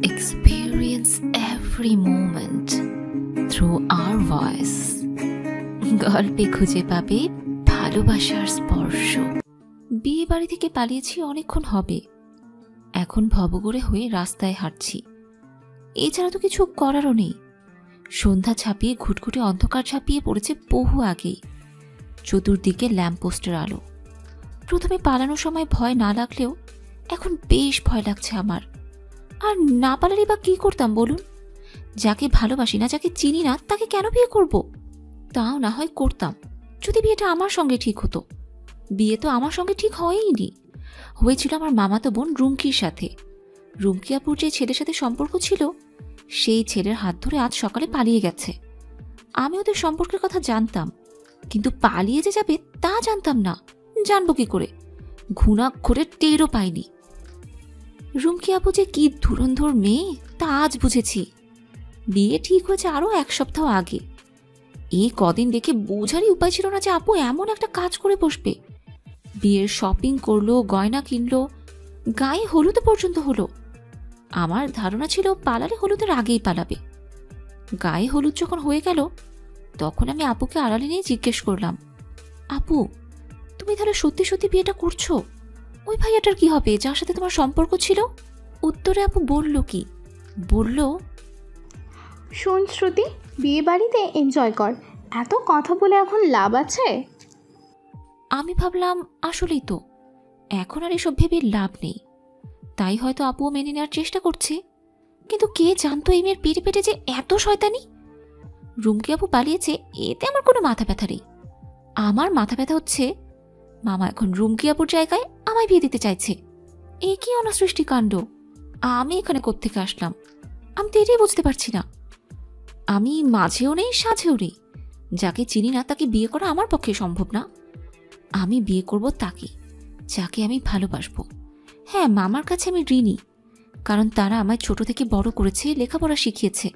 experience every moment through our voice. গল্পে খুঁজে পাবে ভালোবাসার স্পর্শ। বিয়ে বাড়ি থেকে পালিয়েছি অনেকক্ষণ হবে, এখন ভবঘুরে হয়ে রাস্তায় হাঁটছি। এছাড়া তো কিছু করারও নেই। সন্ধ্যা ছাপিয়ে ঘুটঘুটে অন্ধকার ছাপিয়ে পড়েছে বহু আগেই। চতুর্দিকে ল্যাম্পপোস্টের আলো। প্রথমে পালানোর সময় ভয় না লাগলেও এখন বেশ ভয় লাগছে আমার। আর না পালালে বা কি করতাম বলুন? যাকে ভালোবাসি না, যাকে চিনি না, তাকে কেন বিয়ে করব? তাও না হয় করতাম যদি বিয়েটা আমার সঙ্গে ঠিক হতো। বিয়ে তো আমার সঙ্গে ঠিক হয়ইনি, হয়েছিল আমার মামাতো বোন রুমকির সাথে। রুমকি আপুর যে ছেলের সাথে সম্পর্ক ছিল, সেই ছেলের হাত ধরে আজ সকালে পালিয়ে গেছে। আমি ওদের সম্পর্কের কথা জানতাম, কিন্তু পালিয়ে যে যাবে তা জানতাম না। জানবো কি করে? ঘুণাক্ষরে টেরও পাইনি। রুমকি আপু যে কি ধুরন্ধর মেয়ে তা আজ বুঝেছি। বিয়ে ঠিক হয়েছে আরো 1 সপ্তাহ আগে। এই কদিন দেখে বোঝারই উপায় ছিল না যে আপু এমন একটা কাজ করে বসবে। বিয়ের শপিং করলো, গয়না কিনলো, গায়ে হলুদ পর্যন্ত হলো। আমার ধারণা ছিল পালালে হলুদের আগেই পালাবে। গায়ে হলুদ যখন হয়ে গেল, তখন আমি আপুকে আড়ালে নিয়ে জিজ্ঞেস করলাম, আপু তুমি তাহলে সত্যি সত্যি বিয়েটা করছো? ওই ভাইয়াটার কি হবে যার সাথে তোমার সম্পর্ক ছিল? উত্তরে আপু বলল কি, বলল, শোন শ্রুতি, বিয়ে বাড়িতে এনজয় কর, এত কথা বলে এখন লাভ আছে? আমি ভাবলাম আসলেই তো এখন আর এসব ভেবে লাভ নেই। তাই হয়তো আপুও মেনে নেওয়ার চেষ্টা করছে। কিন্তু কে জানতো এই মেয়ের পেটে পেটে যে এত শয়তানি। রুমকি আপু পালিয়েছে এতে আমার কোনো মাথা ব্যথা নেই। আমার মাথা ব্যথা হচ্ছে মামা এখন রুমকি আপুর জায়গায় আমায় বিয়ে দিতে চাইছে। এ কি অনাসৃষ্টি কাণ্ড! আমি এখানে কোত্থেকে আসলাম? আমি তো এটাই বুঝতে পারছি না। আমি মাঝেও নেই, সাঝেও নেই। যাকে চিনি না তাকে বিয়ে করা আমার পক্ষে সম্ভব না। আমি বিয়ে করব তাকে যাকে আমি ভালোবাসবো। হ্যাঁ, মামার কাছে আমি ঋণী, কারণ তারা আমায় ছোট থেকে বড় করেছে, লেখাপড়া শিখিয়েছে,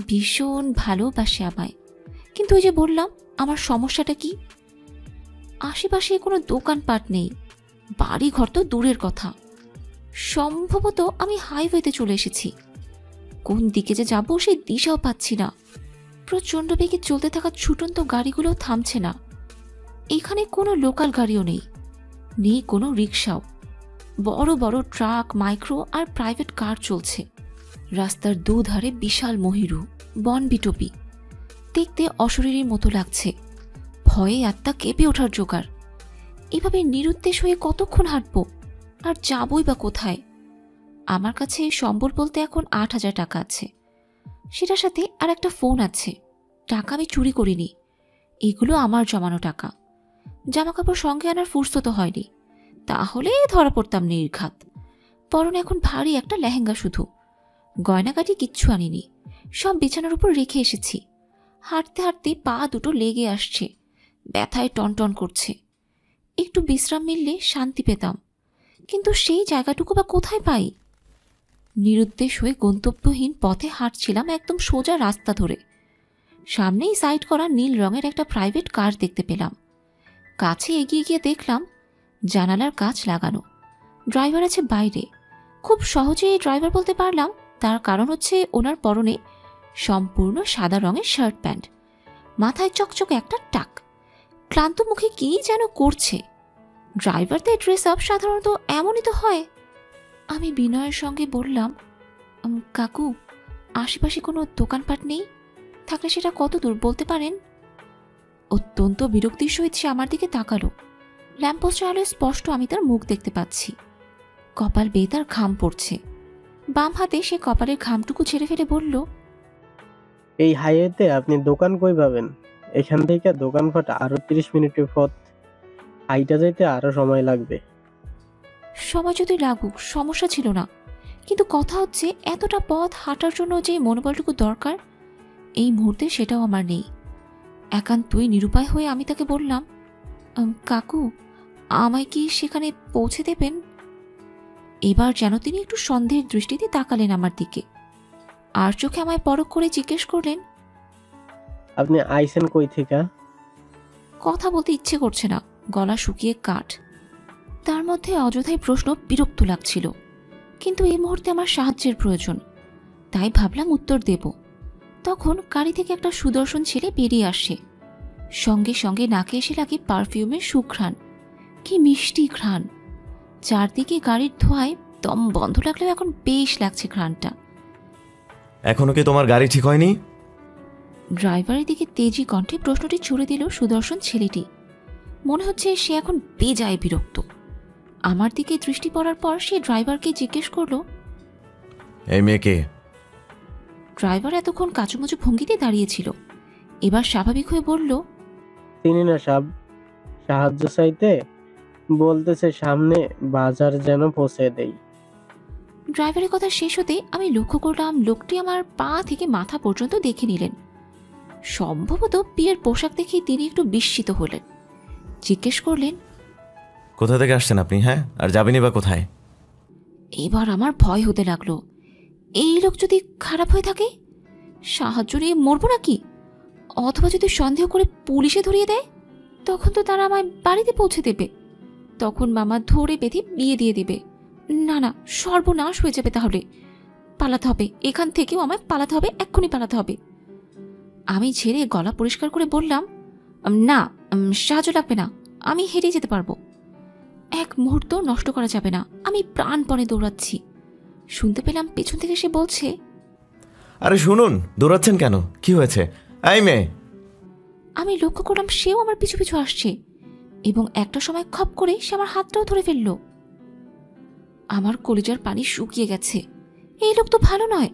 ভীষণ ভালোবাসে আমায়। কিন্তু ওই যে বললাম, আমার সমস্যাটা কি? আশেপাশে কোনো দোকানপাট নেই, বাড়ি ঘর তো দূরের কথা। সম্ভবত আমি হাইওয়েতে চলে এসেছি। কোন দিকে যে যাবো সেই দিশাও পাচ্ছি না। প্রচণ্ড বেগে চলতে থাকা ছুটন্ত গাড়িগুলো থামছে না। এখানে কোনো লোকাল গাড়িও নেই, নেই কোনো রিক্সাও। বড় বড় ট্রাক, মাইক্রো আর প্রাইভেট কার চলছে। রাস্তার দুধারে বিশাল মহিরু, বনবিটপি। দেখতে অশরীরীর মতো লাগছে। ভয়ে আত্মা কেঁপে ওঠার জোগাড়। এভাবে নিরুদ্দেশ হয়ে কতক্ষণ হাঁটবো? আর যাবই বা কোথায়? আমার কাছে সম্বল বলতে এখন 8,000 টাকা আছে। সেটার সাথে আর একটা ফোন আছে। টাকা আমি চুরি করিনি, এগুলো আমার জমানো টাকা। জামাকাপড় সঙ্গে আনার ফুরসত হয়নি, তাহলে ধরা পড়তাম নির্ঘাত। পরনে এখন ভারী একটা লেহেঙ্গা শুধু। গয়নাগাটি কিচ্ছু আনিনি, সব বিছানার উপর রেখে এসেছি। হাঁটতে হাঁটতে পা দুটো লেগে আসছে, ব্যথায় টনটন করছে। একটু বিশ্রাম মিললে শান্তি পেতাম, কিন্তু সেই জায়গাটুকু বা কোথায় পাই? নিরুদ্দেশ হয়ে গন্তব্যহীন পথে হাঁটছিলাম একদম সোজা রাস্তা ধরে। সামনেই সাইড করা নীল রঙের একটা প্রাইভেট কার দেখতে পেলাম। কাছে এগিয়ে গিয়ে দেখলাম জানালার কাঁচ লাগানো, ড্রাইভার আছে বাইরে। খুব সহজেই ড্রাইভার বলতে পারলাম, তার কারণ হচ্ছে ওনার পরনে সম্পূর্ণ সাদা রঙের শার্ট প্যান্ট, মাথায় চকচকে একটা টাক। ক্লান্ত মুখে কি যেন করছে। ড্রাইভারদের ড্রেস আপ সাধারণত এমনই তো হয়। আমি বিনয়ের সঙ্গে বললাম, কাকু আশেপাশে কোনো দোকানপাট নেই? থাকলে সেটা কত দূর বলতে পারেন? অত্যন্ত বিরক্তির সহিত সে আমার দিকে তাকালো। ল্যাম্পপোস্টের আলোয় স্পষ্ট আমি তার মুখ দেখতে পাচ্ছি। কপাল বেয়ে তার ঘাম পড়ছে। বাম হাতে সে কপালের ঘামটুকু ছেড়ে ফেলে বলল, এই হাইওয়েতে আপনি দোকান কই পাবেন? এখান থেকে দোকানপাট আরো 30 মিনিটের পথ, হাইটা যাইতে আরো সময় লাগবে। সময় যদি লাগুক সমস্যা ছিল না, কিন্তু কথা হচ্ছে এতটা পথ হাঁটার জন্য যে মনোবলটুকু দরকার, এই মুহূর্তে সেটাও আমার নেই। একান্তই নিরুপায় হয়ে আমি তাকে বললাম, কাকু আমায় কি সেখানে পৌঁছে দেবেন? এবার যেন তিনি একটু সন্দেহের দৃষ্টিতে তাকালেন আমার দিকে, আর চোখে আমায় পরখ করে জিজ্ঞেস করলেন, আপনি আইছেন কই থেকে? কথা বলতে ইচ্ছে করছে না, গলা শুকিয়ে কাঠ। তার মধ্যে অযথাই প্রশ্ন বিরক্ত লাগছিল। কিন্তু এই মুহূর্তে আমার সাহায্যের প্রয়োজন, তাই ভাবলাম উত্তর দেব। তখন গাড়ি থেকে একটা সুদর্শন ছেলে বেরিয়ে আসে। সঙ্গে সঙ্গে নাকে এসে লাগে পারফিউমের সুঘ্রাণ। কি মিষ্টি ঘ্রাণ! চারদিকে গাড়ির ধোঁয়ায় দম বন্ধ লাগলেও এখন বেশ লাগছে ঘ্রাণটা। এখনো কি তোমার গাড়ি ঠিক হয়নি? ড্রাইভারের দিকে তেজি কণ্ঠে প্রশ্নটি ছুড়ে দিল সুদর্শন ছেলেটি। মনে হচ্ছে সে এখন বেজায় বিরক্ত। আমার দিকে দৃষ্টি পড়ার পর সে ড্রাইভারকে জিজ্ঞেস করলো, এই মেয়েকে? ড্রাইভার এতক্ষণ কাচুমুচু ভঙ্গিতে দাঁড়িয়েছিল, এবার স্বাভাবিক হয়ে বলল, চিনি না সাব, সাহায্য চাইতে বলতেছে সামনে বাজার যেন পৌঁছে দেই। ড্রাইভারের কথা শেষ হতে আমি লক্ষ্য করলাম লোকটি আমার পা থেকে মাথা পর্যন্ত দেখে নিলেন। সম্ভবত বিয়ের পোশাক দেখে তিনি একটু বিস্মিত হলেন। জিজ্ঞেস করলেন, কোথা থেকে আসছেন আপনি? হ্যাঁ, আর যাবেনই বা কোথায়? এবার আমার ভয় হতে লাগলো। এই লোক যদি খারাপ হয়ে থাকে, সাহায্য নিয়ে মরবো নাকি? অথবা যদি সন্দেহ করে পুলিশে ধরিয়ে দেয়, তখন তো তারা আমায় বাড়িতে পৌঁছে দেবে। তখন মামা ধরে বেঁধে বিয়ে দিয়ে দেবে। না না, সর্বনাশ হয়ে যাবে। তাহলে পালাতে হবে, এখান থেকেও আমায় পালাতে হবে, এক্ষুনি পালাতে হবে। আমি ঝেড়ে গলা পরিষ্কার করে বললাম, না, সাহায্য লাগবে না, আমি হেরে যেতে পারবো। এক মুহূর্ত নষ্ট করা যাবে না, আমি প্রাণপণে দৌড়াচ্ছি। শুনতে পেলাম পেছন থেকে সে বলছে, আরে শুনুন, দৌড়াচ্ছেন কেন? কি হয়েছে? এই মেয়ে! আমি লক্ষ্য করলাম সেও আমার পিছু পিছু আসছে এবং একটা সময় খপ করে সে আমার হাতটাও ধরে ফেলল। আমার কলিজার পানি শুকিয়ে গেছে। এই লোক তো ভালো নয়।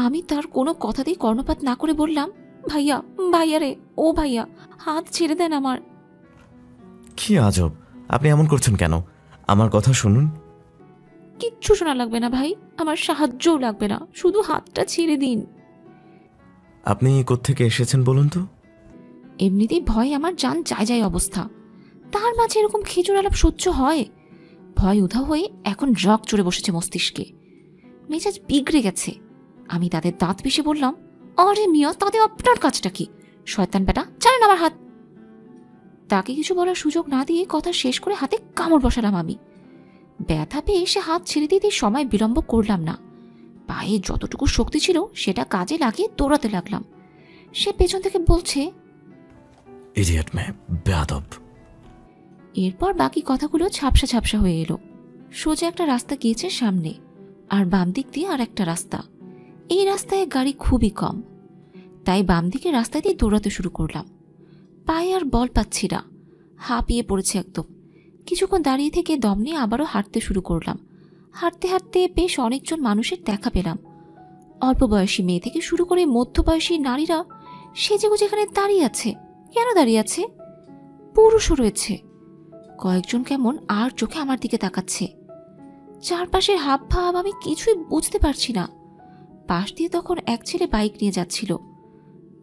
আমি তার কোনো কথাতেই কর্ণপাত না করে বললাম, ভাইয়া, ভাইয়া রে, ও ভাইয়া, হাত ছেড়ে দেন আমার। কি আজব, আপনি এমন করছেন কেন? আমার কথা শুনুন। কিচ্ছু শোনা লাগবে না ভাই, আমার সাহায্যও লাগবে না, শুধু হাতটা ছেড়ে দিন। আপনি কোত্থেকে এসেছেন বলুন তো? এমনিতেই ভয় আমার জান যায় যায় অবস্থা, তার মাঝে এরকম খেজুর আলাপ সহ্য হয়? ভয় উধাও হয়ে এখন রক চড়ে বসেছে মস্তিষ্কে। মেজাজ বিগড়ে গেছে। আমি তাদের দাঁত পিষে বললাম, আরে মিয়া, তাদের আপনার কাজটা কি? শয়তান বেটা, ছাড়েন আমার হাত। তাকে কিছু বলার সুযোগ না দিয়ে কথা শেষ করে হাতে কামড় বসালাম আমি। ব্যথা পেয়ে সে হাত ছেড়ে দিতে সময় বিলম্ব করলাম না। পায়ে যতটুকু শক্তি ছিল সেটা কাজে লাগিয়ে দৌড়াতে লাগলাম। সে পেছন থেকে বলছে, ইডিয়েট মেয়ে, বেয়াদব। এরপর বাকি কথাগুলো ঝাপসা ঝাপসা হয়ে এলো। সোজা একটা রাস্তা গিয়েছে সামনে, আর বাম দিক দিয়ে আর একটা রাস্তা। এই রাস্তায় গাড়ি খুবই কম, তাই বাম দিকের রাস্তা দিয়ে দৌড়াতে শুরু করলাম। পায়ে আর বল পাচ্ছি না, হাঁপিয়ে পড়েছে একদম। কিছুক্ষণ দাঁড়িয়ে থেকে দম নিয়ে আবারও হাঁটতে শুরু করলাম। হাঁটতে হাঁটতে বেশ অনেকজন মানুষের দেখা পেলাম। অল্প বয়সী মেয়ে থেকে শুরু করে মধ্যবয়সী নারীরা সেজেগুজে এখানে দাঁড়িয়ে আছে। কেন দাঁড়িয়ে আছে? পুরুষও রয়েছে। কয়েকজন কেমন আর চোখে আমার দিকে তাকাচ্ছে। চারপাশের হাব ভাব আমি কিছুই বুঝতে পারছি না। পাশ দিয়ে তখন এক ছেলে বাইক নিয়ে যাচ্ছিল।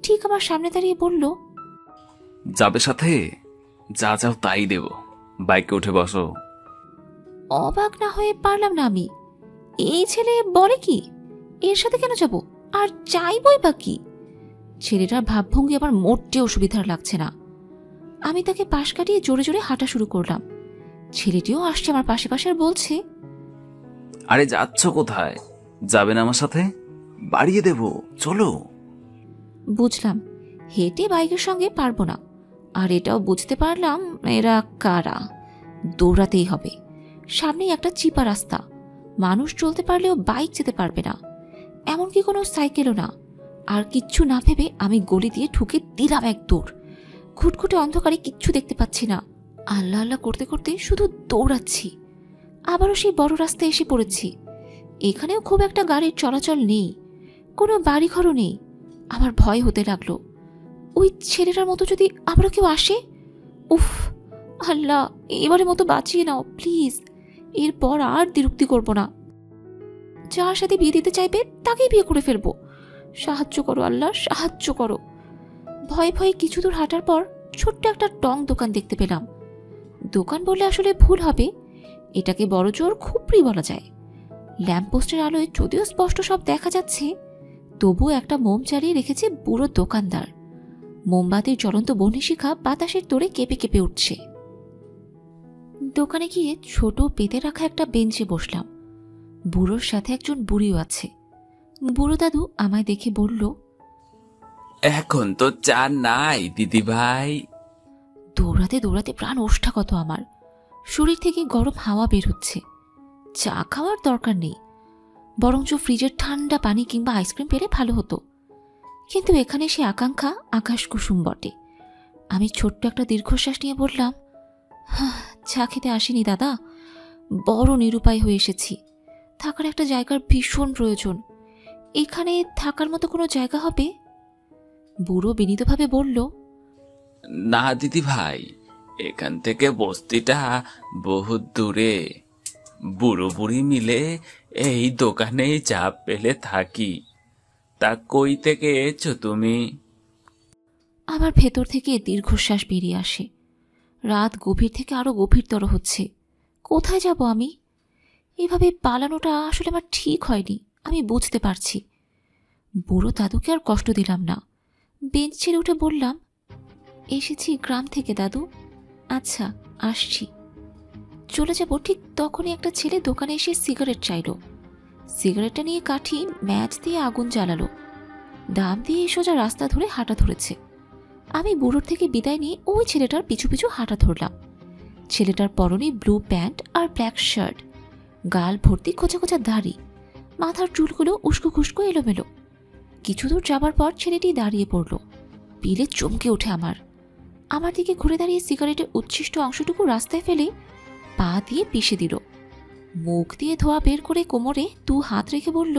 ঠিক আমার সামনে দাঁড়িয়ে বলল, যাবে সাথে? যা যাও তাই দেব, বাইকে উঠে বসো। অবাক না হয়ে পারলাম না আমি। এই ছেলে বলে কি, এর সাথে কেন যাব, আর চাইবই বা কি? ছেলেটার ভাবভঙ্গি আমার মোটেও সুবিধার লাগছে না। আমি তাকে পাশ কাটিয়ে জোরে জোরে হাঁটা শুরু করলাম। ছেলেটিও আসছে আমার পাশে পাশে আর বলছে, আরে যাচ্ছ কোথায়? যাবে না আমার সাথে? বাড়িয়ে দেব, চলো। বুঝলাম হেঁটে বাইকের সঙ্গে পারবো না, আর এটাও বুঝতে পারলাম এরা কারা। দৌড়াতেই হবে। সামনেই একটা চিপা রাস্তা, মানুষ চলতে পারলেও বাইক যেতে পারবে না, এমনকি কোনো সাইকেলও না। আর কিচ্ছু না ভেবে আমি গলি দিয়ে ঢুকে দিলাম এক দৌড়। ঘুটঘুটে অন্ধকারে কিচ্ছু দেখতে পাচ্ছি না। আল্লাহ আল্লাহ করতে করতে শুধু দৌড়াচ্ছি। আবারও সেই বড় রাস্তায় এসে পড়েছি। এখানেও খুব একটা গাড়ির চলাচল নেই, কোনো বাড়িঘরও নেই। আমার ভয় হতে লাগলো, ওই ছেলেটার মতো যদি আবারও কেউ আসে। উফ আল্লাহ, এবারের মতো বাঁচিয়ে নাও প্লিজ। এরপর আর দ্বিরুক্তি করব না। যার সাথে বিয়ে দিতে চাইবে তাকেই বিয়ে করে ফেলবো। সাহায্য করো আল্লাহ, সাহায্য করো। ভয়ে ভয়ে কিছু দূর হাঁটার পর ছোট্ট একটা টং দোকান দেখতে পেলাম। দোকান বললে আসলে ভুল হবে, এটাকে বড় জোর খুপড়ি বলা যায়। ল্যাম্পপোস্টের আলোয় যদিও স্পষ্ট সব দেখা যাচ্ছে, তবুও একটা মোম চালিয়ে রেখেছে বুড়ো দোকানদার। মোমবাতির জ্বলন্ত বহ্নিশিখা বাতাসের তোড়ে কেঁপে কেঁপে উঠছে। দোকানে গিয়ে ছোট পেতে রাখা একটা বেঞ্চে বসলাম। বুড়োর সাথে একজন বুড়িও আছে। বুড়ো দাদু আমায় দেখে বলল, এখন তো চা নাই দিদি ভাই। দৌড়াতে দৌড়াতে প্রাণ ওষ্ঠাগত আমার। শরীর থেকে গরম হাওয়া বের হচ্ছে। চা খাওয়ার দরকার নেই, বরঞ্চ ফ্রিজের ঠান্ডা পানি কিংবা আইসক্রিম পেলে ভালো হতো। কিন্তু এখানে সে আকাঙ্ক্ষা আকাশ কুসুম বটে। আমি ছোট্ট একটা দীর্ঘশ্বাস নিয়ে বললাম, চা খেতে আসিনি দাদা, বড় নিরুপায় হয়ে এসেছি। থাকার একটা জায়গার ভীষণ প্রয়োজন। এখানে থাকার মতো কোনো জায়গা হবে? বুড়ো বিনীতভাবে বলল, না দিদি ভাই, এখান থেকে বস্তিটা বহুত দূরে। বুড়ো বুড়ি মিলে এই দোকানেই চা পেলে থাকি। তা কই থেকে এসছো তুমি? আমার ভেতর থেকে দীর্ঘশ্বাস বেরিয়ে আসে। রাত গভীর থেকে আরো গভীরতর হচ্ছে। কোথায় যাব আমি? এভাবে পালানোটা আসলে আমার ঠিক হয়নি, আমি বুঝতে পারছি। বুড়ো দাদুকে আর কষ্ট দিলাম না। বেঞ্চ ছেড়ে উঠে বললাম, এসেছি গ্রাম থেকে দাদু। আচ্ছা, আসছি। চলে যাব ঠিক তখনই একটা ছেলে দোকানে এসে সিগারেট চাইল। সিগারেটটা নিয়ে কাঠি ম্যাচ দিয়ে আগুন জ্বালালো। দাম দিয়ে সোজা রাস্তা ধরে হাঁটা ধরেছে। আমি বুড়োর থেকে বিদায় নিয়ে ওই ছেলেটার পিছু পিছু হাঁটা ধরলাম। ছেলেটার পরনে ব্লু প্যান্ট আর ব্ল্যাক শার্ট, গাল ভর্তি খোঁচা খোঁচা দাড়ি, মাথার চুলগুলো উস্কো খুস্কো এলোমেলো। কিছু দূর যাবার পর ছেলেটি দাঁড়িয়ে পড়ল। পিলে চমকে ওঠে আমার দিকে ঘুরে দাঁড়িয়ে সিগারেটের উচ্ছিষ্ট অংশটুকু রাস্তায় ফেলে পা দিয়ে পিষে দিল। মুখ দিয়ে ধোয়া বের করে কোমরে 2 হাত রেখে বলল,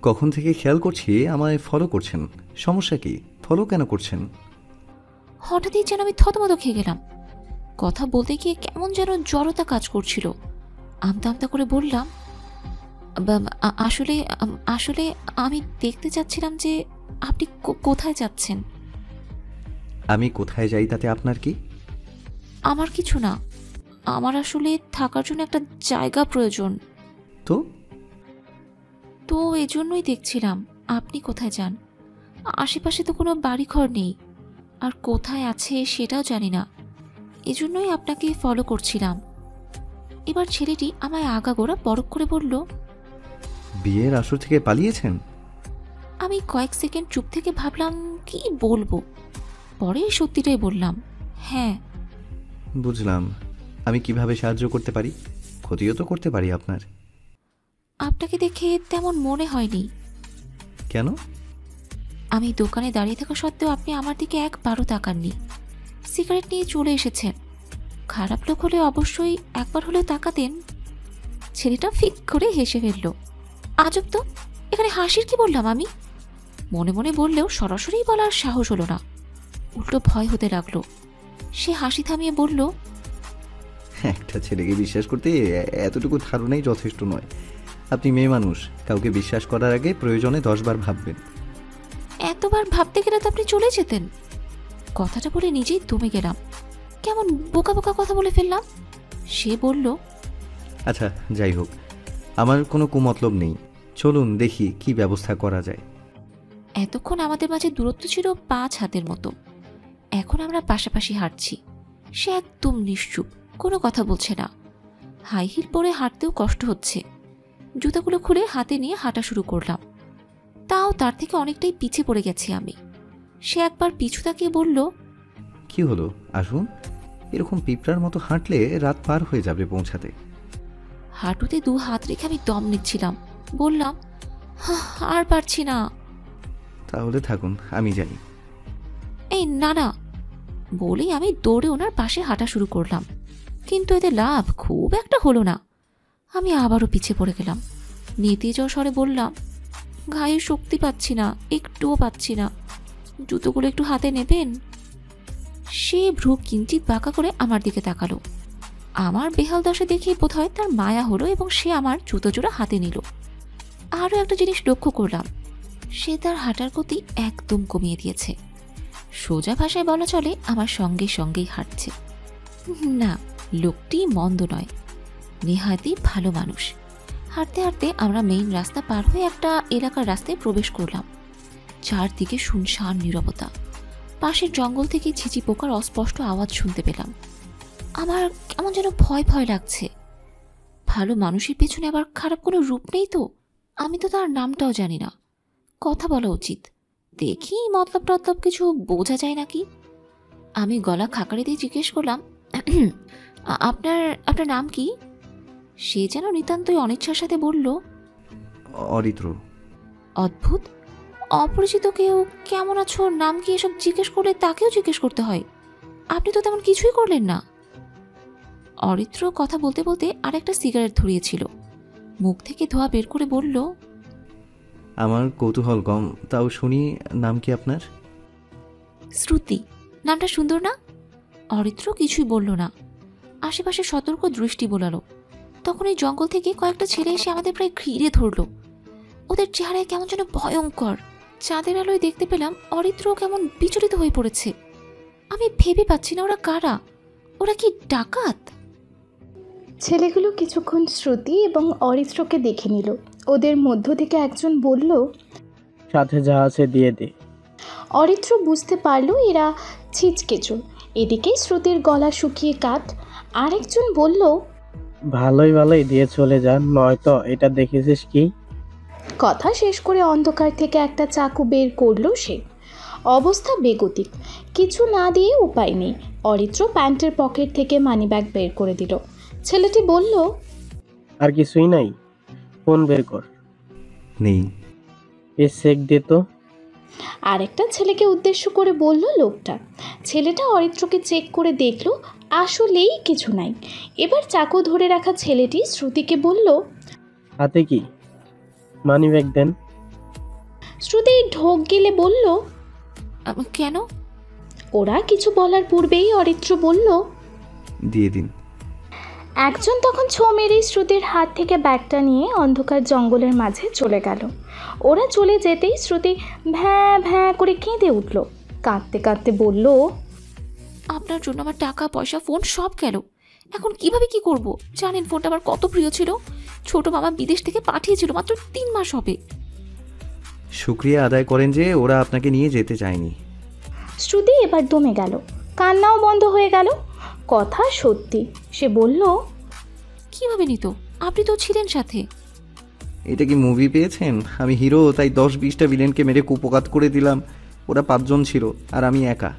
কখন থেকে খেয়াল করছি আমায় ফলো করছেন, সমস্যা কি? ফলো কেন করছেন? হঠাৎই যেন আমি থতমত খেয়ে গেলাম। কথা বলতে গিয়ে কেমন যেন জড়তা কাজ করছিল। আমতা আমতা করে বললাম, আসলে আসলে আমি দেখতে চাচ্ছিলাম যে আপনি কোথায় যাচ্ছেন। আমি কোথায় যাই তাতে আপনার কি? আমার কিছু না, আমার আসলে থাকার জন্য একটা জায়গা প্রয়োজন। তো তো এজন্যই দেখছিলাম আপনি কোথায় যান। আশেপাশে তো কোনো বাড়িঘর নেই, আর কোথায় আছে সেটাও জানি না। এজন্যই আপনাকে ফলো করছিলাম। এবার ছেলেটি আমায় আগাগোড়া পরখ করে বলল, বিয়ের আসর থেকে পালিয়েছেন? আমি কয়েক সেকেন্ড চুপ থেকে ভাবলাম কি বলবো। পরে সত্যিটাই বললাম, হ্যাঁ। বুঝলাম। আমি কিভাবে সাহায্য করতে পারি? ক্ষতিও তো করতে পারি আপনার। আপনাকে দেখে তেমন মনে হয়নি। কেন? আমি দোকানে দাঁড়িয়ে থাকা সত্ত্বেও আপনি আমার দিকে একবারও তাকাননি। সিগারেট নিয়ে চলে এসেছেন। খারাপ লোক হলে অবশ্যই একবার হলেও তাকাতেন। ছেলেটা ফিক করে হেসে ফেলল। আজব তো, এখানে হাসির কি বললাম আমি? মনে মনে বললেও সরাসরি বলার সাহস হলো না, উল্টো ভয় হতে লাগলো। সে হাসি থামিয়ে বলল, একটা ছেলেকে বিশ্বাস করতে এতটুকু ধারণাই যথেষ্ট নয়। আপনি মেয়ে মানুষ, কাউকে বিশ্বাস করার আগে প্রয়োজনে 10 বার ভাববেন। এতবার ভাবতে গেলে তো আপনি চলে যেতেন। কথাটা বলে নিজেই দমে গেলাম। কেমন বোকা বোকা কথা বলে ফেললাম। সে বলল, আচ্ছা যাই হোক, আমার কোনো কুমতলব নেই। চলুন দেখি কি ব্যবস্থা করা যায়। এতক্ষণ আমাদের মাঝে দূরত্ব ছিল 5 হাতের মতো। এখন আমরা পাশাপাশি হাঁটছি। সে একদম নিশ্চুপ, কোনো কথা বলছে না। হাই হিল পরে হাঁটতেও কষ্ট হচ্ছে। জুতাগুলো খুলে হাতে নিয়ে হাঁটা শুরু করলাম। তাও তার থেকে অনেকটাই পিছে পড়ে গেছি আমি। সে একবার পিছু তাকিয়ে বলল, কি হলো, আসুন। এরকম পিঁপড়ার মতো হাঁটলে রাত পার হয়ে যাবে পৌঁছাতে। হাঁটুতে 2 হাত রেখে আমি দম নিচ্ছিলাম। বললাম, আর পারছি না। তাহলে থাকুন, আমি জানি। এই না না বলেই আমি দৌড়ে ওনার পাশে হাঁটা শুরু করলাম। কিন্তু এতে লাভ খুব একটা হলো না। আমি আবারও পিছে পড়ে গেলাম। নেতিয়ে যাওয়া স্বরে বললাম, গায়ে শক্তি পাচ্ছি না, একটুও পাচ্ছি না। জুতোগুলো একটু হাতে নেবেন? সে ভ্রু কিঞ্চিত বাঁকা করে আমার দিকে তাকালো। আমার বেহাল দশা দেখেই বোধহয় তার মায়া হলো এবং সে আমার জুতো জোড়া হাতে নিল। আরও একটা জিনিস লক্ষ্য করলাম, সে তার হাঁটার গতি একদম কমিয়ে দিয়েছে। সোজা ভাষায় বলা চলে আমার সঙ্গে সঙ্গেই হাঁটছে। না, লোকটি মন্দ নয়, নেহাতি ভালো মানুষ। হাঁটতে হাঁটতে আমরা মেইন রাস্তা পার হয়ে একটা এলাকার রাস্তায় প্রবেশ করলাম। চারদিকে শুনশান নীরবতা। পাশের জঙ্গল থেকে ছিচি পোকার অস্পষ্ট আওয়াজ শুনতে পেলাম। আমার কেমন যেন ভয় ভয় লাগছে। ভালো মানুষের পেছনে আবার খারাপ কোনো রূপ নেই তো? আমি তো তার নামটাও জানি না। কথা বলা উচিত, দেখি মতলব টতলব কিছু বোঝা যায় নাকি। আমি গলা খাকারি দিয়ে জিজ্ঞেস করলাম, আপনার আপনার নাম কি? সে যেন নিতান্তই অনিচ্ছার সাথে বলল, অরিত্র। অদ্ভুত, অপরিচিত কেউ কেমন আছো, নাম কি, এসব জিজ্ঞেস করলে তাকেও জিজ্ঞেস করতে হয়। আপনি তো তেমন কিছুই করলেন না। অরিত্র কথা বলতে বলতে আরেকটা সিগারেট ধরিয়েছিল, মুখ থেকে ধোঁয়া বের করে বলল, আমার কৌতূহল কম, তাও শুনি নাম কি আপনার? শ্রুতি। নামটা সুন্দর না? অরিত্র কিছুই বলল না। আশেপাশে সতর্ক দৃষ্টি বোলালো। তখন এই জঙ্গল থেকে কয়েকটা ছেলে এসে আমাদের প্রায় ঘিরে ধরল। ওদের চেহারায় কেমন যেন ভয়ঙ্কর। চাঁদের আলোয় দেখতে পেলাম অরিত্র কেমন বিচলিত হয়ে পড়েছে। আমি ভেবে পাচ্ছি না ওরা কারা। ওরা কি ডাকাত? ছেলেগুলো কিছুক্ষণ শ্রুতি এবং অরিত্রকে দেখে নিল। ওদের মধ্য থেকে একজন বলল, সাথে যা আছে দিয়ে দে। অরিত্র বুঝতে পারল এরা ছিচকেচোর। এদিকে শ্রুতির গলা শুকিয়ে কাঠ। আরেকজন বলল, ভালোই ভালোই দিয়ে চলে যান, নয়তো এটা দেখেছিস কি? কথা শেষ করে অন্ধকার থেকে একটা চাকু বের করলো সে। অবস্থা বেগতিক, কিছু না দিয়ে উপায় নেই। অরিত্র প্যান্টের পকেট থেকে মানিব্যাগ বের করে দিল। ছেলেটি বলল, আর কিছুই নাই? ফোন বের কর। নেই। এ চেক দে তো। আরেকটা ছেলেকে উদ্দেশ্য করে বলল লোকটা। ছেলেটা অরিত্রকে চেক করে দেখলো আসলেই কিছু নাই। এবার চাকু ধরে রাখা ছেলেটি শ্রুতিকে বলল, হাতে কি? মানিব্যাগ দেন। শ্রুতি ঢোক গেলে বলল, কেন? ওরা কিছু বলার পূর্বেই অরিত্র বলল, দিয়ে দিন। একজন তখন ছো মেরেই শ্রুতির হাত থেকে ব্যাগটা নিয়ে অন্ধকার জঙ্গলের মাঝে চলে গেল। ওরা চলে যেতেই শ্রুতি ভ্যাঁ ভ্যাঁ করে কেঁদে উঠল। কাঁদতে কাঁদতে বলল, আপনার জন্য আমার টাকা পয়সা ফোন সব গেল। এখন কিভাবে কি করব? জানেন ফোনটা আমার কত প্রিয় ছিল। ছোট মামা বিদেশ থেকে পাঠিয়েছিল, মাত্র 3 মাস হবে। শুক্রিয়া আদায় করেন যে ওরা আপনাকে নিয়ে যেতে চায়নি। শ্রুতি এবার দমে গেল, কান্নাও বন্ধ হয়ে গেল। কথা সত্যি। সে বলল, কিভাবে নিত? আপনি তো ছিলেন সাথে। এটা কি মুভি পেয়েছেন? আমি হিরো, তাই 10-20টা ভিলেনকে মেরে কুপকাত করে দিলাম। ওরা 5 জন ছিল আর আমি একা।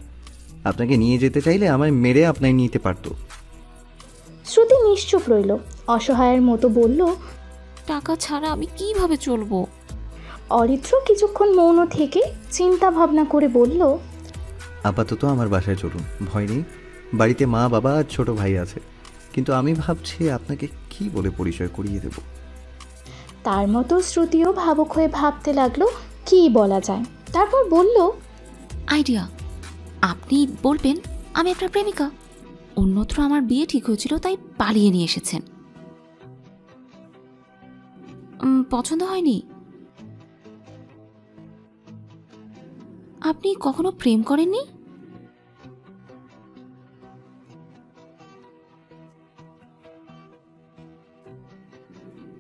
আপনাকে নিয়ে যেতে চাইলে আমায় মেরে আপনায় নিতে পারতো। শ্রুতি নিশ্চুপ রইল, অসহায়ের মতো বলল, টাকা ছাড়া আমি কিভাবে চলবো? অরিত্র কিছুক্ষণ মৌন থেকে চিন্তা ভাবনা করে বলল, আপাতত আমার বাসায় চলুন, ভয় নেই। বাড়িতে মা বাবা আর ছোট ভাই আছে। কিন্তু আমি ভাবছি আপনাকে কি বলে পরিচয় করিয়ে দেব। তার মতো শ্রুতিও ভাবুক হয়ে ভাবতে লাগলো কি বলা যায়। তারপর বলল, আইডিয়া। আপনি বলবেন আমি আপনার প্রেমিকা। অন্যত্র আমার বিয়ে ঠিক হয়েছিল, তাই পালিয়ে নিয়ে এসেছেন। পছন্দ হয়নি? আপনি কখনো প্রেম করেননি?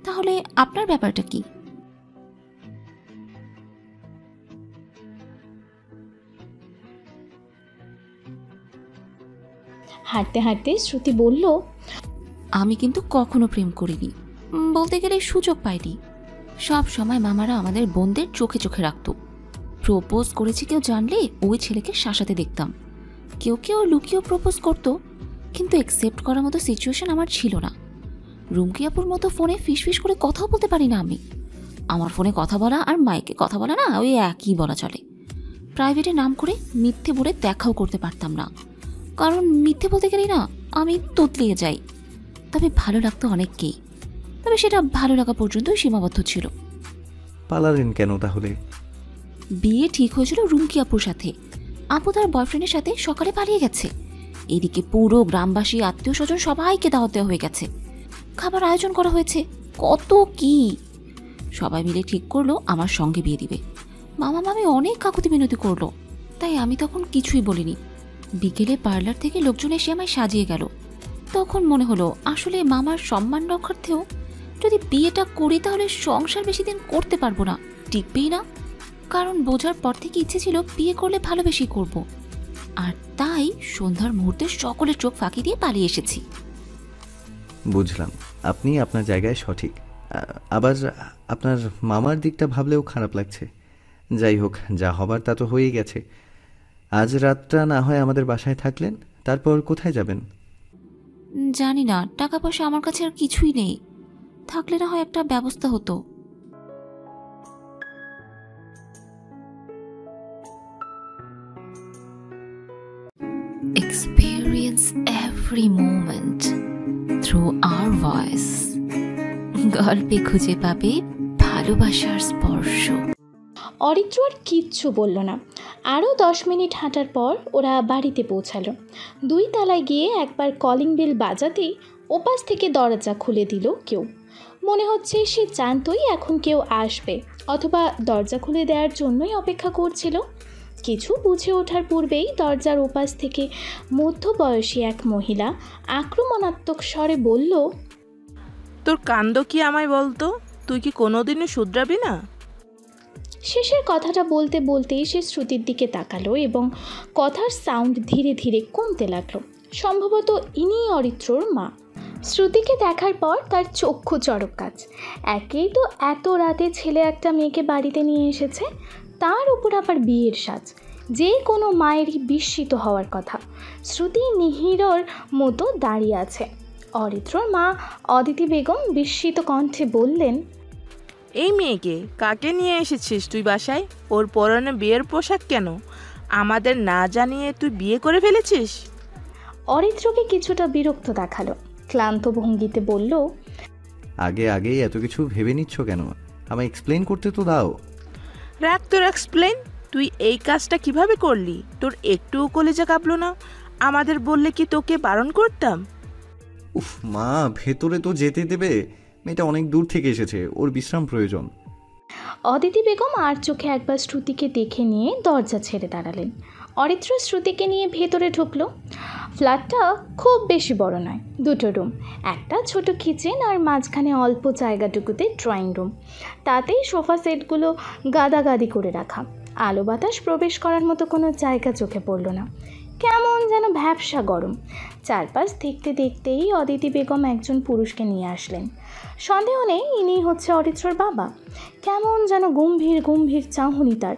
তাহলে আপনার ব্যাপারটা কি? হাঁটতে হাঁটতে শ্রুতি বলল, আমি কিন্তু কখনো প্রেম করিনি। বলতে গেলে সুযোগ পাইনি। সব সময় মামারা আমাদের বোনদের চোখে চোখে রাখত। প্রপোজ করেছি কেউ জানলে ওই ছেলেকে শাসাতে দেখতাম। কেউ কেউ লুকিয়েও প্রপোজ করত, কিন্তু অ্যাকসেপ্ট করার মতো সিচুয়েশন আমার ছিল না। রুমকি আপুর মতো ফোনে ফিসফিস করে কথাও বলতে পারি না আমি। আমার ফোনে কথা বলা আর মাইকে কথা বলা না ওই একই বলা চলে। প্রাইভেটে নাম করে মিথ্যে বলে দেখাও করতে পারতাম না, কারণ মিথ্যে বলতে গেলে না আমি তোতলিয়ে যাই। তবে ভালো লাগতো অনেককেই, তবে সেটা ভালো লাগা পর্যন্তই সীমাবদ্ধ ছিল। পালালেন কেন তাহলে? বিয়ে ঠিক হয়েছিল রুমকি আপুর সাথে। আপু তার বয়ফ্রেন্ডের সাথে সকালে পালিয়ে গেছে। এদিকে পুরো গ্রামবাসী আত্মীয় স্বজন সবাইকে দাওয়াত দেওয়া হয়ে গেছে। খাবার আয়োজন করা হয়েছে, কত কি। সবাই মিলে ঠিক করলো আমার সঙ্গে বিয়ে দিবে। মামা মামি অনেক কাকুতি মিনতি করলো, তাই আমি তখন কিছুই বলিনি। বিকেলে পার্লার থেকে লোকজন এসে আমায় সাজিয়ে গেল। তখন মনে হলো আসলে মামার সম্মান রক্ষার্থেও যদি বিয়েটা করি তাহলে সংসার বেশি দিন করতে পারবো না, টিকবেই না। কারণ বোঝার পর থেকে ইচ্ছে ছিল বিয়ে করলে ভালোবেসে করব। আর তাই সন্ধ্যার মুহূর্তে সকলের চোখ ফাঁকি দিয়ে পালিয়ে এসেছি। বুঝলাম, আপনি আপনার জায়গায় সঠিক। আবার আপনার মামার দিকটা ভাবলেও খারাপ লাগছে। যাই হোক, যা হবার তা তো হয়েই গেছে। আজ রাতটা না হয় আমাদের বাসায় থাকলেন, তারপর কোথায় যাবেন? জানি না, টাকা পয়সা আমার কাছে আর কিছুই নেই। থাকলে না হয় একটা ব্যবস্থা হতো। Experience every moment through our voice. গল্পে খুঁজে পাবে ভালোবাসার স্পর্শ। অরিত্র আর কিচ্ছু বলল না। আরও 10 মিনিট হাঁটার পর ওরা বাড়িতে পৌঁছালো। 2 তলায় গিয়ে একবার কলিং বেল বাজাতেই ওপাশ থেকে দরজা খুলে দিল কেউ। মনে হচ্ছে সে জানতই এখন কেউ আসবে, অথবা দরজা খুলে দেওয়ার জন্যই অপেক্ষা করছিল। কিছু বুঝে ওঠার পূর্বেই দরজার ওপাশ থেকে মধ্যবয়সী এক মহিলা আক্রমণাত্মক স্বরে বলল, তোর কাণ্ড কি আমায় বলতো? তুই কি কোনোদিনও শুধরাবি না? শেষের কথাটা বলতে বলতেই সে শ্রুতির দিকে তাকালো এবং কথার সাউন্ড ধীরে ধীরে কমতে লাগলো। সম্ভবত ইনি অরিত্রর মা। শ্রুতিকে দেখার পর তার চক্ষু চড়ক কাজ। একেই তো এত রাতে ছেলে একটা মেয়েকে বাড়িতে নিয়ে এসেছে, তার উপর আবার বিয়ের সাজ। যে কোনো মায়েরই বিস্মিত হওয়ার কথা। শ্রুতি নিহিরর মতো দাঁড়িয়ে আছে। অরিত্রর মা অদিতি বেগম বিস্মিত কণ্ঠে বললেন, এই মেয়েকে কাকে নিয়ে এসেছিস তুই বাসায়? ওর পরনে বিয়ের পোশাক কেন? আমাদের না জানিয়ে তুই বিয়ে করে ফেলেছিস? অরিত্রকে কিছুটা বিরক্ত দেখালো। ক্লান্ত ভঙ্গিতে বলল, আগে এত কিছু ভেবে নিচ্ছ কেন? আমায় এক্সপ্লেন করতে তো দাও। রাখ তোর এক্সপ্লেন। তুই এই কাজটা কিভাবে করলি? তোর একটুও কলেজা কাঁপলো না? আমাদের বললে কি তোকে বারণ করতাম? উফ মা, ভেতরে তো যেতে দেবে? মেয়েটা অনেক দূর থেকে এসেছে, ওর বিশ্রাম প্রয়োজন। অদিতি বেগম আর চোখে একবার শ্রুতিকে দেখে নিয়ে দরজা ছেড়ে দাঁড়ালেন। অরিত্র শ্রুতিকে নিয়ে ভেতরে ঢুকলো। ফ্ল্যাটটা খুব বেশি বড় নয়, 2টো রুম, একটা ছোট কিচেন আর মাঝখানে অল্প জায়গাটুকুতে ড্রয়িং রুম। তাতেই সোফা সেটগুলো গাদাগাদি করে রাখা। আলো বাতাস প্রবেশ করার মতো কোনো জায়গা চোখে পড়ল না। কেমন যেন ভ্যাপসা গরম। চারপাশ দেখতে দেখতেই অদিতি বেগম একজন পুরুষকে নিয়ে আসলেন। সন্দেহ নেই ইনি হচ্ছে অরিত্রর বাবা। কেমন যেন গম্ভীর গম্ভীর চাহনি তার।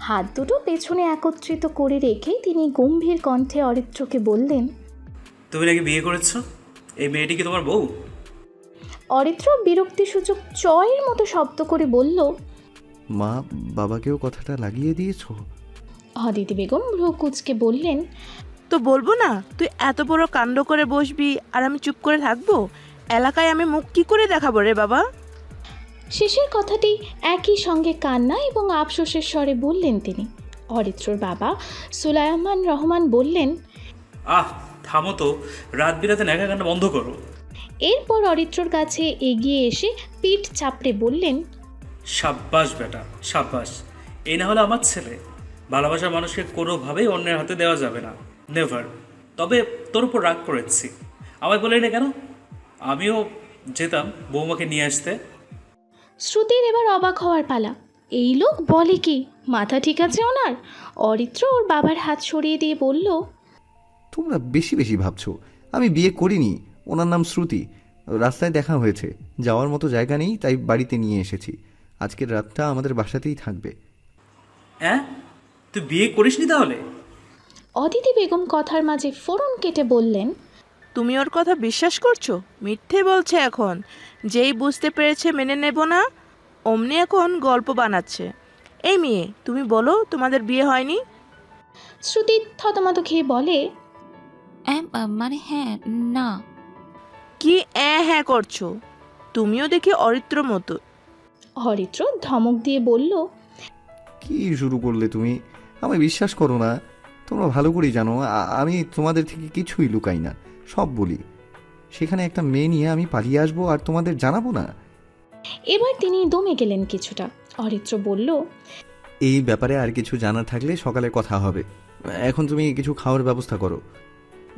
হাত দুটো পেছনে একত্রিত করে রেখে তিনি গম্ভীর কণ্ঠে অরিত্রকে বললেন, তুমি নাকি বিয়ে করেছো? এই মেয়েটি কি তোমার বউ? অরিত্র বিরক্তিসূচক চয়ের মতো শব্দ করে বলল, মা, বাবাকেও কথাটা লাগিয়ে দিয়েছো? অদিতি বেগম ভ্রু কুঁচকে বললেন, তো বলবো না? তুই এত বড় কাণ্ড করে বসবি আর আমি চুপ করে থাকবো? এলাকায় আমি মুখ কি করে দেখাবো রে বাবা? শেষের কথাটি একই সঙ্গে কান্না এবং আফসোসের স্বরে বললেন তিনি। অরিত্রর বাবা সুলাইমান রহমান বললেন, থামো তো, রাত বিরাতে ন্যাকা কান্না বন্ধ করো। এরপর অরিত্রর কাছে এগিয়ে এসে পিঠ চাপড়ে বললেন, সাব্বাস বেটা, সাব্বাস। এই না হলে আমার ছেলে। ভালোবাসার মানুষকে কোনোভাবেই অন্যের হাতে দেওয়া যাবে না, নেভার। তবে তোর উপর রাগ করেছি, আমায় বলে না কেন? আমিও যেতাম বৌমাকে নিয়ে আসতে। শ্রুতির এবার অবাক হওয়ার পালা। এই লোক বলে কি? মাথা ঠিক আছে ওনার? অরিত্র ওর বাবার হাত সরিয়ে দিয়ে বলল, তোমরা বেশি বেশি ভাবছো। আমি বিয়ে করিনি, ওনার নাম শ্রুতি। রাস্তায় দেখা হয়েছে, যাওয়ার মতো জায়গা নেই, তাই বাড়িতে নিয়ে এসেছি। আজকের রাতটা আমাদের বাসাতেই থাকবে। হ্যাঁ, তুই বিয়ে করিসনি তাহলে? অদিতি বেগম কথার মাঝে ফোড়ন কেটে বললেন, তুমি ওর কথা বিশ্বাস করছো? মিথ্যে বলছে এখন। যেই বুঝতে পেরেছে মেনে নেব না, অমনি এখন গল্প বানাচ্ছে। এই মেয়ে, তুমি বলো তোমাদের বিয়ে হয়নি? শ্রুতি থতমত খেয়ে বলে, মানে হ্যাঁ না। কি হ্যাঁ করছো? তুমিও দেখি অরিত্র মতো। অরিত্র ধমক দিয়ে বলল, কি শুরু করলে তুমি? আমায় বিশ্বাস করো না? তোমরা ভালো করেই জানো আমি তোমাদের থেকে কিছুই লুকাই না, সব বলি। সেখানে একটা মেয়ে নিয়ে আমি পালিয়ে আসবো আর তোমাদের জানাবো না? এবার তিনি দমে গেলেন কিছুটা। অরিত্র বলল, এই ব্যাপারে আর কিছু জানার থাকলে সকালে কথা হবে। এখন তুমি কিছু খাওয়ার ব্যবস্থা করো,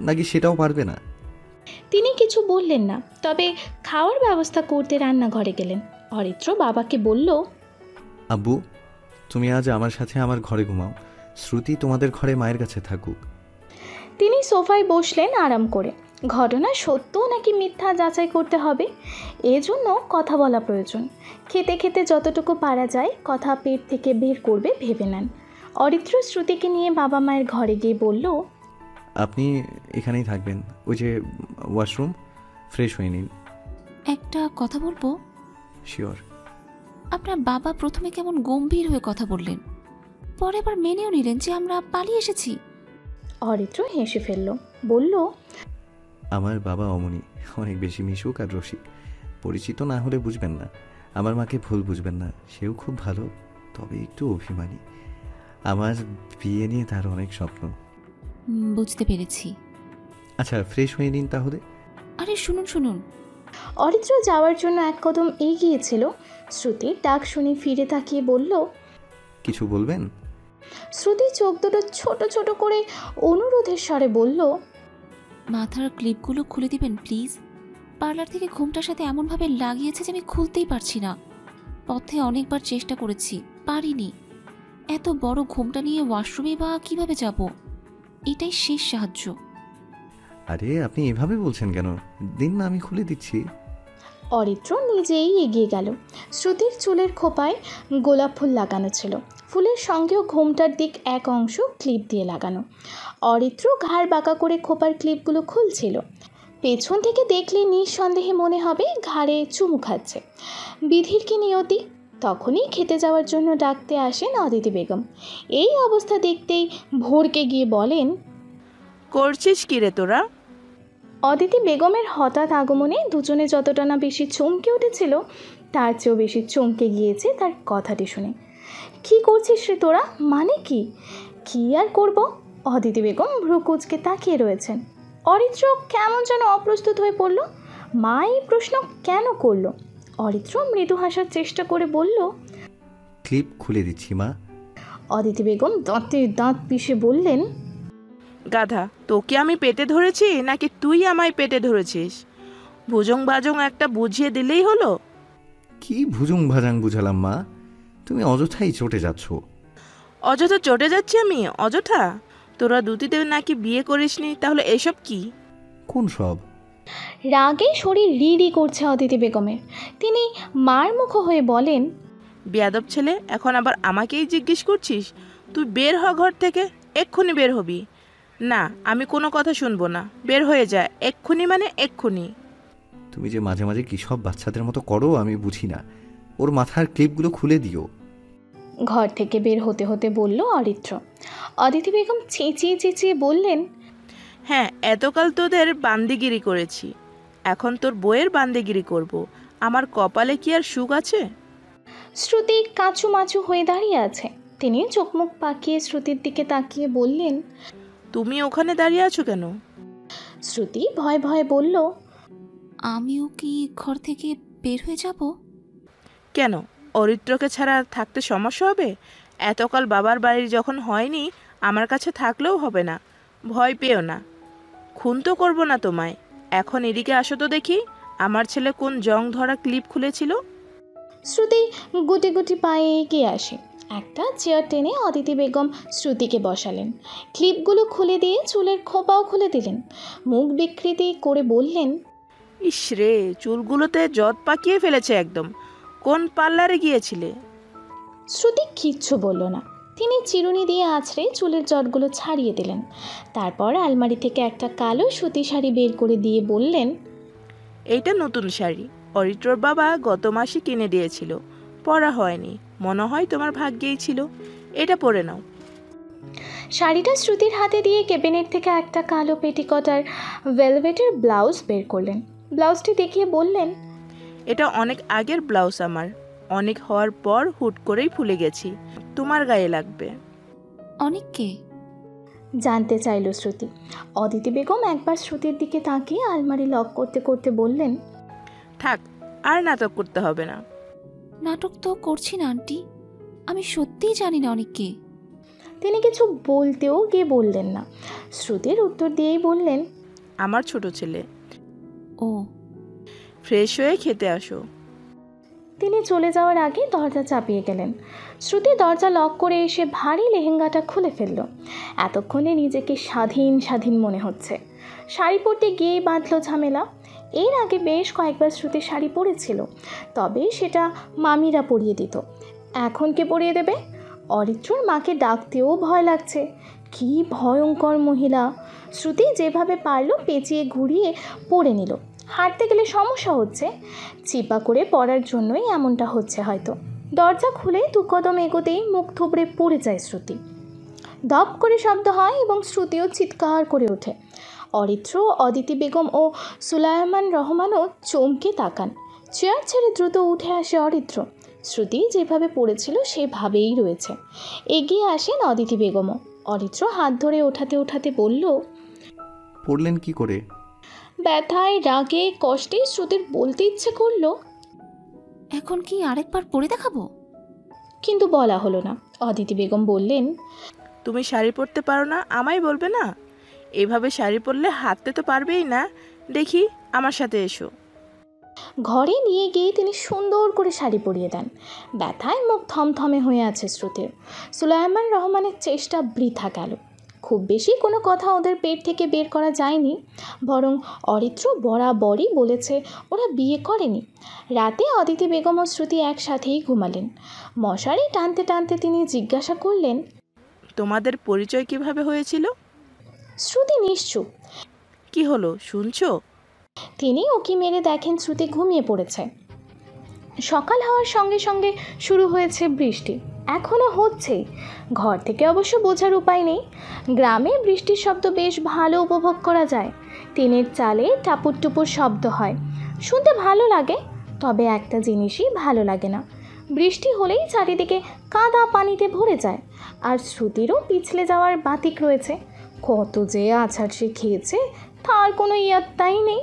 নাকি সেটাও পারবে না? তিনি কিছু বললেন না, তবে খাওয়ার ব্যবস্থা করতে রান্নাঘরে গেলেন। অরিত্র বাবাকে বলল, আব্বু, তুমি আজ আমার সাথে আমার ঘরে ঘুমাও। শ্রুতি তোমাদের ঘরে মায়ের কাছে থাকুক। তিনি সোফায় বসলেন আরাম করে। ঘটনা সত্য নাকি মিথ্যা যাচাই করতে হবে, এজন্য কথা বলা প্রয়োজন। খেতে খেতে যতটুকু পারা যায় কথা পেট থেকে বের করবে ভেবে নেন। অরিত্র শ্রুতিকে নিয়ে বাবা মায়ের ঘরে গিয়ে বলল, আপনি এখানেই থাকবেন, ওই যে ওয়াশরুম, ফ্রেশ হয়ে নিন। একটা কথা বলবো? শিওর। আপনার বাবা প্রথমে কেমন গম্ভীর হয়ে কথা বললেন, পরে আবার মেনেও নিলেন যে আমরা পালিয়ে এসেছি। অরিত্র হেসে ফেলল, বলল, আমার বাবা অমনি, অনেক বেশি মিশুক আর রসিক। পরিচিত না হলে বুঝবেন না, আমার মাকে ভুল বুঝবেন না, সেও খুব ভালো, তবে একটু অভিমানী। আমার বিয়ে নিয়ে তার অনেক স্বপ্ন। বুঝতে পেরেছি। আচ্ছা, ফ্রেশ হয়ে নিন তাহলে। আরে শুনুন শুনুন। অরিত্র যাওয়ার জন্য এক কদম এগিয়েছিল। শ্রুতির ডাক শুনে ফিরে তাকিয়ে বলল, কিছু বলবেন? শ্রুতি চোখ দুটো ছোট ছোট করে অনুরোধের স্বরে বলল, মাথার ক্লিপগুলো খুলে দিবেন প্লিজ। পার্লার থেকে ঘুমটার সাথে এমনভাবে লাগিয়েছে যে আমি খুলতেই পারছি না। পথে অনেকবার চেষ্টা করেছি, পারিনি। এত বড় ঘুমটা নিয়ে ওয়াশরুমে বা কিভাবে যাব? এটাই শেষ সাহায্য। আরে আপনি এভাবে বলছেন কেন? দিন না, আমি খুলে দিচ্ছি। অরিত্র নিজেই এগিয়ে গেল। শ্রুতির চুলের খোপায় গোলাপ ফুল লাগানো ছিল, ফুলের সঙ্গেও ঘোমটার দিক এক অংশ ক্লিপ দিয়ে লাগানো। অরিত্র ঘাড় বাঁকা করে খোপার ক্লিপগুলো খুলছিল। পেছন থেকে দেখলে নিঃসন্দেহে মনে হবে ঘাড়ে চুমু খাচ্ছে। বিধির কি নিয়তি! তখনই খেতে যাওয়ার জন্য ডাকতে আসেন অদিতি বেগম। এই অবস্থা দেখতেই ভোরকে গিয়ে বলেন, করছিস কি রে তোরা? অদিতি বেগমের হঠাৎ আগমনে দুজনে যতটা না বেশি চমকে উঠেছিল, তার চেয়েও বেশি চমকে গিয়েছে তার কথাটি শুনে। কি করছিস রে তোরা? মানে কি? কি আর করব? অদিতি বেগম ভ্রু কুঁচকে তাকিয়ে রয়েছেন। অরিত্র কেমন যেন অপ্রস্তুত হয়ে পড়ল। মা এই প্রশ্ন কেন করলো? অরিত্র মৃদু হাসার চেষ্টা করে বলল, ক্লিপ খুলে দিচ্ছি মা। অদিতি বেগম দাঁতে দাঁত পিষে বললেন, গাধা, তোকে আমি পেটে ধরেছি নাকি তুই আমায় পেটে ধরেছিস? ভুজং বাজং একটা বুঝিয়ে দিলেই হলো। কি ভুজুং ভাজাং বুঝালাম মা? তুমি অযথাই চটে যাচ্ছ। অযথা চটে যাচ্ছি আমি? অযথা? তোরা দুটিতে নাকি বিয়ে করিসনি, তাহলে এসব কি? কোন সব? রাগে শরীর রিড়ি করছে অদিতি বেগমের। তিনি মার মুখ হয়ে বলেন, বেয়াদব ছেলে, এখন আবার আমাকেই জিজ্ঞেস করছিস? তুই বের হ ঘর থেকে, এক্ষুনি বের হবি। না, আমি কোনো কথা শুনবো না, বের হয়ে যায় এক্ষুনি, মানে এক্ষুনি। তুমি যে মাঝে মাঝে কি সব বাচ্চাদের মতো করো আমি বুঝি না। ওর মাথার ক্লিপগুলো খুলে দিও। ঘর থেকে বের হতে হতে বলল অরিত্র। অদিতি বেগম চেঁচিয়ে চেঁচিয়ে বললেন, হ্যাঁ, এতকাল তোদের বান্দিগিরি করেছি, এখন তোর বইয়ের বান্দিগিরি করব। আমার কপালে কি আর সুখ আছে? শ্রুতি কাঁচু মাচু হয়ে দাঁড়িয়ে আছে। তিনি চোখ মুখ পাকিয়ে শ্রুতির দিকে তাকিয়ে বললেন, তুমি ওখানে দাঁড়িয়ে আছো কেন? শ্রুতি ভয়ে ভয়ে বলল, আমিও কি ঘর থেকে বের হয়ে যাব? কেন? অরিত্রকে ছাড়া থাকতে সমস্যা হবে? এতকাল বাবার বাড়ির যখন হয়নি, আমার কাছে থাকলেও হবে না। ভয় পেও না, খুন তো করবো না তোমায়। এখন এদিকে আসো তো দেখি, আমার ছেলে কোন জং ধরা ক্লিপ খুলেছিল। শ্রুতি গুটি গুটি পায়ে এগিয়ে আসে। একটা চেয়ার টেনে অদিতি বেগম শ্রুতিকে বসালেন। ক্লিপগুলো খুলে দিয়ে চুলের খোপাও খুলে দিলেন। মুখ বিকৃতি করে বললেন, ইস রে, চুলগুলোতে জট পাকিয়ে ফেলেছে একদম। কোন পার্লারে গিয়েছিলে? শ্রুতি কিচ্ছু বলল না। তিনি চিরুনি দিয়ে আছড়ে চুলের জটগুলো ছাড়িয়ে দিলেন। তারপর আলমারি থেকে একটা কালো সুতি শাড়ি বের করে দিয়ে বললেন, এইটা নতুন শাড়ি, অরিত্রর বাবা গত মাসে কিনে দিয়েছিল, পরা হয়নি, মনে হয় তোমার ভাগ্যেই ছিল। এটা পরে নাও। শাড়িটা শ্রুতির হাতে দিয়ে ক্যাবিনেট থেকে একটা কালো পেটিকট আর ভেলভেটের ব্লাউজ বের করলেন। ব্লাউজটি দেখিয়ে বললেন, এটা অনেক আগের ব্লাউজ আমার, অনেক হওয়ার পর হুট করেই ফুলে গেছি, তোমার গায়ে লাগবে। অনেককে জানতে চাইল শ্রুতি। অদিতি বেগম একবার শ্রুতির দিকে তাকিয়ে আলমারি লক করতে করতে বললেন, থাক, আর নাটক করতে হবে না। নাটক তো করছি না আন্টি, আমি সত্যিই জানি না অনেককে। তিনি কিছু বলতেও গিয়ে বললেন না। শ্রুতির উত্তর দিয়েই বললেন, আমার ছোট ছেলে। ও, ফ্রেশ হয়ে খেতে আসো। তিনি চলে যাওয়ার আগে দরজা চাপিয়ে গেলেন। শ্রুতি দরজা লক করে এসে ভারী লেহেঙ্গাটা খুলে ফেলল। এতক্ষণে নিজেকে স্বাধীন স্বাধীন মনে হচ্ছে। শাড়ি পরতে গিয়েই বাঁধলো ঝামেলা। এর আগে বেশ কয়েকবার শ্রুতি শাড়ি পরেছিল, তবে সেটা মামিরা পরিয়ে দিত। এখন কে পরিয়ে দেবে? অরিত্রর মাকে ডাকতেও ভয় লাগছে। কি ভয়ঙ্কর মহিলা! শ্রুতি যেভাবে পারল পেঁচিয়ে ঘুরিয়ে পরে নিল। হাঁটতে গেলে সমস্যা হচ্ছে, চিপা করে পড়ার জন্যই এমনটা হচ্ছে হয়তো। দরজা খুলে 2 কদম এগোতেই মুখ থুবড়ে পড়ে যায় শ্রুতি। দপ করে শব্দ হয় এবং শ্রুতিও চিৎকার করে ওঠে। অরিত্র, অদিতি বেগম ও সুলায়মান রহমানও চমকে তাকান। চেয়ার ছেড়ে দ্রুত উঠে আসে অরিত্র। শ্রুতি যেভাবে পড়েছিল সেভাবেই রয়েছে। এগিয়ে আসেন অদিতি বেগমও। অরিত্র হাত ধরে ওঠাতে ওঠাতে বলল, পড়লেন কি করে? ব্যথায়, রাগে, কষ্টে শ্রুতির বলতে ইচ্ছে করলো, এখন কি আরেকবার পরে দেখাবো? কিন্তু বলা হলো না। অদিতি বেগম বললেন, তুমি শাড়ি পরতে পারো না, আমায় বলবে না? এভাবে শাড়ি পরলে হাঁটতে তো পারবেই না। দেখি, আমার সাথে এসো। ঘরে নিয়ে গিয়ে তিনি সুন্দর করে শাড়ি পরিয়ে দেন। ব্যথায় মুখ থমথমে হয়ে আছে শ্রুতির। সুলায়মান রহমানের চেষ্টা বৃথা গেল। খুব বেশি কোনো কথা ওদের পেট থেকে বের করা যায়নি, বরং অরিত্র বরাবরই বলেছে ওরা বিয়ে করেনি। রাতে অদিতি বেগম ও শ্রুতি একসাথেই ঘুমালেন। মশারি টানতে টানতে তিনি জিজ্ঞাসা করলেন, তোমাদের পরিচয় কিভাবে হয়েছিল? শ্রুতি নিশ্চুপ। কি হলো, শুনছো? তিনি উকি মেরে দেখেন শ্রুতি ঘুমিয়ে পড়েছে। সকাল হওয়ার সঙ্গে সঙ্গে শুরু হয়েছে বৃষ্টি, এখনও হচ্ছে। ঘর থেকে অবশ্য বোঝার উপায় নেই। গ্রামে বৃষ্টির শব্দ বেশ ভালো উপভোগ করা যায়। টিনের চালে টাপুর টুপুর শব্দ হয়, শুনতে ভালো লাগে। তবে একটা জিনিসই ভালো লাগে না, বৃষ্টি হলেই চারিদিকে কাদা পানিতে ভরে যায়। আর শ্রুতিরও পিছলে যাওয়ার বাতিক রয়েছে। কত যে আছাড় সে খেয়েছে তার কোনো ইয়াত্তাই নেই।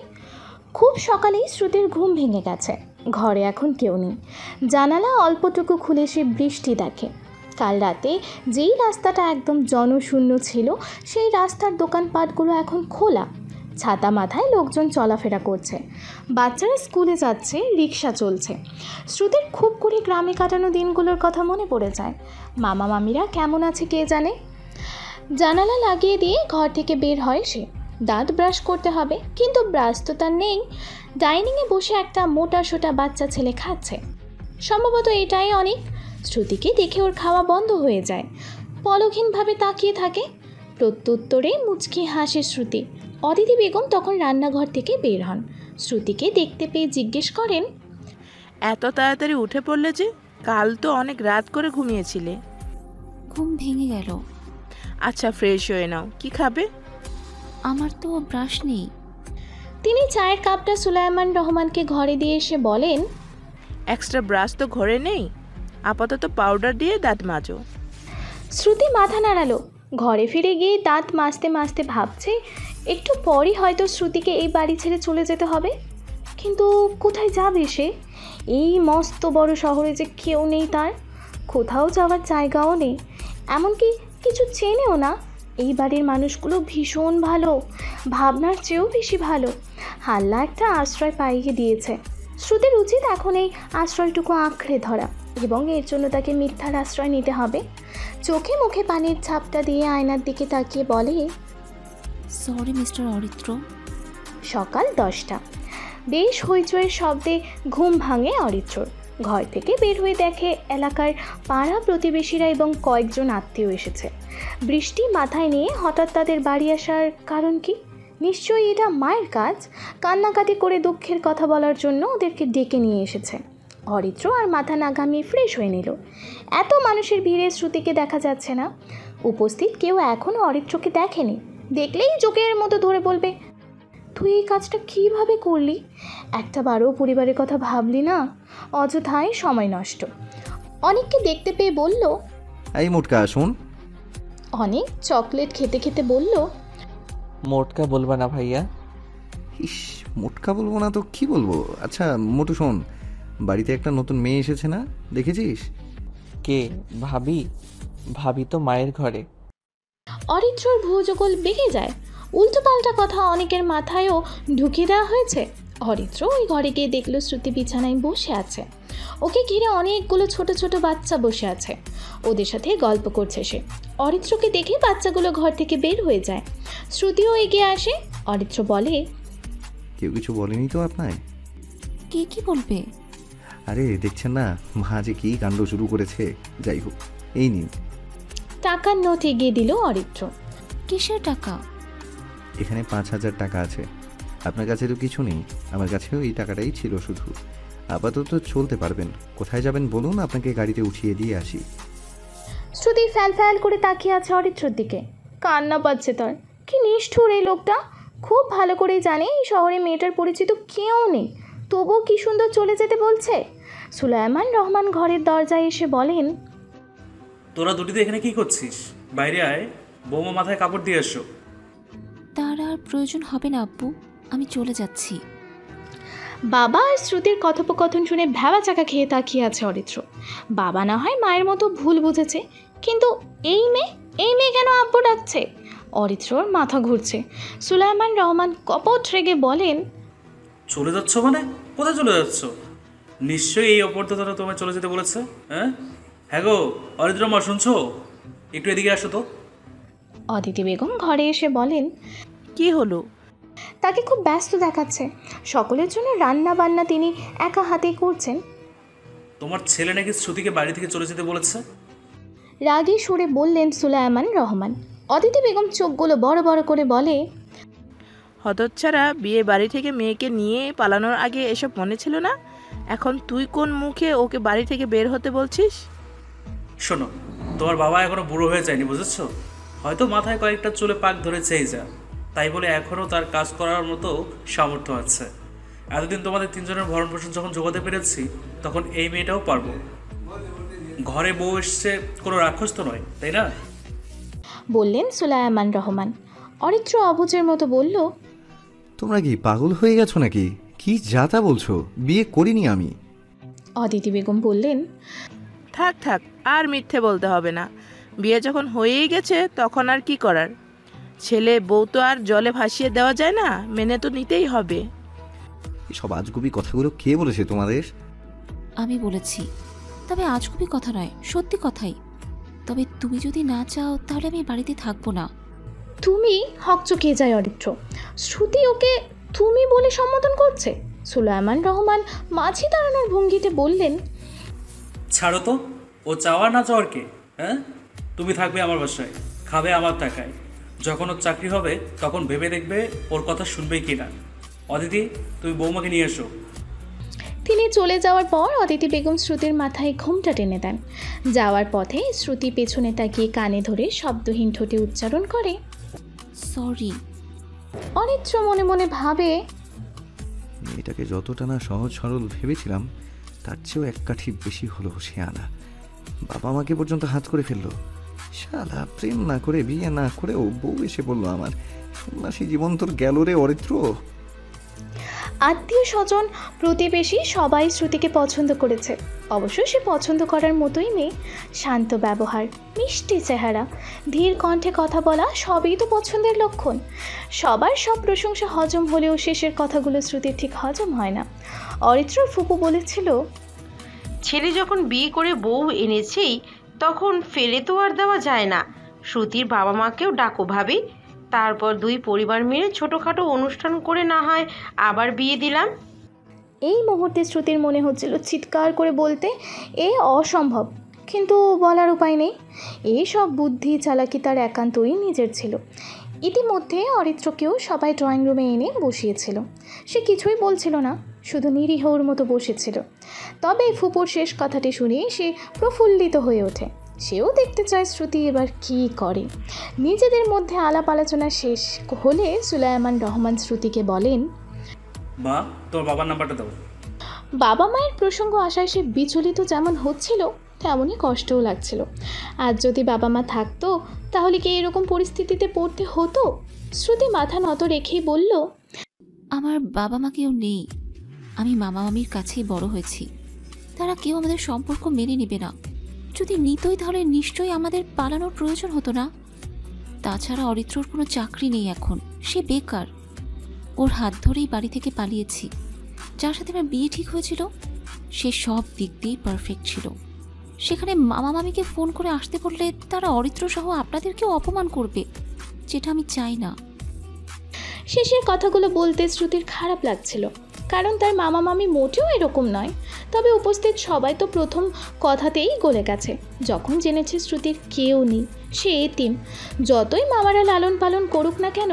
খুব সকালেই শ্রুতির ঘুম ভেঙে গেছে। ঘরে এখন কেউ নেই। জানালা অল্পটুকু খুলে সে বৃষ্টি দেখে। কাল রাতে যেই রাস্তাটা একদম জনশূন্য ছিল, সেই রাস্তার দোকানপাটগুলো এখন খোলা। ছাতা মাথায় লোকজন চলাফেরা করছে। বাচ্চারা স্কুলে যাচ্ছে, রিক্সা চলছে। শ্রুতির খুব করে গ্রামে কাটানো দিনগুলোর কথা মনে পড়ে যায়। মামা মামিরা কেমন আছে কে জানে। জানালা লাগিয়ে দিয়ে ঘর থেকে বের হয় সে। দাঁত ব্রাশ করতে হবে, কিন্তু ব্রাশ তো তার নেই। ডাইনিংয়ে বসে একটা মোটা সোটা বাচ্চা ছেলে খাচ্ছে। সম্ভবত এটাই অনেক। শ্রুতিকে দেখে ওর খাওয়া বন্ধ হয়ে যায়। পলকহীনভাবে তাকিয়ে থাকে। প্রত্যুত্তরে মুচকি হাসে শ্রুতি। অদিতি বেগম তখন রান্নাঘর থেকে বের হন। শ্রুতিকে দেখতে পেয়ে জিজ্ঞেস করেন, এত তাড়াতাড়ি উঠে পড়লে যে? কাল তো অনেক রাত করে ঘুমিয়েছিলে। ঘুম ভেঙে গেল। আচ্ছা, ফ্রেশ হয়ে নাও। কি খাবে? আমার তো ব্রাশ নেই। তিনি চায়ের কাপটা সুলায়মান রহমানকে ঘরে দিয়ে এসে বলেন, এক্সট্রা ব্রাশ তো ঘরে নেই, আপাতত পাউডার দিয়ে দাঁত মাজো। শ্রুতি মাথা নাড়ালো। ঘরে ফিরে গিয়ে দাঁত মাজতে মাজতে ভাবছে একটু পরই হয়তো শ্রুতিকে এই বাড়ি ছেড়ে চলে যেতে হবে। কিন্তু কোথায় যাবে সে? এই মস্ত বড় শহরে যে কেউ নেই তার, কোথাও যাওয়ার জায়গাও নেই, এমনকি কিছু চেনেও না। এই বাড়ির মানুষগুলো ভীষণ ভালো, ভাবনার চেয়েও বেশি ভালো। হাল্লা একটা আশ্রয় পাইয়ে দিয়েছে। শ্রুতির উচিত এখন এই আশ্রয়টুকু আঁকড়ে ধরা, এবং এর জন্য তাকে মিথ্যার আশ্রয় নিতে হবে। চোখে মুখে পানির ছাপটা দিয়ে আয়নার দিকে তাকিয়ে বলে, সরি মিস্টার অরিত্র। সকাল 10টা। বেশ হইচইয়ের শব্দে ঘুম ভাঙে অরিত্রর। ঘর থেকে বের হয়ে দেখে এলাকার পাড়া প্রতিবেশীরা এবং কয়েকজন আত্মীয় এসেছে। বৃষ্টি মাথায় নিয়ে হঠাৎ তাদের বাড়ি আসার কারণ কি? নিশ্চয়ই এটা মায়ের কাজ। কান্নাকাটি করে দুঃখের কথা বলার জন্য ওদেরকে ডেকে নিয়ে এসেছে। অরিত্র আর মাথা না ঘামিয়ে ফ্রেশ হয়ে নিল। এত মানুষের ভিড়ে শ্রুতিকে দেখা যাচ্ছে না। উপস্থিত কেউ এখনও অরিত্রকে দেখেনি। দেখলেই জোকের মতো ধরে বলবে, তুই এই কাজটা কীভাবে করলি? একটা বারও পরিবারের কথা ভাবলি না? অযথাই সময় নষ্ট। অনেককে দেখতে পেয়ে বলল, এই মোটকা শুন। অনেক চকলেট খেতে খেতে বলল, মোটকা বলবা না ভাইয়া? ইস, মোটকা বলবো না তো কি বলবো? আচ্ছা মোটু শোন, বাড়িতে একটা নতুন মেয়ে এসেছে না, দেখেছিস? কে? ভাবি? ভাবি তো মায়ের ঘরে। অরিত্রর ভুজগোল বেঁকে যায়। উল্টোপাল্টা কথা অনেকের মাথায়ও ঢুকিয়ে দেওয়া হয়েছে। অরিত্র ওই ঘরে গিয়ে দেখলো শ্রুতি বিছানায় বসে আছে। ওকে ঘিরে অনেকগুলো ছোট ছোট বাচ্চা বসে আছে, ওদের সাথে গল্প করছে সে। অরিত্রকে দেখে বাচ্চাগুলো ঘর থেকে বের হয়ে যায়। শ্রুতিও এগিয়ে আসে। অরিত্র বলে, কেউ কিছু বলেনি তো আপনায়? কে কি বলবে? আরে দেখছেন না মা যে কি কাণ্ড শুরু করেছে। যাই হোক, এই নিন। টাকার নোট এগিয়ে দিল অরিত্র। কিসের টাকা? এখানে 5,000 টাকা আছে। আপনার কাছে তো কিছু নেই, আমার কাছেও এই টাকাটাই ছিল শুধু। আপাতত চলতে পারবেন। কোথায় যাবেন বলুন, আপনাকে গাড়িতে উঠিয়ে দিয়ে আসি। শ্রুতি ফ্যাল ফ্যাল করে তাকিয়ে আছে অরিত্রর দিকে। কান্না পাচ্ছে তার। কি নিষ্ঠুর এই লোকটা। খুব ভালো করেই জানে এই শহরে মেয়েটার পরিচিত কেউ নেই, তবুও কি সুন্দর চলে যেতে বলছে। সুলাইমান রহমান ঘরের দরজায় এসে বলেন, তোরা দুটিতে এখানে কি করছিস? বাইরে আয়, বৌমা মাথায় কাপড় দিয়ে এসো। তার আর প্রয়োজন হবে না আব্বু, আমি চলে যাচ্ছি। বাবা আর শ্রুতির কথোপকথন শুনে ভ্যাবা চাকা খেয়ে তাকিয়ে আছে অরিত্র। বাবা না হয় মায়ের মতো ভুল বুঝেছে, কিন্তু এই মেয়ে কেন আব্বু ডাকছে? অরিত্রর মাথা ঘুরছে। সুলাইমান রহমান কপট রেগে বলেন, চলে যাচ্ছ মানে? কোথায় চলে যাচ্ছ? নিশ্চয়ই এই অপরদাতারা তোমায় চলে যেতে বলেছে। হ্যাঁ গো অরিত্র মা, শুনছো? একটু এদিকে আসো তো। অদিতি বেগম ঘরে এসে বলেন, কি হলো? তাকে খুব ব্যস্ত দেখাচ্ছে। সকলের জন্য রান্না বান্না তিনি একা হাতেই করছেন। তোমার ছেলে নাকি শ্রুতিকে বাড়ি থেকে চলে যেতে বলেছে। রাগী সুরে বললেন সুলাইমান রহমান। অদিতি বেগম চোখগুলো বড় বড় করে বলে, হতচ্ছাড়া, বিয়ে বাড়ি থেকে মেয়েকে নিয়ে পালানোর আগে এসব মনে ছিল না? এখন তুই কোন মুখে ওকে বাড়ি থেকে বের হতে বলছিস? শোনো, তোমার বাবা এখনো বুড়ো হয়ে যায়নি, বুঝেছো? হয়তো মাথায় কয়েকটা চুলে পাক ধরেছেই যা, তাই বলে এখনও তার কাজ করার মতো সামর্থ্য আছে। এতদিন তোমাদের তিনজনের ভরণ পোষণ যখন জোগাতে পেরেছি, তখন এই মেয়েটাও পারবো। ঘরে বউ এসছে, কোনো রাক্ষস তো নয়, তাই না? বললেন সুলাইমান রহমান। অরিত্র অবুঝের মতো বলল, তোমরা কি পাগল হয়ে গেছো নাকি? কি যাতা বলছো? বিয়ে করিনি আমি। অদিতি বেগম বললেন, থাক থাক, আর মিথ্যে বলতে হবে না। বিয়ে যখন হয়েই গেছে তখন আর কি করার? ছেলে বউ তো আর জলে ভাসিয়ে দেওয়া যায় না, মেনে তো নিতেই হবে। এসব আজগুবি কথাগুলো কে বলেছে তোমাদের? আমি বলেছি, তবে আজগুবি কথা নয়, সত্যি কথাই। তবে তুমি যদি না চাও তাহলে আমি বাড়িতে থাকবো না। তুমি হকচকিয়ে যায় অরিত্র। শ্রুতি ওকে তুমি বলে সম্বোধন করছে। সুলাইমান রহমান মাঝে দাঁড়ানোর ভঙ্গিতে বললেন, ছাড়ো তো, ও চাওয়ার না চাওয়ার কে? হ্যাঁ, তুমি থাকবে আমার বাসায়, খাবে আমার টাকায়। যখন ওর চাকরি হবে তখন ভেবে দেখবে ওর কথা শুনবেই কিনা। অদিতি, তুমি বৌমাকে নিয়ে এসো। তিনি চলে যাওয়ার পর অদিতি বেগম শ্রুতির মাথায় ঘোমটা টেনে দেন। যাওয়ার পথে শ্রুতি পেছনে তাকিয়ে কানে ধরে শব্দহীন ঠোঁটে উচ্চারণ করে, সরি। অরিত্র মনে মনে ভাবে, মেয়েটাকে যতটা না সহজ সরল ভেবেছিলাম, তার চেয়েও এক কাঠি বেশি হলো সে আনা। বাবা মাকে পর্যন্ত হাত করে ফেললো। শালা, প্রেম না করে বিয়ে না করে ও বউ এসে বললো আমার। সন্ন্যাসী জীবন তোর গেল রে অরিত্র। আত্মীয় স্বজন প্রতিবেশী সবাই শ্রুতিকে পছন্দ করেছে। অবশ্য সে পছন্দ করার মতোই মেয়ে। শান্ত ব্যবহার, মিষ্টি চেহারা, ধীর কণ্ঠে কথা বলা, সবই তো পছন্দের লক্ষণ। সবার সব প্রশংসা হজম হলেও শেষের কথাগুলো শ্রুতির ঠিক হজম হয় না। অরিত্রর ফুপু বলেছিল, ছেলে যখন বিয়ে করে বউ এনেছেই তখন ফেলে তো আর দেওয়া যায় না। শ্রুতির বাবা মাকেও ডাকো ভাবি, তারপর দুই পরিবার মিলে ছোটোখাটো অনুষ্ঠান করে না হয় আবার বিয়ে দিলাম। এই মুহূর্তে শ্রুতির মনে হচ্ছিল চিৎকার করে বলতে এ অসম্ভব, কিন্তু বলার উপায় নেই। এই সব বুদ্ধি চালাকি তার একান্তই নিজের ছিল। ইতিমধ্যে অরিত্রকেও সবাই ড্রয়িং রুমে এনে বসিয়েছিল। সে কিছুই বলছিল না, শুধু নিরীহর মতো বসেছিল। তবে ফুপুর শেষ কথাটি শুনে সে প্রফুল্লিত হয়ে ওঠে। সেও দেখতে চায় শ্রুতি এবার কী করে। নিজেদের মধ্যে আলাপ আলোচনা শেষ হলে সুলাইমান রহমান শ্রুতিকে বলেন, মা, তোর বাবার নাম্বারটা দাও। বাবা মায়ের প্রসঙ্গ আসায় সে বিচলিত যেমন হচ্ছিল তেমনই কষ্টও লাগছিল। আজ যদি বাবা মা থাকতো তাহলে কি এরকম পরিস্থিতিতে পড়তে হতো? শ্রুতি মাথা নত রেখেই বলল, আমার বাবা মা কেউ নেই। আমি মামা মামির কাছেই বড় হয়েছি। তারা কেউ আমাদের সম্পর্ক মেনে নেবে না। যদি নিতই তাহলে নিশ্চয়ই আমাদের পালানোর প্রয়োজন হতো না। তাছাড়া অরিত্রর কোনো চাকরি নেই এখন, সে বেকার। ওর হাত ধরেই বাড়ি থেকে পালিয়েছি। যার সাথে আমার বিয়ে ঠিক হয়েছিল সে সব দিক দিয়েই পারফেক্ট ছিল। সেখানে মামা মামিকে ফোন করে আসতে বললে তারা অরিত্র সহ আপনাদেরকেও অপমান করবে, যেটা আমি চাই না। শেষের কথাগুলো বলতে শ্রুতির খারাপ লাগছিল, কারণ তার মামা মামি মোটেও এরকম নয়। তবে উপস্থিত সবাই তো প্রথম কথাতেই গলে গেছে যখন জেনেছে শ্রুতির কেউ নেই, সে এতিম। যতই মামারা লালন পালন করুক না কেন,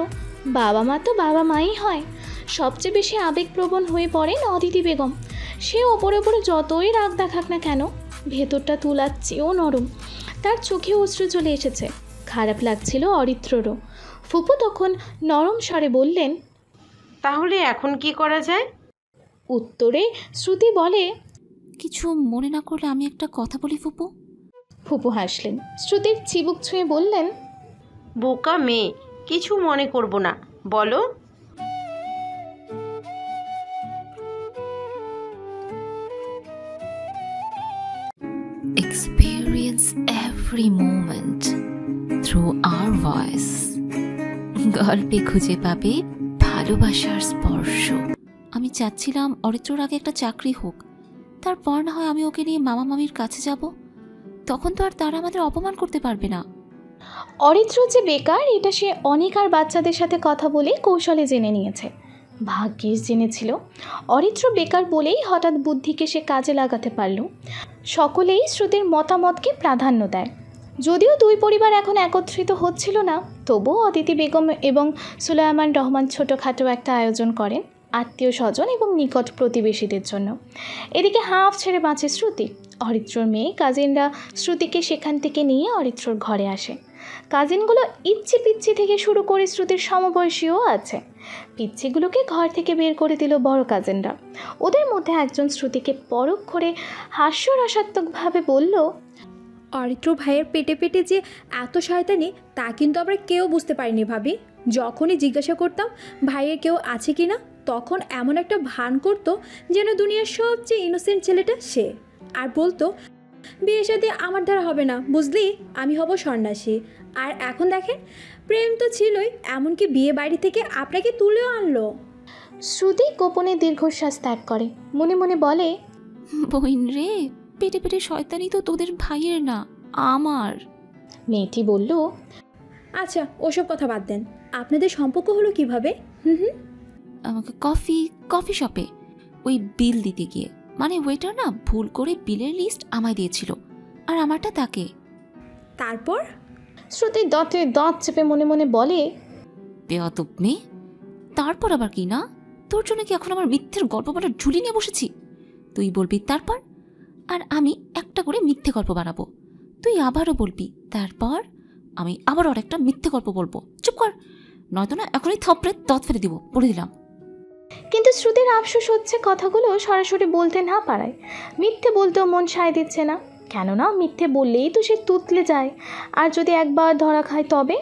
বাবা মা তো বাবা মাই হয়। সবচেয়ে বেশি আবেগপ্রবণ হয়ে পড়েন অদিতি বেগম। সে ওপরে ওপরে যতই রাগ দেখাক না কেন, ভেতরটা তুলার চেয়েও নরম। তার চোখে অশ্রু চলে এসেছে। খারাপ লাগছিল অরিত্ররও। ফুপু তখন নরম স্বরে বললেন, তাহলে এখন কি করা যায়? উত্তরে শ্রুতি বলে, কিছু মনে না করলে আমি একটা কথা বলি ফুপু। ফুপু হাসলেন। শ্রুতির চিবুক ছুঁয়ে বললেন, বোকা মেয়ে, কিছু মনে করব না, বলো। Experience every moment through our voice. গল্পে খুঁজে পাবে ভালোবাসার স্পর্শ। আমি চাচ্ছিলাম অরিত্রর আগে একটা চাকরি হোক, তারপর না হয় আমি ওকে নিয়ে মামা মামির কাছে যাব, তখন তো আর তারা আমাদের অপমান করতে পারবে না। অরিত্র যে বেকার এটা সে অনেক আর বাচ্চাদের সাথে কথা বলে কৌশলে জেনে নিয়েছে। ভাগ্যিস জেনেছিল। অরিত্র বেকার বলেই হঠাৎ বুদ্ধিকে সে কাজে লাগাতে পারল। সকলেই শ্রুতির মতামতকে প্রাধান্য দেয়। যদিও দুই পরিবার এখন একত্রিত হচ্ছিল না, তবুও অদিতি বেগম এবং সুলাইমান রহমান ছোটোখাটো একটা আয়োজন করেন আত্মীয় স্বজন এবং নিকট প্রতিবেশীদের জন্য। এদিকে হাঁফ ছেড়ে বাঁচে শ্রুতি। অরিত্রর মেয়ে কাজিনরা শ্রুতিকে সেখান থেকে নিয়ে অরিত্রর ঘরে আসে। কাজিনগুলো ইচ্ছি পিচ্ছি থেকে শুরু করে শ্রুতির সমবয়সীও আছে। পিচ্ছিগুলোকে ঘর থেকে বের করে দিল বড় কাজিনরা। ওদের মধ্যে একজন শ্রুতিকে পরখ করে হাস্যরসাত্মকভাবে বলল, অরিত্র ভাইয়ের পেটে পেটে যে এত শয়তানি তা কিন্তু আমরা কেউ বুঝতে পারিনি ভাবি। যখনই জিজ্ঞাসা করতাম ভাইয়ের কেউ আছে কি না, তখন এমন একটা ভান করতো যেন দুনিয়ার সবচেয়ে ইনোসেন্ট ছেলেটা সে। আর বলতো, বিয়ে সাথে আমার দ্বারা হবে না, বুঝলি, আমি হব সন্ন্যাসী। আর এখন দেখেন, প্রেম তো ছিলই, এমনকি বিয়ে বাড়ি থেকে আপনাকে তুলেও আনলো। শ্রুতি গোপনে দীর্ঘশ্বাস ত্যাগ করে, মনে মনে বলে, বইন রে, পেটে পেটে শয়তানি তো তোদের ভাইয়ের না, আমার। মেয়েটি বলল, আচ্ছা ওসব কথা বাদ দেন, আপনাদের সম্পর্ক হলো কিভাবে? আমাকে কফি শপে ওই বিল দিতে গিয়ে, মানে ওয়েটার না ভুল করে বিলের লিস্ট আমায় দিয়েছিল আর আমারটা তাকে। তারপর? শ্রুতি দাঁতে দাঁত চেপে মনে মনে বলে, বেয়াদব মেয়ে। তারপর আবার কি না? তোর জন্য কি এখন আমার মিথ্যের গল্প বলার ঝুলি নিয়ে বসেছি? তুই বলবি তারপর, আর আমি একটা করে মিথ্যে গল্প বানাবো। তুই আবারও বলবি তারপর, আমি আবার আর একটা মিথ্যে গল্প বলবো। চুপ কর, নয়তো না এখনই থপড়ে দাঁত ফেলে দিব, বলে দিলাম। কিন্তু শ্রুতির আফসোস হচ্ছে কথাগুলো সরাসরি বলতে না পারায়। মিথ্যে বলতেও মন সায় দিচ্ছে না, কেননা মিথ্যে বললেই তো সে তুতলে যায়। আর যদি একবার ধরা খায় তবে?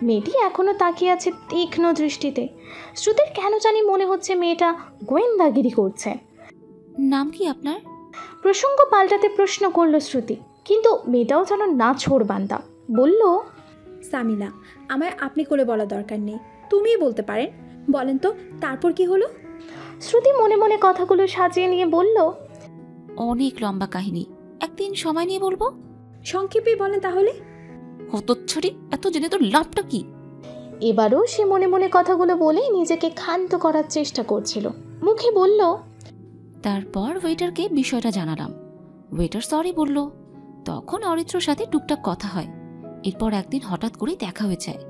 মেয়েটি এখনও তাকিয়ে আছে তীক্ষ্ণ দৃষ্টিতে। শ্রুতির কেন জানি মনে হচ্ছে মেয়েটা গোয়েন্দাগিরি করছে। নাম কি আপনার? প্রসঙ্গ পাল্টাতে প্রশ্ন করলো শ্রুতি, কিন্তু মেয়েটাও যেন না ছোড়বান্দা। বলল, সামিনা। আমায় আপনি করে বলা দরকার নেই, তুমিই বলতে পারেন। বলেন তো তারপর কি হলো? শ্রুতি মনে মনে কথাগুলো সাজিয়ে নিয়ে বলল, অনেক লম্বা কাহিনী, একদিন সময় নিয়ে বলবো। সংক্ষেপে বলেন তাহলে। হতচ্ছাড়ি, এত জেনে তোর লাভটা কি? এবারও সে মনে মনে কথাগুলো বলে নিজেকে ক্ষান্ত করার চেষ্টা করছিল। মুখে বলল, তারপর ওয়েটারকে বিষয়টা জানালাম। ওয়েটার সরি বলল। তখন অরিত্রর সাথে টুকটাক কথা হয়। এরপর একদিন হঠাৎ করেই দেখা হয়ে যায়।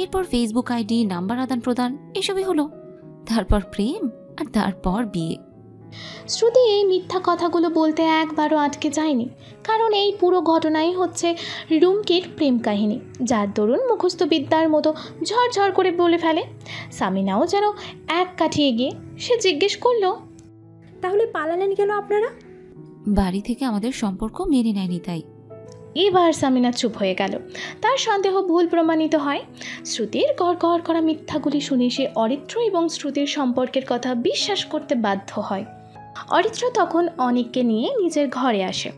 এরপর ফেসবুক আইডি, নাম্বার আদান প্রদান, এসবই হলো। তারপর প্রেম, আর তারপর বিয়ে। শ্রুতি এই মিথ্যা কথাগুলো বলতে একবারও আটকে যায়নি, কারণ এই পুরো ঘটনাই হচ্ছে রুমকির প্রেম কাহিনী, যার দরুন মুখস্থ বিদ্যার মতো ঝরঝর করে বলে ফেলে। সামিনাও যেন এক কাঠিয়ে গিয়ে সে জিজ্ঞেস করলো, তাহলে পালালেন কেন আপনারা? বাড়ি থেকে আমাদের সম্পর্ক মেনে নেয়নি তাই। এবার সামিনা চুপ হয়ে গেল। তার সন্দেহ ভুল প্রমাণিত হয়। শ্রুতির গড় গড় করা মিথ্যাগুলি শুনে সে অরিত্র এবং শ্রুতির সম্পর্কের কথা বিশ্বাস করতে বাধ্য হয়। অরিত্র তখন অনিককে নিয়ে নিজের ঘরে আসে।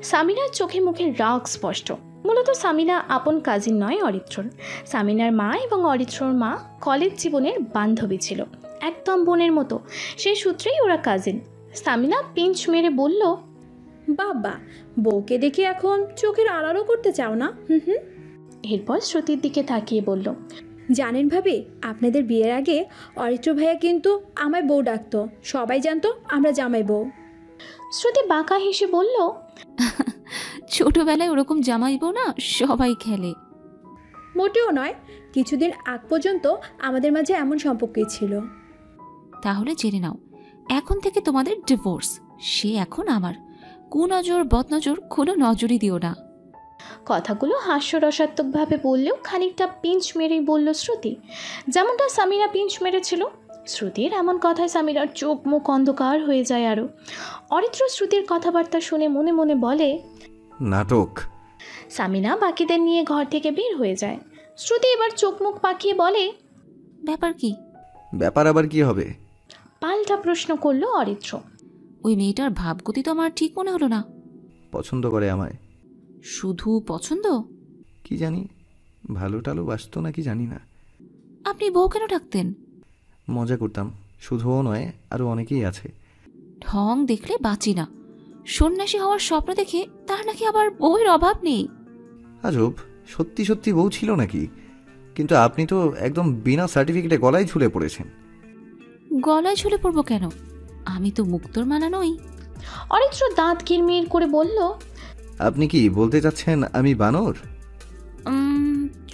সামিনার চোখে মুখে রাগ স্পষ্ট। মূলত সামিনা আপন কাজিন নয় অরিত্রর। সামিনার মা এবং অরিত্রর মা কলেজ জীবনের বান্ধবী ছিল। একদম বোনের মতো, সেই সূত্রেই ওরা কাজিন। সামিনা পিঞ্চ মেরে বলল, বাবা, বউকে দেখে এখন চোখের আড়ালও করতে চাও না? হুম। এরপর শ্রুতির দিকে তাকিয়ে বলল, জানেন ভাবি, আপনাদের বিয়ের আগে অরিত্র ভাইয়া কিন্তু আমায় বউ ডাকতো, সবাই জানতো আমরা জামাই বউ। শ্রুতি বাঁকা হেসে বলল, ছোটবেলায় ওরকম জামাইবো না সবাই খেলে। মোটেও নয়, কিছুদিন আগ পর্যন্ত আমাদের মাঝে এমন সম্পর্কই ছিল। তাহলে জেনে নাও, এখন থেকে তোমাদের ডিভোর্স। সে এখন আমার। কুনজর বদনজর কোনো নজরই দিও না। কথাগুলো হাস্যরসাত্মকভাবে বললেও খানিকটা পিঞ্চ মেরেই বলল শ্রুতি, যেমনটা সামিরা পিঞ্চ মেরেছিল। শ্রুতির এমন কথায় সামিরার চোখ মুখ অন্ধকার হয়ে যায় আরও। অরিত্র শ্রুতির কথাবার্তা শুনে মনে মনে বলে, নাটক। সামিনা বাকিদের নিয়ে ঘর থেকে বের হয়ে যায়। শ্রুতি এবার চোখ মুখ পাকিয়ে বলে, ব্যাপার কি? ব্যাপার আবার কি হবে? পাল্টা প্রশ্ন করলো অরিত্র। ওই মেয়েটার ভাবগতি তো আমার ঠিক মনে হলো না। পছন্দ করে আমায়। শুধু পছন্দ? কি জানি, ভালো টালো বাসতো নাকি জানি না। আপনি বউ কেন ডাকতেন? মজা করতাম, শুধুও নয়, আরও অনেকেই আছে। ঢং দেখলে বাঁচি না। সন্ন্যাসী হওয়ার স্বপ্ন দেখে তার নাকি আবার বউয়ের অভাব নেই। আজব, সত্যি সত্যি বউ ছিল নাকি? কিন্তু আপনি তো একদম বিনা সার্টিফিকেটে গলায় ঝুলে পড়েছেন। গলায় ঝুলে পড়বো কেন? আমি তো মুক্তোর মালা নই। অরিত্র দাঁত কিরমির করে বলল, আপনি কি বলতে চাচ্ছেন আমি বানর?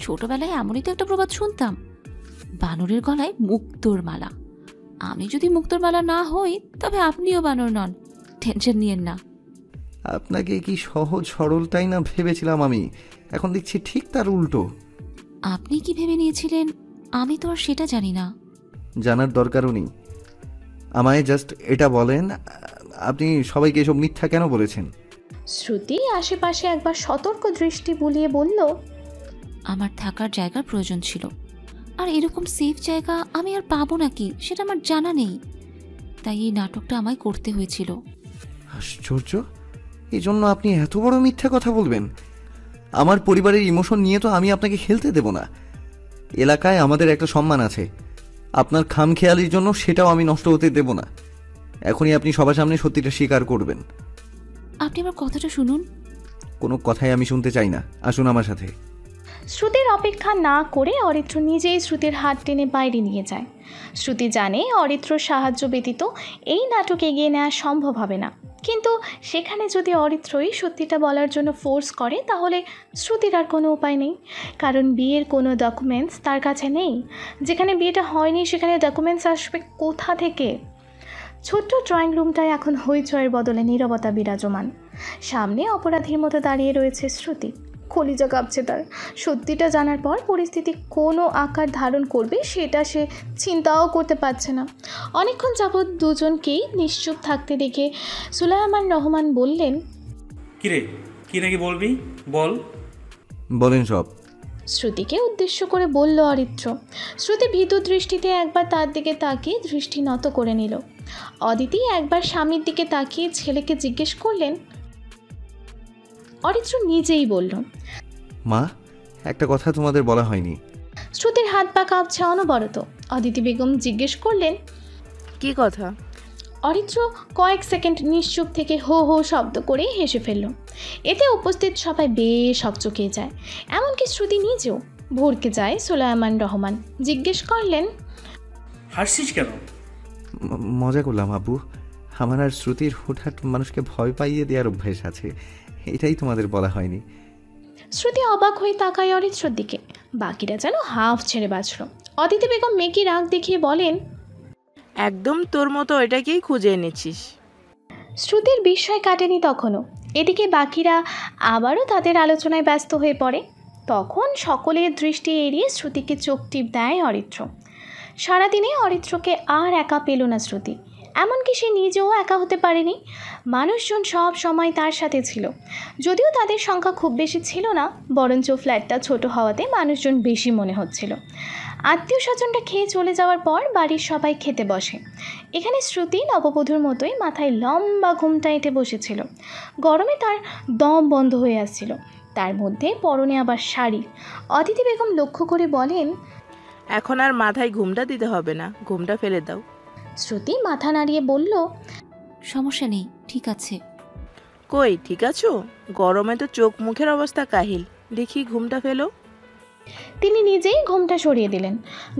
ছোটবেলায় এমনই তো একটা প্রবাদ শুনতাম, বানরের গলায় মুক্তোর মালা। আমি যদি মুক্তোর মালা না হই তবে আপনিও বানর নন, টেনশন নিয়েন না। আপনাকে কি সহজ সরলটাই না ভেবেছিলাম আমি, এখন দেখছি ঠিক তার উল্টো। আপনি কি ভেবে নিয়েছিলেন আমি তো আর সেটা জানি না। জানার দরকারও নেই। আমায় জাস্ট এটা বলেন, আপনি সবাইকে এসব মিথ্যা কেন বলেছেন? শ্রুতি আশেপাশে একবার সতর্ক দৃষ্টি বুলিয়ে বলল, আমার থাকার জায়গার প্রয়োজন ছিল, আর এরকম সেফ জায়গা আমি আর পাবো নাকি সেটা আমার জানা নেই, তাই এই নাটকটা আমায় করতে হয়েছিল। আশ্চর্য, এই জন্য আপনি এত বড় মিথ্যা কথা বলবেন? আমার পরিবারের ইমোশন নিয়ে তো আমি আপনাকে খেলতে দেব না। এলাকায় আমাদের একটা সম্মান আছে, আপনার খামখেয়ালির জন্য সেটাও আমি নষ্ট হতে দেব না। এখনই আপনি সবার সামনে সত্যিটা স্বীকার করবেন। আপনি আমার কথাটা শুনুন। কোনো কথাই আমি শুনতে চাই না, আসুন আমার সাথে। শ্রুতির অপেক্ষা না করে অরিত্র নিজেই শ্রুতির হাত টেনে বাইরে নিয়ে যায়। শ্রুতি জানে অরিত্রর সাহায্য ব্যতীত এই নাটক এগিয়ে নেওয়া সম্ভব হবে না, কিন্তু সেখানে যদি অরিত্রই সত্যিটা বলার জন্য ফোর্স করে তাহলে শ্রুতির আর কোনো উপায় নেই, কারণ বিয়ের কোনো ডকুমেন্টস তার কাছে নেই। যেখানে বিয়েটা হয়নি সেখানে ডকুমেন্টস আসবে কোথা থেকে? ছোট্ট ড্রয়িং রুমটায় এখন হইচয়ের বদলে নীরবতা বিরাজমান। সামনে অপরাধীর মতো দাঁড়িয়ে রয়েছে শ্রুতি। কলিজা কাঁপছে তার। সত্যিটা জানার পর পরিস্থিতি কোনো আকার ধারণ করবে সেটা সে চিন্তাও করতে পারছে না। অনেকক্ষণ যাবৎ দুজনকেই নিশ্চুপ থাকতে দেখে সুলাইমান রহমান বললেন, কিরে, কি নাকি বলবি? বল। বলেন সব। শ্রুতিকে উদ্দেশ্য করে বলল অরিত্র। শ্রুতি ভীতু দৃষ্টিতে একবার তার দিকে তাকিয়ে দৃষ্টি নত করে নিল। অদিতি একবার স্বামীর দিকে তাকিয়ে ছেলেকে জিজ্ঞেস করলেন। অরিত্র নিজেই বলল, মা, একটা কথা তোমাদের বলা হয়নি। শ্রুতির হাত পা কাঁপছে অনবরত। অদিতি বেগম জিজ্ঞেস করলেন, কি কথা? অরিত্র কয়েক সেকেন্ড নিশ্চুপ থেকে হো হো শব্দ করে হেসে ফেলল। এতে উপস্থিত সবাই বেশ হকচকিয়ে যায়, এমনকি শ্রুতি নিজেও। ভরকে যায় সুলাইমান রহমান জিজ্ঞেস করলেন, হাসছিস কেন? মজা করলাম আব্বু, আমার আর শ্রুতির হুটহাট মানুষকে ভয় পাইয়ে দেওয়ার অভ্যাস আছে, এটাই তোমাদের বলা হয়নি। শ্রুতি অবাক হয়ে তাকায় অরিত্রর দিকে, বাকিরা যেন হাফ ছেড়ে বাঁচল। অদিতি বেগম মেকি রাগ দেখিয়ে বলেন, একদম তোর মতো এটাকেই খুঁজে এনেছিস। শ্রুতির বিস্ময় কাটেনি তখনও। এদিকে বাকিরা আবারও তাদের আলোচনায় ব্যস্ত হয়ে পড়ে। তখন সকলের দৃষ্টি এড়িয়ে শ্রুতিকে চোখ টিপ দেয় অরিত্র। সারাদিনে অরিত্রকে আর একা পেল না শ্রুতি, এমনকি সে নিজেও একা হতে পারেনি। মানুষজন সব সময় তার সাথে ছিল, যদিও তাদের সংখ্যা খুব বেশি ছিল না, বরঞ্চ ফ্ল্যাটটা ছোট হওয়াতে মানুষজন বেশি মনে হচ্ছিল। আত্মীয় স্বজনটা খেয়ে চলে যাওয়ার পর বাড়ির সবাই খেতে বসে। এখানে শ্রুতি নববধূর মতোই মাথায় লম্বা ঘোমটা এঁটে বসেছিল। গরমে তার দম বন্ধ হয়ে আসছিল, তার মধ্যে পরনে আবার শাড়ি। অদিতি বেগম লক্ষ্য করে বলেন, এখন আর মাথায় ঘুমটা দিতে হবে না, ঘুমটা ফেলে দাও। শ্রুতি মাথা নাড়িয়ে বলল, সমস্যা নেই, ঠিক আছে। কই ঠিক আছো? গরমে তো চোখ মুখের অবস্থা কাহিল, দেখি ঘুমটা ফেলো। তিনি নিজেই ঘুমটা সরিয়ে দিলেন।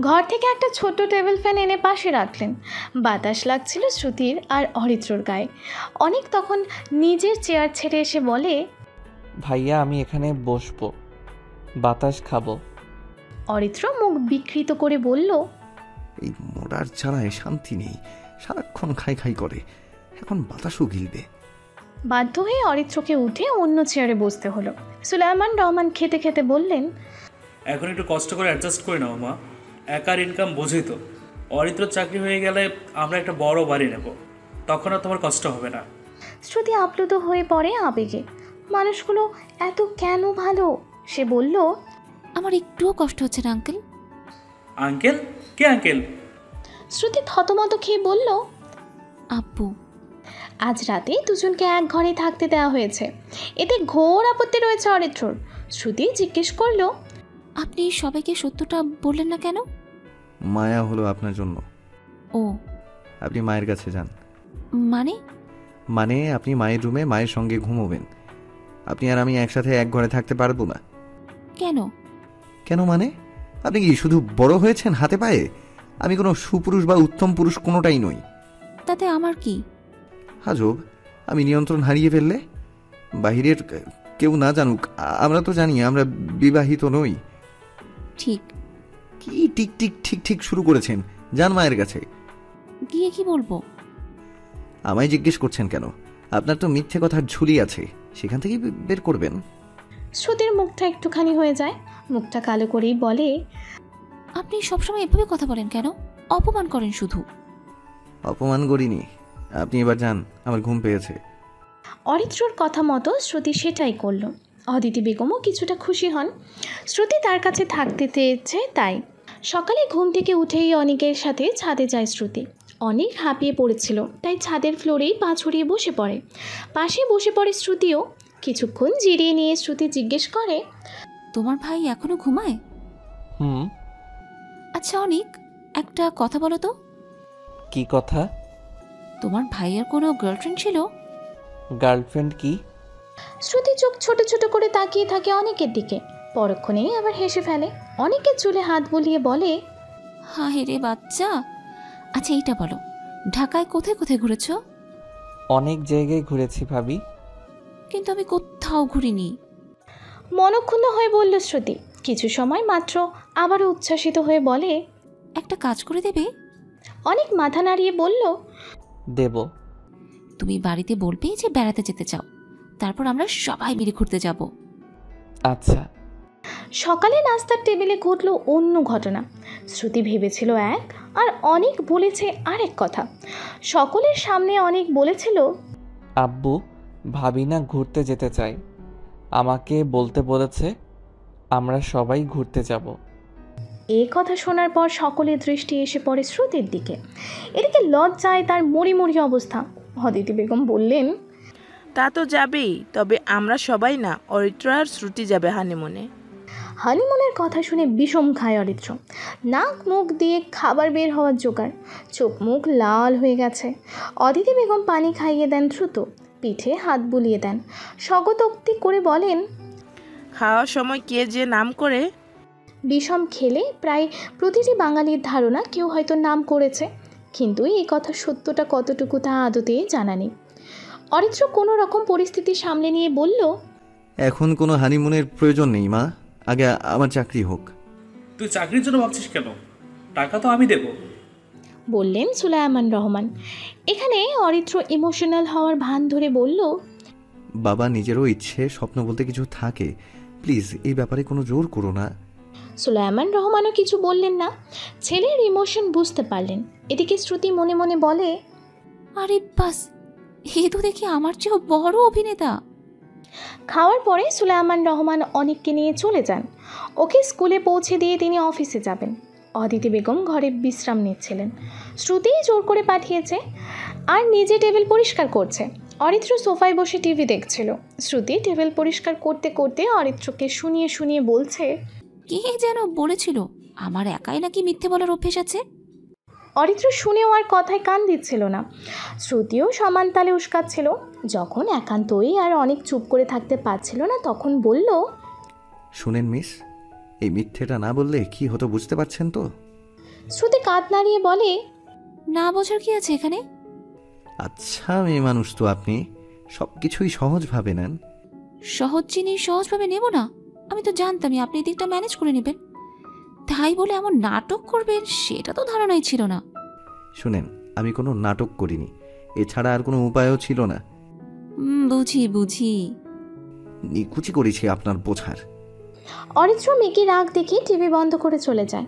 ঘর থেকে একটা ছোট্ট টেবিল ফ্যান এনে পাশে রাখলেন। বাতাস লাগছিল শ্রুতির আর অরিত্রর গায়ে। অনেক তখন নিজের চেয়ার ছেড়ে এসে বলে, ভাইয়া আমি এখানে বসবো, বাতাস খাবো। অরিত্র মুখ বিকৃত করে বলল, এই মোড়ার ছাড়ায় শান্তি নেই, সারাক্ষণ খাই খাই করে, এখন বাতাসও গিলবে। বাধ্য হয়ে অরিত্রকে উঠে অন্য চেয়ারে বসতে হলো। সুলাইমান রহমান খেতে খেতে বললেন, এখন একটু কষ্ট করে অ্যাডজাস্ট করে নাও মা, একার ইনকাম বোঝই তো। অরিত্র চাকরি হয়ে গেলে আমরা একটা বড় বাড়ি নেব, তখন আর তোমার কষ্ট হবে না। শ্রুতি আপ্লুত হয়ে পড়ে আবেগে। মানুষগুলো এত কেন ভালো? সে বলল, আমার একটুও কষ্ট হচ্ছে না আঙ্কেল। আঙ্কেল? কে আঙ্কেল? শ্রুতি থতমত খেয়ে বলল, আব্বু। আজ রাতে দুজনকে এক ঘরে থাকতে দেওয়া হয়েছে, এতে ঘোর আপত্তি রয়েছে অরিত্রর। শ্রুতি জিজ্ঞেস করলো, আপনি সবাইকে সত্যটা বললেন না কেন? মায়া হলো আপনার জন্য। ও, আপনি মায়ের কাছে যান। মানে? মানে আপনি মায়ের রুমে মায়ের সঙ্গে ঘুমোবেন। আপনি আর আমি একসাথে এক ঘরে থাকতে পারবো না। কেন? কেন মানে? আপনি কি শুধু বড় হয়েছেন হাতে পায়ে? আমি কোনো সুপুরুষ বা উত্তম পুরুষ কোনোটাই নই। তাতে আমার কি? আজব, আমি নিয়ন্ত্রণ হারিয়ে ফেললে? বাহিরের কেউ না জানুক, আমরা তো জানি আমরা বিবাহিত নই। ঠিক। কি টিক টিক ঠিক ঠিক শুরু করেছেন? যান মায়ের কাছে। গিয়ে কি বলবো? আমায় জিজ্ঞেস করছেন কেন? আপনার তো মিথ্যে কথার ঝুলি আছে, সেখান থেকে বের করবেন। শ্রুতির মুখটা একটুখানি হয়ে যায়, মুখটা কালো করেই বলে, আপনি সবসময় এভাবে কথা বলেন কেন? অপমান করেন শুধু। অপমান করিনি, আপনি এবার যান, আমার ঘুম পেয়েছে। অরিত্রর কথা মতো শ্রুতি সেটাই করল। অদিতি বেগমও কিছুটা খুশি হন। শ্রুতি তার কাছে থাকতে চেয়েছে তাই। সকালে ঘুম থেকে উঠেই অনিকের সাথে ছাদে যায় শ্রুতি। অনেক হাঁপিয়ে পড়েছিল, তাই ছাদের ফ্লোরেই পা ছড়িয়ে বসে পড়ে। পাশে বসে পড়ে শ্রুতিও। কিছুক্ষণ জিরিয়ে নিয়ে শ্রুতি জিজ্ঞেস করে, তোমার ভাই এখনো ঘুমায়? হুম। আচ্ছা অনিক, একটা কথা বলো তো। কি কথা? তোমার ভাইয়ের কোনো গার্লফ্রেন্ড ছিল? গার্লফ্রেন্ড কি? শ্রুতি চোখ ছোট ছোট করে তাকিয়ে থাকে অনেকের দিকে, পরক্ষণেই আবার হেসে ফেলে। অনেকের চুলে হাত বুলিয়ে বলে, হায় রে বাচ্চা। আচ্ছা এইটা বলো, ঢাকায় কোথায় কোথায় ঘুরেছো? অনেক জায়গায় ঘুরেছি ভাবি। কিন্তু আমি কোথাও ঘুরিনি। মনক্ষুণ্ণ হয়ে বলল শ্রুতি। কিছু সময় মাত্র আবারও উচ্ছ্বাসিত হয়ে বলে, একটা কাজ করে দেবে? অনেক মাথা নাড়িয়ে বলল, দেব। তুমি বাড়িতে বলবে যে বেড়াতে যেতে চাও, তারপর আমরা সবাই মিলে ঘুরতে যাব। আচ্ছা। সকালে নাস্তার টেবিলে ঘটল অন্য ঘটনা। শ্রুতি ভেবেছিল এক, আর অনেক বলেছে আরেক কথা। সকলের সামনে অনেক বলেছিল, আব্বু ভাবি না ঘুরতে যেতে চাই, আমাকে বলতে বলেছে আমরা সবাই ঘুরতে যাব। এই কথা শোনার পর সকলের দৃষ্টি এসে পড়ে শ্রুতির দিকে। এদিকে লজ্জায় তার মরি মরি অবস্থা। অদিতি বেগম বললেন, তা তো যাবেই, তবে আমরা সবাই না, অরিত্র আর শ্রুতি যাবে হানিমুনে। হানিমুনের কথা শুনে বিষম খায় অরিত্র। নাক মুখ দিয়ে খাবার বের হওয়ার জোগাড়, চোখ মুখ লাল হয়ে গেছে। অদিতি বেগম পানি খাইয়ে দেন দ্রুত, পিঠে হাত বুলিয়ে দেন, স্বগতোক্তি করে বলেন, খাওয়ার সময় কে যে নাম করে। বিষম খেলে প্রায় প্রতিটি বাঙালির ধারণা কেউ হয়তো নাম করেছে, কিন্তু এই কথা সত্যটা কতটুকু তা আদতেই জানা নেই। অরিত্র কোনো রকম পরিস্থিতি সামলে নিয়ে বলল, এখন কোনো হানিমুনের প্রয়োজন নেই মা, আগে আমার চাকরি হোক। তুই চাকরির জন্য ভাবছিস কেন? টাকা তো আমি দেব, বললেন সুলাইমান রহমান। এখানে অরিত্র ইমোশনাল হওয়ার ভান ধরে বলল, বাবা নিজেরও ইচ্ছে স্বপ্ন বলতে কিছু থাকে, প্লিজ এই ব্যাপারে কোনো জোর করো না। সুলাইমান রহমানও কিছু বললেন না, ছেলের ইমোশন বুঝতে পারলেন। এদিকে শ্রুতি মনে মনে বলে, আরে বাস, এ তো দেখি আমার চেয়েও বড় অভিনেতা। খাওয়ার পরে সুলাইমান রহমান অনেককে নিয়ে চলে যান। ওকে স্কুলে পৌঁছে দিয়ে তিনি অফিসে যাবেন। অদিতি বেগম ঘরে বিশ্রাম নিচ্ছিলেন। শ্রুতি জোর করে পাঠিয়েছে আর নিজে টেবিল পরিষ্কার করছে। অরিত্র সোফায় বসে টিভি দেখছিল। শ্রুতি টেবিল পরিষ্কার করতে করতে অরিত্রকে শুনিয়ে শুনিয়ে বলছে, কে যেন বলেছিল আমার একাই নাকি মিথ্যে বলার অভ্যেস আছে? অরিত্র শুনেও আর কথায় কান দিচ্ছিল না। শ্রুতিও সমান তালে উস্কাচ্ছিল। যখন একান্তই আর অনেক চুপ করে থাকতে পারছিল না তখন বলল, শুনেন মিস, এই মিথ্যেটা না বললে কি হতো বুঝতে পারছেন তো? শ্রুতি কাঁধ নাড়িয়ে বলে, না বোঝার কি আছে এখানে? আচ্ছা মেয়ে মানুষ তো আপনি, সব কিছুই সহজভাবে নেন। সহজ জিনিস সহজভাবে নেব না? আমি তো জানতামই আপনি দিকটা ম্যানেজ করে নেবেন, তাই বলে এমন নাটক করবেন সেটা তো ধারণাই ছিল না। শুনেন, আমি কোনো নাটক করিনি, এছাড়া আর কোনো উপায়ও ছিল না। বুঝি বুঝি, নিকুচি করেছি আপনার বোঝার। অরিত্র মেকি রাগ দেখে টিভি বন্ধ করে চলে যায়।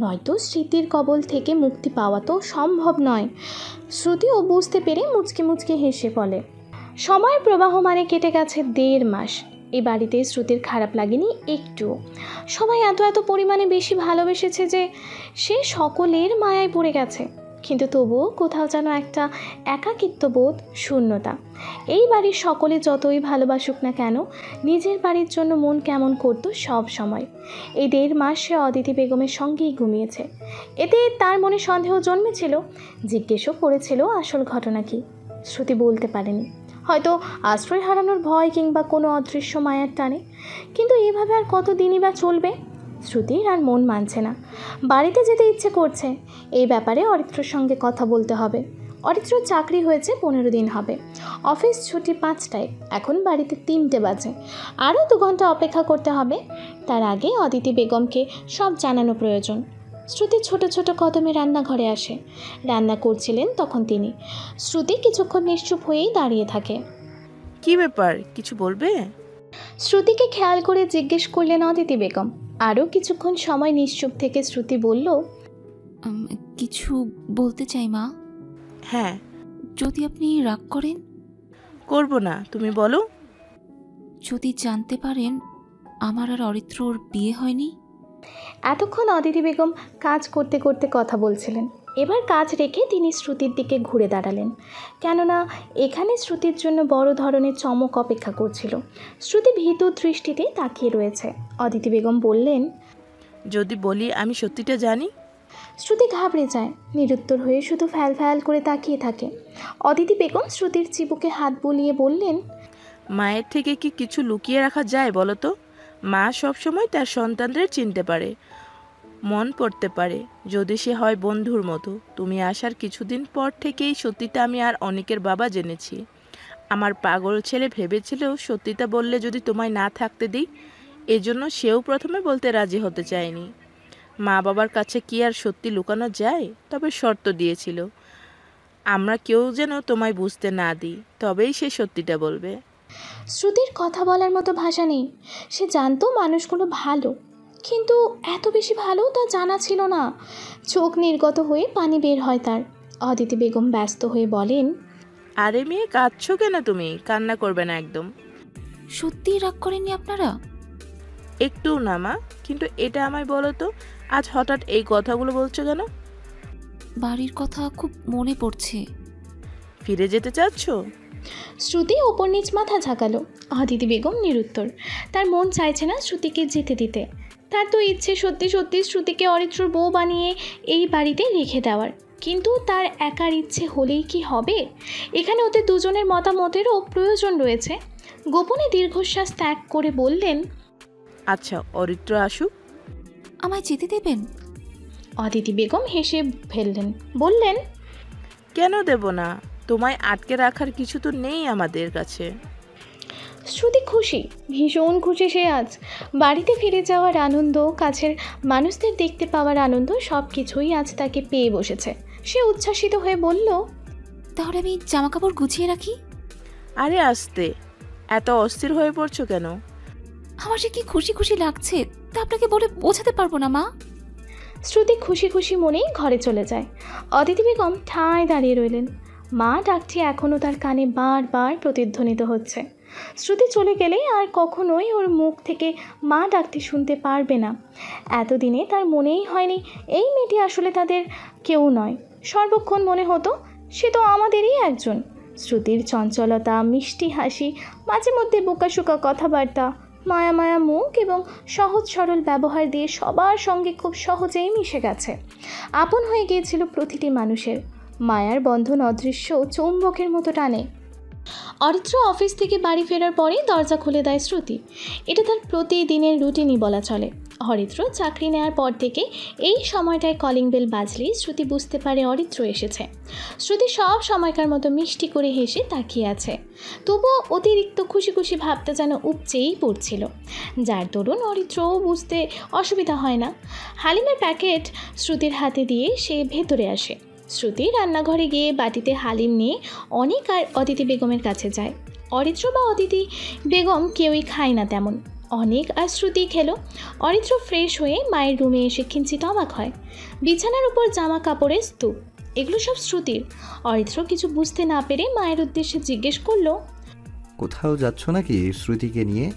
নয়তো স্মৃতির কবল থেকে মুক্তি পাওয়া তো সম্ভব নয়। শ্রুতিও বুঝতে পেরে মুচকি মুচকি হেসে বলে, সময়ের প্রবাহ মানে কেটে গেছে 1.5 মাস। এই বাড়িতে শ্রুতির খারাপ লাগেনি একটুও। সবাই এত এত পরিমাণে বেশি ভালোবেসেছে যে সে সকলের মায়ায় পড়ে গেছে। কিন্তু তবুও কোথাও যেন একটা একাকিত্ববোধ, শূন্যতা। এই বাড়ির সকলে যতই ভালোবাসুক না কেন, নিজের বাড়ির জন্য মন কেমন করতো সব সময়। এই 1.5 মাস সে অদিতি বেগমের সঙ্গেই ঘুমিয়েছে। এতে তার মনে সন্দেহ জন্মেছিল, জিজ্ঞেসও করেছিল আসল ঘটনা কি। শ্রুতি বলতে পারেনি, হয়তো আশ্রয় হারানোর ভয় কিংবা কোনো অদৃশ্য মায়ার টানে। কিন্তু এভাবে আর কতদিনই বা চলবে? শ্রুতির আর মন মানছে না, বাড়িতে যেতে ইচ্ছে করছে। এই ব্যাপারে অরিত্রর সঙ্গে কথা বলতে হবে। অরিত্রর চাকরি হয়েছে 15 দিন হবে, অফিস ছুটি 5টায়, এখন বাড়িতে 3টে বাজে। আরও 2 ঘন্টা অপেক্ষা করতে হবে। তার আগে অদিতি বেগমকে সব জানানো প্রয়োজন। শ্রুতি ছোট ছোট কদমে রান্নাঘরে আসে। রান্না করছিলেন তখন তিনি। শ্রুতি কিছুক্ষণ নিশ্চুপ হয়েই দাঁড়িয়ে থাকে। কি ব্যাপার, কিছু বলবে? শ্রুতিকে খেয়াল করে জিজ্ঞেস করলেন অদিতি বেগম। আরও কিছুক্ষণ সময় নিশ্চুপ থেকে শ্রুতি বলল, কিছু বলতে চাই মা। হ্যাঁ। যদি আপনি রাগ করেন? করব না, তুমি বলো। যদি জানতে পারেন আমার আর অরিত্রর বিয়ে হয়নি। এতক্ষণ অদিতি বেগম কাজ করতে করতে কথা বলছিলেন। এবার কাজ রেখে তিনি শ্রুতির দিকে ঘুরে দাঁড়ালেন, কেননা এখানে শ্রুতির জন্য বড় ধরনের চমক অপেক্ষা করছিল। শ্রুতি ভীতু দৃষ্টিতে তাকিয়ে রয়েছে। অদিতি বেগম বললেন, যদি বলি আমি সত্যিটা জানি? শ্রুতি ঘাবড়ে যায়, নিরুত্তর হয়ে শুধু ফ্যাল ফ্যাল করে তাকিয়ে থাকে। অদিতি বেগম শ্রুতির চিবুকে হাত বুলিয়ে বললেন, মায়ের থেকে কি কিছু লুকিয়ে রাখা যায় বলো তো? মা সবসময় তার সন্তানদের চিনতে পারে, মন পড়তে পারে, যদি সে হয় বন্ধুর মতো। তুমি আসার কিছুদিন পর থেকেই সত্যিটা আমি আর অনেকের বাবা জেনেছি। আমার পাগল ছেলে ভেবেছিল সত্যিটা বললে যদি তোমায় না থাকতে দিই, এজন্য সেও প্রথমে বলতে রাজি হতে চায়নি। মা বাবার কাছে কি আর সত্যি লুকানো যায়? তবে শর্ত দিয়েছিল, আমরা কেউ যেন তোমায় বুঝতে না দিই, তবেই সে সত্যিটা বলবে। শ্রুতির কথা বলার মতো ভাষা নেই। সে জানতো মানুষগুলো ভালো, কিন্তু এত বেশি ভালো তা জানা ছিল না। চোখ নির্গত হয়ে পানি বের হয় তার। অদিতি বেগম ব্যস্ত হয়ে বলেন, আরে মেয়ে, কাঁদছো কেন তুমি? কান্না করবে না একদম। সত্যি রাগ করেননি আপনারা? একটু না মা, কিন্তু এটা আমায় বলো তো, আজ হঠাৎ এই কথাগুলো বলছো কেন? বাড়ির কথা খুব মনে পড়ছে। ফিরে যেতে চাচ্ছ? শ্রুতি ওপর নিচ মাথা ঝাঁকালো। অদিতি বেগম নিরুত্তর। তার মন চাইছে না শ্রুতিকে যেতে দিতে। তার তো ইচ্ছে সত্যি সত্যি শ্রুতিকে অরিত্রর বউ বানিয়ে এই বাড়িতে রেখে দেওয়ার। কিন্তু তার একার ইচ্ছে হলেই কি হবে? এখানে ওদের দুজনের মতামতেরও প্রয়োজন রয়েছে। গোপনে দীর্ঘশ্বাস ত্যাগ করে বললেন, আচ্ছা, অরিত্র আসুক। আমায় যেতে দেবেন? অদিতি বেগম হেসে ফেললেন, বললেন, কেন দেব না? তোমায় আটকে রাখার কিছু তো নেই আমাদের কাছে। শ্রুতি খুশি, ভীষণ খুশি সে আজ। বাড়িতে ফিরে যাওয়ার আনন্দ, কাছের মানুষদের দেখতে পাওয়ার আনন্দ, সব কিছুই আজ তাকে পেয়ে বসেছে। সে উচ্ছ্বাসিত হয়ে বলল, তাহলে আমি জামা কাপড় গুছিয়ে রাখি। আরে আস্তে, এত অস্থির হয়ে পড়ছো কেন? আমার যে কি খুশি খুশি লাগছে তা আপনাকে বলে বোঝাতে পারবো না মা। শ্রুতি খুশি খুশি মনেই ঘরে চলে যায়। অদিতি বেগম ঠায় দাঁড়িয়ে রইলেন। মা ডাকটি এখনও তার কানে বারবার প্রতিধ্বনিত হচ্ছে। শ্রুতি চলে গেলে আর কখনোই ওর মুখ থেকে মা ডাকটি শুনতে পারবে না। এতদিনে তার মনেই হয়নি এই মেয়েটি আসলে তাদের কেউ নয়। সর্বক্ষণ মনে হতো সে তো আমাদেরই একজন। শ্রুতির চঞ্চলতা, মিষ্টি হাসি, মাঝে মধ্যে বোকাশোকা কথাবার্তা, মায়া মায়া মুখ এবং সহজ সরল ব্যবহার দিয়ে সবার সঙ্গে খুব সহজেই মিশে গেছে। আপন হয়ে গিয়েছিল প্রতিটি মানুষের। মায়ার বন্ধন অদৃশ্য চৌম্বকের মতো টানে। অরিত্র অফিস থেকে বাড়ি ফেরার পরে দরজা খুলে দেয় শ্রুতি। এটা তার প্রতিদিনের রুটিনই বলা চলে। অরিত্র চাকরি নেওয়ার পর থেকে এই সময়টায় কলিং বেল বাজলেই শ্রুতি বুঝতে পারে অরিত্র এসেছে। শ্রুতি সব সময়কার মতো মিষ্টি করে হেসে তাকিয়ে আছে, তবুও অতিরিক্ত খুশি খুশি ভাবটা যেন উপচেই পড়ছিল, যার দরুন অরিত্রও বুঝতে অসুবিধা হয় না। হালিমের প্যাকেট শ্রুতির হাতে দিয়ে সে ভেতরে আসে। শ্রুতি রান্নাঘরে গিয়ে বাটিতে হালিম নিয়ে অনেক আর অদিতি বেগমের কাছে যায়। অরিত্র বা অদিতি বেগম কেউই খায় না তেমন। অনেক আর শ্রুতি খেলো। অরিত্র ফ্রেশ হয়ে মায়ের রুমে এসে কিঞ্চিত অবাক হয়। বিছানার উপর জামা কাপড়ের স্তূপ, এগুলো সব শ্রুতির। অরিত্র কিছু বুঝতে না পেরে মায়ের উদ্দেশ্যে জিজ্ঞেস করলো, কোথাও যাচ্ছ নাকি শ্রুতিকে নিয়ে?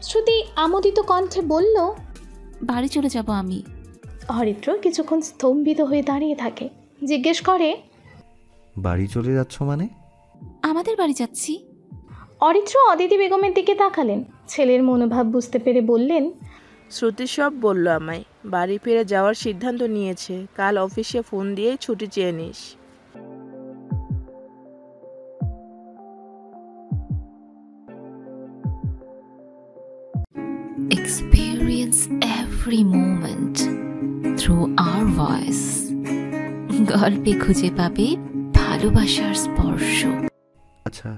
শ্রুতি আমোদিত কণ্ঠে বলল, বাড়ি চলে যাব আমি। অরিত্র কিছুক্ষণ স্তম্ভিত হয়ে দাঁড়িয়ে থাকে, জিজ্ঞেস করে, বাড়ি চলে যাচ্ছ মানে? আমাদের বাড়ি যাচ্ছি। অরিত্র অদিতি বেগমের দিকে তাকালেন। ছেলের মনোভাব বুঝতে পেরে বললেন, শ্রুতি সব বলল আমায়, বাড়ি ফিরে যাওয়ার সিদ্ধান্ত নিয়েছে। কাল অফিসে ফোন দিয়ে ছুটি চেয়ে নিস। Experience every moment through our voice. গল্পে খুঁজে পাবে ভালোবাসার স্পর্শ। আচ্ছা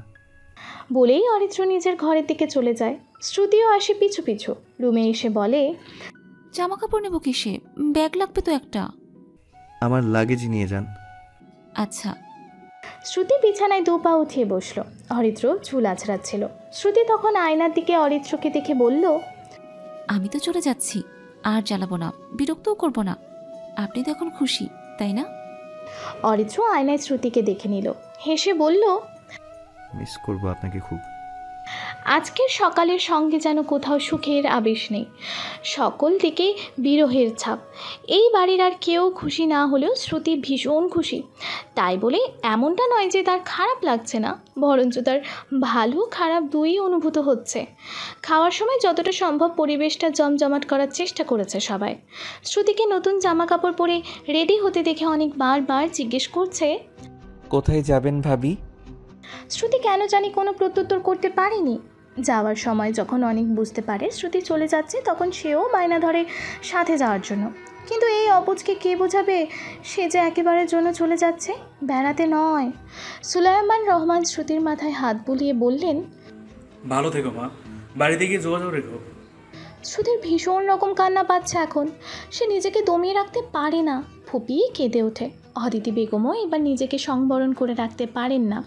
বলেই অরিত্র নিজের ঘরের দিকে চলে যায়। শ্রুতিও আসে পিছু পিছু। রুমে এসে বলে, জামা কাপড় নেবো কিসে? ব্যাগ লাগবে তো একটা। আমার লাগেজ নিয়ে যান। আচ্ছা। শ্রুতি বিছানায় দু পা উঠিয়ে বসলো। অরিত্র চুল আছড়াচ্ছিল। শ্রুতি তখন আয়নার দিকে অরিত্রকে দেখে বলল, আমি তো চলে যাচ্ছি, আর জ্বালাবো না, বিরক্তও করবো না। আপনি তো এখন খুশি, তাই না? অরিত্র আয়নায় শ্রুতিকে দেখে নিল, হেসে বলল, মিস করবো আপনাকে খুব। আজকের সকালের সঙ্গে যেন কোথাও সুখের আবেশ নেই, সকল দিকে বিরহের ছাপ। এই বাড়ির আর কেউ খুশি না হলেও শ্রুতি ভীষণ খুশি। তাই বলে এমনটা নয় যে তার খারাপ লাগছে না, বরঞ্চ তার ভালো খারাপ দুই অনুভূত হচ্ছে। খাওয়ার সময় যতটা সম্ভব পরিবেশটা জমজমাট করার চেষ্টা করেছে সবাই। শ্রুতিকে নতুন জামা কাপড় পরে রেডি হতে দেখে অনেক বারবার জিজ্ঞেস করছে, কোথায় যাবেন ভাবি? শ্রুতি কেন জানি কোনো প্রত্যুত্তর করতে পারেনি। যাওয়ার সময় যখন অনেক বুঝতে পারে শ্রুতি চলে যাচ্ছে, তখন সেও বায়না ধরে সাথে যাওয়ার জন্য। কিন্তু এই অবুঝকে কে বোঝাবে সে যে একেবারের জন্য চলে যাচ্ছে, বেড়াতে নয়। সুলাইমান রহমান শ্রুতির মাথায় হাত বুলিয়ে বললেন, ভালো থেকো মা, বাড়িতে গিয়ে যোগাযোগ রেখো। শ্রুতির ভীষণ রকম কান্না পাচ্ছে এখন। সে নিজেকে দমিয়ে রাখতে পারে না, ফুপিয়ে কেঁদে ওঠে। অদিতি বেগমও এবার নিজেকে সংবরণ করে রাখতে পারেন না,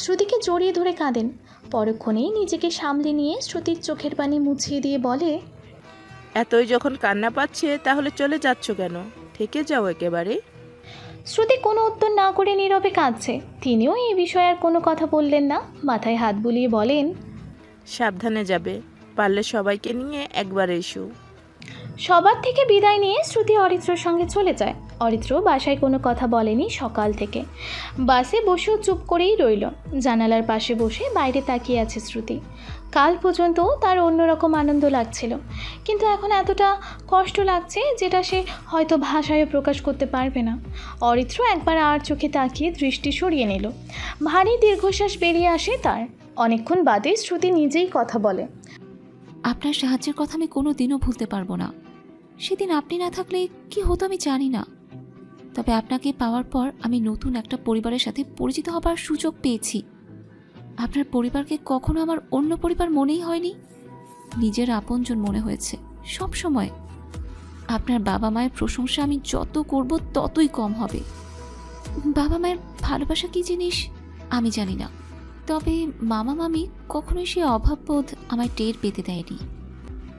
শ্রুতিকে জড়িয়ে ধরে কাঁদেন। পরক্ষণেই নিজেকে সামলে নিয়ে শ্রুতির চোখের পানি মুছিয়ে দিয়ে বলে, এতই যখন কান্না পাচ্ছে তাহলে চলে যাচ্ছ কেন? থেকে যাও একেবারে। শ্রুতি কোনো উত্তর না করে নীরবে কাঁদছে। তিনিও এই বিষয়ে আর কোনো কথা বললেন না, মাথায় হাত বুলিয়ে বলেন, সাবধানে যাবে, পারলে সবাইকে নিয়ে একবার এসো। সবার থেকে বিদায় নিয়ে শ্রুতি অরিত্রর সঙ্গে চলে যায়। অরিত্র বাসায় কোনো কথা বলেনি সকাল থেকে। বাসে বসেও চুপ করেই রইল। জানালার পাশে বসে বাইরে তাকিয়ে আছে শ্রুতি। কাল পর্যন্ত তার অন্যরকম আনন্দ লাগছিল, কিন্তু এখন এতটা কষ্ট লাগছে যেটা সে হয়তো ভাষায়ও প্রকাশ করতে পারবে না। অরিত্র একবার আর চোখে তাকিয়ে দৃষ্টি সরিয়ে নিল। ভারী দীর্ঘশ্বাস বেরিয়ে আসে তার। অনেকক্ষণ বাদে শ্রুতি নিজেই কথা বলে, আপনার সাহায্যের কথা আমি কোনো দিনও ভুলতে পারবো না। সেদিন আপনি না থাকলে কি হতো আমি জানি না, তবে আপনাকে পাওয়ার পর আমি নতুন একটা পরিবারের সাথে পরিচিত হবার সুযোগ পেয়েছি। আপনার পরিবারকে কখনো আমার অন্য পরিবার মনেই হয়নি, নিজের আপনজন মনে হয়েছে সব সময়। আপনার বাবা মায়ের প্রশংসা আমি যত করব ততই কম হবে। বাবা মায়ের ভালোবাসা কী জিনিস আমি জানি না, তবে মামা মামি কখনোই সে অভাববোধ আমায় টের পেতে দেয়নি।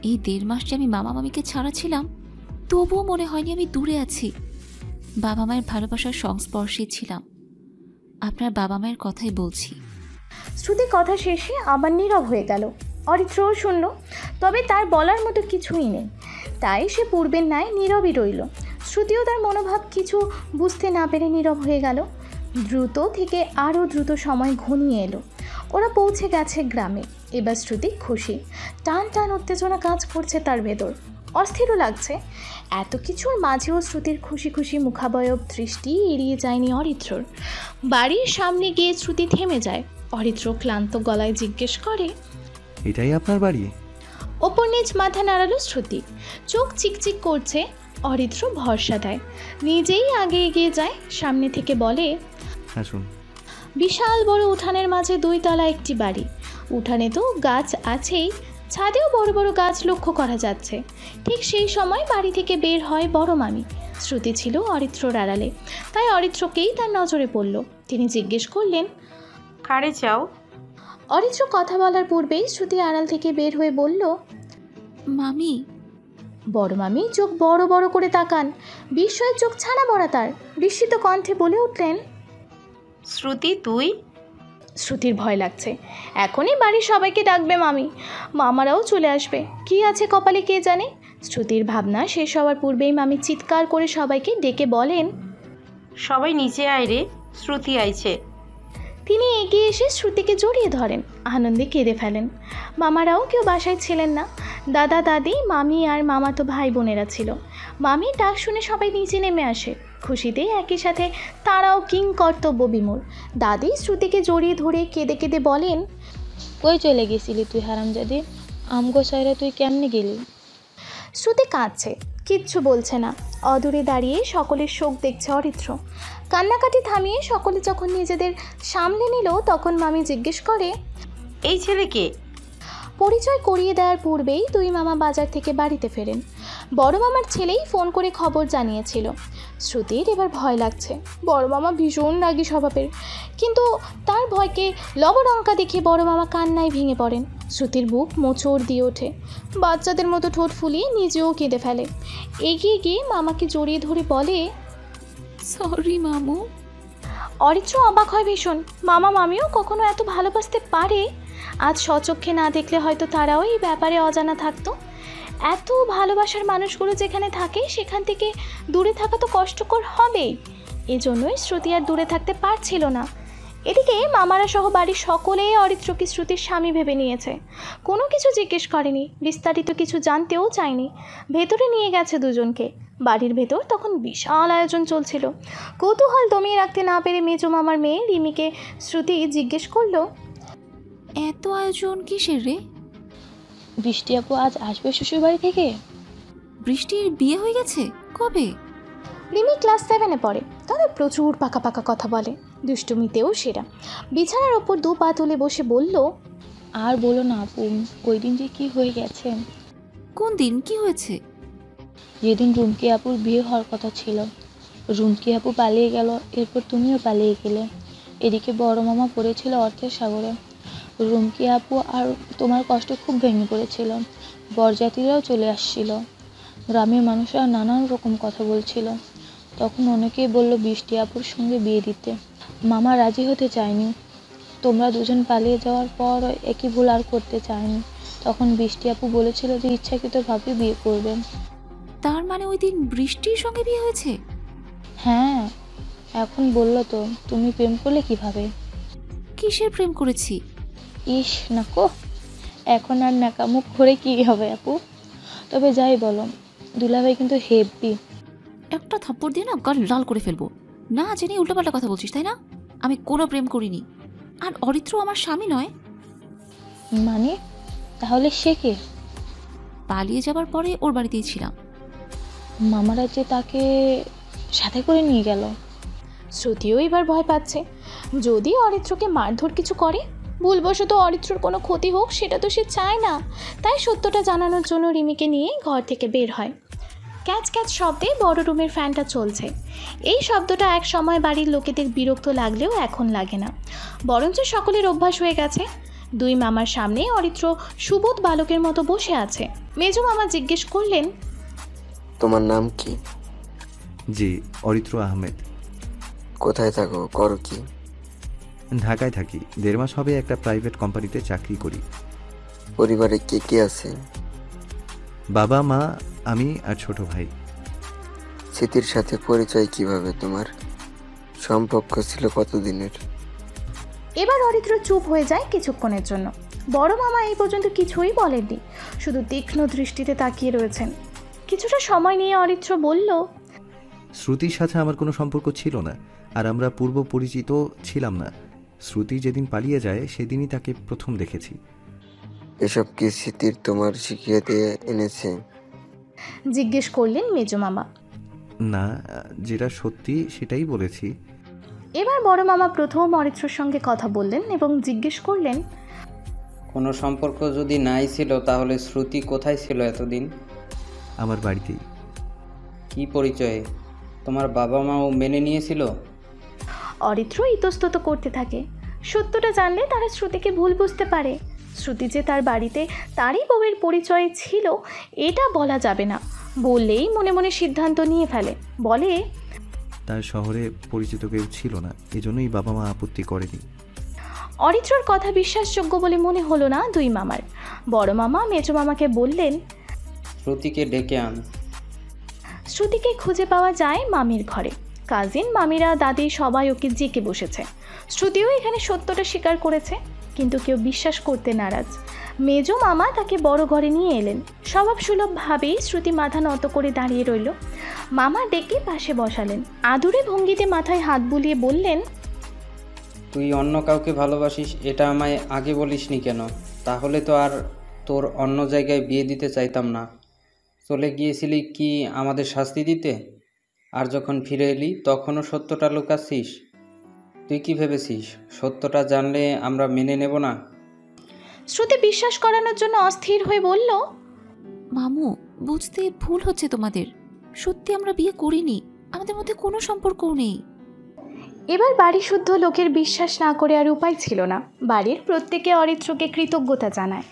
এই 1.5 মাস যে আমি মামা মামিকে ছাড়া ছিলাম, তবুও মনে হয়নি আমি দূরে আছি। বাবা মায়ের ভালোবাসার সংস্পর্শে ছিলাম। আপনার বাবা মায়ের কথাই বলছি। শ্রুতি কথা শেষে আবার নীরব হয়ে গেল। অরিত্রও শুনল, তবে তার বলার মতো কিছুই নেই। তাই সে পূর্বের ন্যায় নীরবই রইল। শ্রুতিও তার মনোভাব কিছু বুঝতে না পেরে নীরব হয়ে গেল। দ্রুত থেকে আরও দ্রুত সময় ঘনিয়ে এলো। ওরা পৌঁছে গেছে গ্রামে। এবার শ্রুতি খুশি, টান টান উত্তেজনা কাজ করছে তার ভেতর, অস্থিরও লাগছে। এত কিছুর মাঝেও শ্রুতির খুশি খুশি মুখাবয়ব দৃষ্টি এড়িয়ে যায়নি অরিত্রর। বাড়ির সামনে গিয়ে শ্রুতি থেমে যায়। অরিত্র ক্লান্ত গলায় জিজ্ঞেস করে, এটাই আপনার বাড়ি? ওপর নিচ মাথা নাড়ালো শ্রুতি, চোখ চিকচিক করছে। অরিত্র ভরসা দেয়, নিজেই আগে এগিয়ে যায়, সামনে থেকে বলে, আসুন। বিশাল বড় উঠানের মাঝে 2 তলা একটি বাড়ি। উঠানে তো গাছ আছেই, ছাদেও বড় বড় গাছ লক্ষ্য করা যাচ্ছে। ঠিক সেই সময় বাড়ি থেকে বের হয় বড় মামি। শ্রুতি ছিল অরিত্রর আড়ালে, তাই অরিত্রকেই তার নজরে পড়ল। তিনি জিজ্ঞেস করলেন, কারে চাও? অরিত্র কথা বলার পূর্বেই শ্রুতি আড়াল থেকে বের হয়ে বলল, মামি। বড় মামি চোখ বড় বড় করে তাকান, বিস্ময়ের চোখ ছানা বড়া তার। বিস্মিত কণ্ঠে বলে উঠলেন, শ্রুতি তুই? শ্রুতির ভয় লাগছে, এখনই বাড়ির সবাইকে ডাকবে মামি, মামারাও চলে আসবে, কি আছে কপালে কে জানে। শ্রুতির ভাবনা শেষ হওয়ার পূর্বেই মামি চিৎকার করে সবাইকে ডেকে বলেন, সবাই নিচে আয় রে, শ্রুতি আইছে। তিনি এগিয়ে এসে শ্রুতিকে জড়িয়ে ধরেন, আনন্দে কেঁদে ফেলেন। মামারাও কেউ বাসায় ছিলেন না, দাদা দাদি, মামি আর মামাতো ভাই বোনেরা ছিল। মামির ডাক শুনে সবাই নিচে নেমে আসে, খুশিতে একই সাথে তারাও কিং কর্তব্য বিমূঢ়। দাদি শ্রুতিকে জড়িয়ে ধরে কেঁদে কেঁদে বলেন, কই চলে গেছিলি তুই হারামজাদি? আমগো সাইরা তুই কেমনে গেলি? শ্রুতি কাঁদছে, কিচ্ছু বলছে না। অদূরে দাঁড়িয়ে সকলের শোক দেখছে অরিত্র। কান্নাকাটি থামিয়ে সকলে যখন নিজেদের সামলে নিল, তখন মামি জিজ্ঞেস করে, এই ছেলে কে? পরিচয় করিয়ে দেওয়ার পূর্বেই 2 মামা বাজার থেকে বাড়িতে ফেরেন। বড় মামার ছেলেই ফোন করে খবর জানিয়েছিল। শ্রুতির এবার ভয় লাগছে। বড় মামা ভীষণ রাগী স্বভাবের, কিন্তু তার ভয়কে লবডঙ্কা দেখে বড় মামা কান্নায় ভেঙে পড়েন। শ্রুতির বুক মোচড় দিয়ে ওঠে, বাচ্চাদের মতো ঠোঁট ফুলিয়ে নিজেও কেঁদে ফেলে। এগিয়ে গিয়ে মামাকে জড়িয়ে ধরে বলে, সরি মামু। অরিত্র অবাক হয় ভীষণ, মামা মামিও কখনো এত ভালোবাসতে পারে? আজ স্বচক্ষে না দেখলে হয়তো তারাও এই ব্যাপারে অজানা থাকতো। এত ভালোবাসার মানুষগুলো যেখানে থাকে সেখান থেকে দূরে থাকা তো কষ্টকর হবেই। এজন্যই শ্রুতি আর দূরে থাকতে পারছিল না। এদিকে মামারা সহ বাড়ির সকলেই অরিত্রকে শ্রুতির স্বামী ভেবে নিয়েছে। কোনো কিছু জিজ্ঞেস করেনি, বিস্তারিত কিছু জানতেও চায়নি। ভেতরে নিয়ে গেছে দুজনকে। বাড়ির ভেতর তখন বিশাল আয়োজন চলছিল। কৌতূহল দমিয়ে রাখতে না পেরে মেজো মামার মেয়ে রিমিকে শ্রুতি জিজ্ঞেস করলো, এত আয়োজন কিসের রে? বৃষ্টি আপু আজ আসবে শ্বশুর বাড়ি থেকে? বৃষ্টির বিয়ে হয়ে গেছে কবে? রিমি ক্লাস 7-এ পড়ে, তবে প্রচুর পাকা পাকা কথা বলে, দুষ্টুমিতেও সেরা। বিছানার ওপর 2 পা তুলে বসে বলল, আর বলো না আপু, ওই দিন যে কি হয়ে গেছে। কোন দিন কি হয়েছে? যেদিন রুমকি আপুর বিয়ে হওয়ার কথা ছিল, রুমকি আপু পালিয়ে গেল, এরপর তুমিও পালিয়ে গেলে। এদিকে বড় মামা পড়েছিল অর্থের সাগরে। রুমকি আপু আর তোমার কষ্ট খুব ভেঙে পড়েছিল। বরযাত্রীরাও চলে আসছিল। গ্রামের মানুষরা নানান রকম কথা বলছিল। তখন অনেকেই বলল বৃষ্টি আপুর সঙ্গে বিয়ে দিতে। মামা রাজি হতে চায়নি। তোমরা দুজন পালিয়ে যাওয়ার পর একই ভুল আর করতে চায়নি। তখন বৃষ্টি আপু বলেছিল যে ইচ্ছাকৃতভাবে বিয়ে করবে। তার মানে ওই দিন বৃষ্টির সঙ্গে বিয়ে হয়েছে? হ্যাঁ, এখন বললো তো। তুমি প্রেম করলে কিভাবে? কিসের প্রেম করেছি? ইস নাকো, এখন আর নাকামুখ করে কি হবে আপু। তবে যাই বলো, দুলাভাই কিন্তু হেভি। একটা থাপ্পড় দিয়ে না গাল লাল করে ফেলবো। না জেনে উল্টোপাল্টা কথা বলছিস তাই না? আমি কোনো প্রেম করিনি, আর অরিত্র আমার স্বামী নয়। মানে তাহলে সে কে? পালিয়ে যাবার পরে ওর বাড়িতেই ছিলাম। মামারা যে তাকে সাথে করে নিয়ে গেল। শ্রুতিও এবার ভয় পাচ্ছে, যদি অরিত্রকে মারধর কিছু করে, ভুলবশত অরিত্রর কোনো ক্ষতি হোক, সেটা তো সে চায় না। তাই সত্যটা জানানোর জন্য রিমিকে নিয়ে ঘর থেকে বের হয়। ক্যাচ ক্যাচ শব্দে বড় রুমের ফ্যানটা চলছে। এই শব্দটা এক সময় বাড়ির লোকেদের বিরক্ত লাগলেও এখন লাগে না, বরঞ্চ সকলের অভ্যাস হয়ে গেছে। 2 মামার সামনে অরিত্র সুবোধ বালকের মতো বসে আছে। মেজো মামা জিজ্ঞেস করলেন, তোমার নাম কি? জি, অরিত্র আহমেদ। কোথায় থাকো, করো কি? ঢাকায় থাকি, 1.5 মাস হবে একটা প্রাইভেট কোম্পানিতে চাকরি করি। পরিবারে কে কে আছে? বাবা, মা, আমি আর ছোট ভাই। স্মৃতির সাথে পরিচয় কিভাবে তোমার? সম্পর্ক ছিল কতদিনের? এবার অরিত্র চুপ হয়ে যায় কিছুক্ষণের জন্য। বড় মামা এই পর্যন্ত কিছুই বলেননি, শুধু তীক্ষ্ণ দৃষ্টিতে তাকিয়ে রয়েছেন। কিছুটা সময় নিয়ে অরিত্র বলল, শ্রুতির সাথে আমার কোনো সম্পর্ক ছিল না, আর আমরা পূর্ব পরিচিত ছিলাম না। শ্রুতি যেদিন পালিয়ে যায় সেদিনই তাকে প্রথম দেখেছি। এসব কি স্মৃতির তোমার শিখিয়ে দিয়ে এনেছে? জিজ্ঞেস করলেন মেজো মামা। না, যেটা সত্যি সেটাই বলেছি। এবার বড় মামা প্রথম অরিত্রর সঙ্গে কথা বললেন এবং জিজ্ঞেস করলেন, কোনো সম্পর্ক যদি নাই ছিল তাহলে শ্রুতি কোথায় ছিল এতদিন? আমার বাড়িতেই। কি পরিচয়ে? তোমার বাবা মাও মেনে নিয়েছিল? অরিত্র ইতস্তত করতে থাকে। সত্যটা জানলে তারা শ্রুতিকে ভুল বুঝতে পারে। শ্রুতি যে তার বাড়িতে তারই বউয়ের পরিচয় ছিল এটা বলা যাবে না, বললেই মনে মনে সিদ্ধান্ত নিয়ে ফেলে। বলে, তার শহরে পরিচিত কেউ ছিল না, এজন্যই বাবা মা আপত্তি করেনি। অরিত্রর কথা বিশ্বাসযোগ্য বলে মনে হলো না দুই মামার। বড় মামা মেজো মামাকে বললেন, শ্রুতিকে ডেকে আন। শ্রুতিকে খুঁজে পাওয়া যায় মামির ঘরে। কাজিন, মামিরা, দাদি সবাই ওকে জেকে বসেছে। শ্রুতিও এখানে সত্যটা স্বীকার করেছে, কিন্তু কেউ বিশ্বাস করতে নারাজ। মেজো মামা তাকে বড় ঘরে নিয়ে এলেন। স্বভাবসুলভভাবেই শ্রুতি মাথা নত করে দাঁড়িয়ে রইল। মামা ডেকে পাশে বসালেন। আদুরে ভঙ্গিতে মাথায় হাত বুলিয়ে বললেন, তুই অন্য কাউকে ভালোবাসিস এটা আমায় আগে বলিসনি কেন? তাহলে তো আর তোর অন্য জায়গায় বিয়ে দিতে চাইতাম না। চলে গিয়েছিলি কি আমাদের শাস্তি দিতে? আর যখন ফিরে এলি তখনও সত্যটা লুকাচ্ছিস? তুই কি ভেবেছিস সত্যটা জানলে আমরা মেনে নেব না? শ্রুতি বিশ্বাস করানোর জন্য অস্থির হয়ে বলল, মামু, বুঝতে ভুল হচ্ছে তোমাদের। সত্যি আমরা বিয়ে করিনি, আমাদের মধ্যে কোনো সম্পর্কও নেই। এবার বাড়ি শুদ্ধ লোকের বিশ্বাস না করে আর উপায় ছিল না। বাড়ির প্রত্যেকে অরিত্রকে কৃতজ্ঞতা জানায়,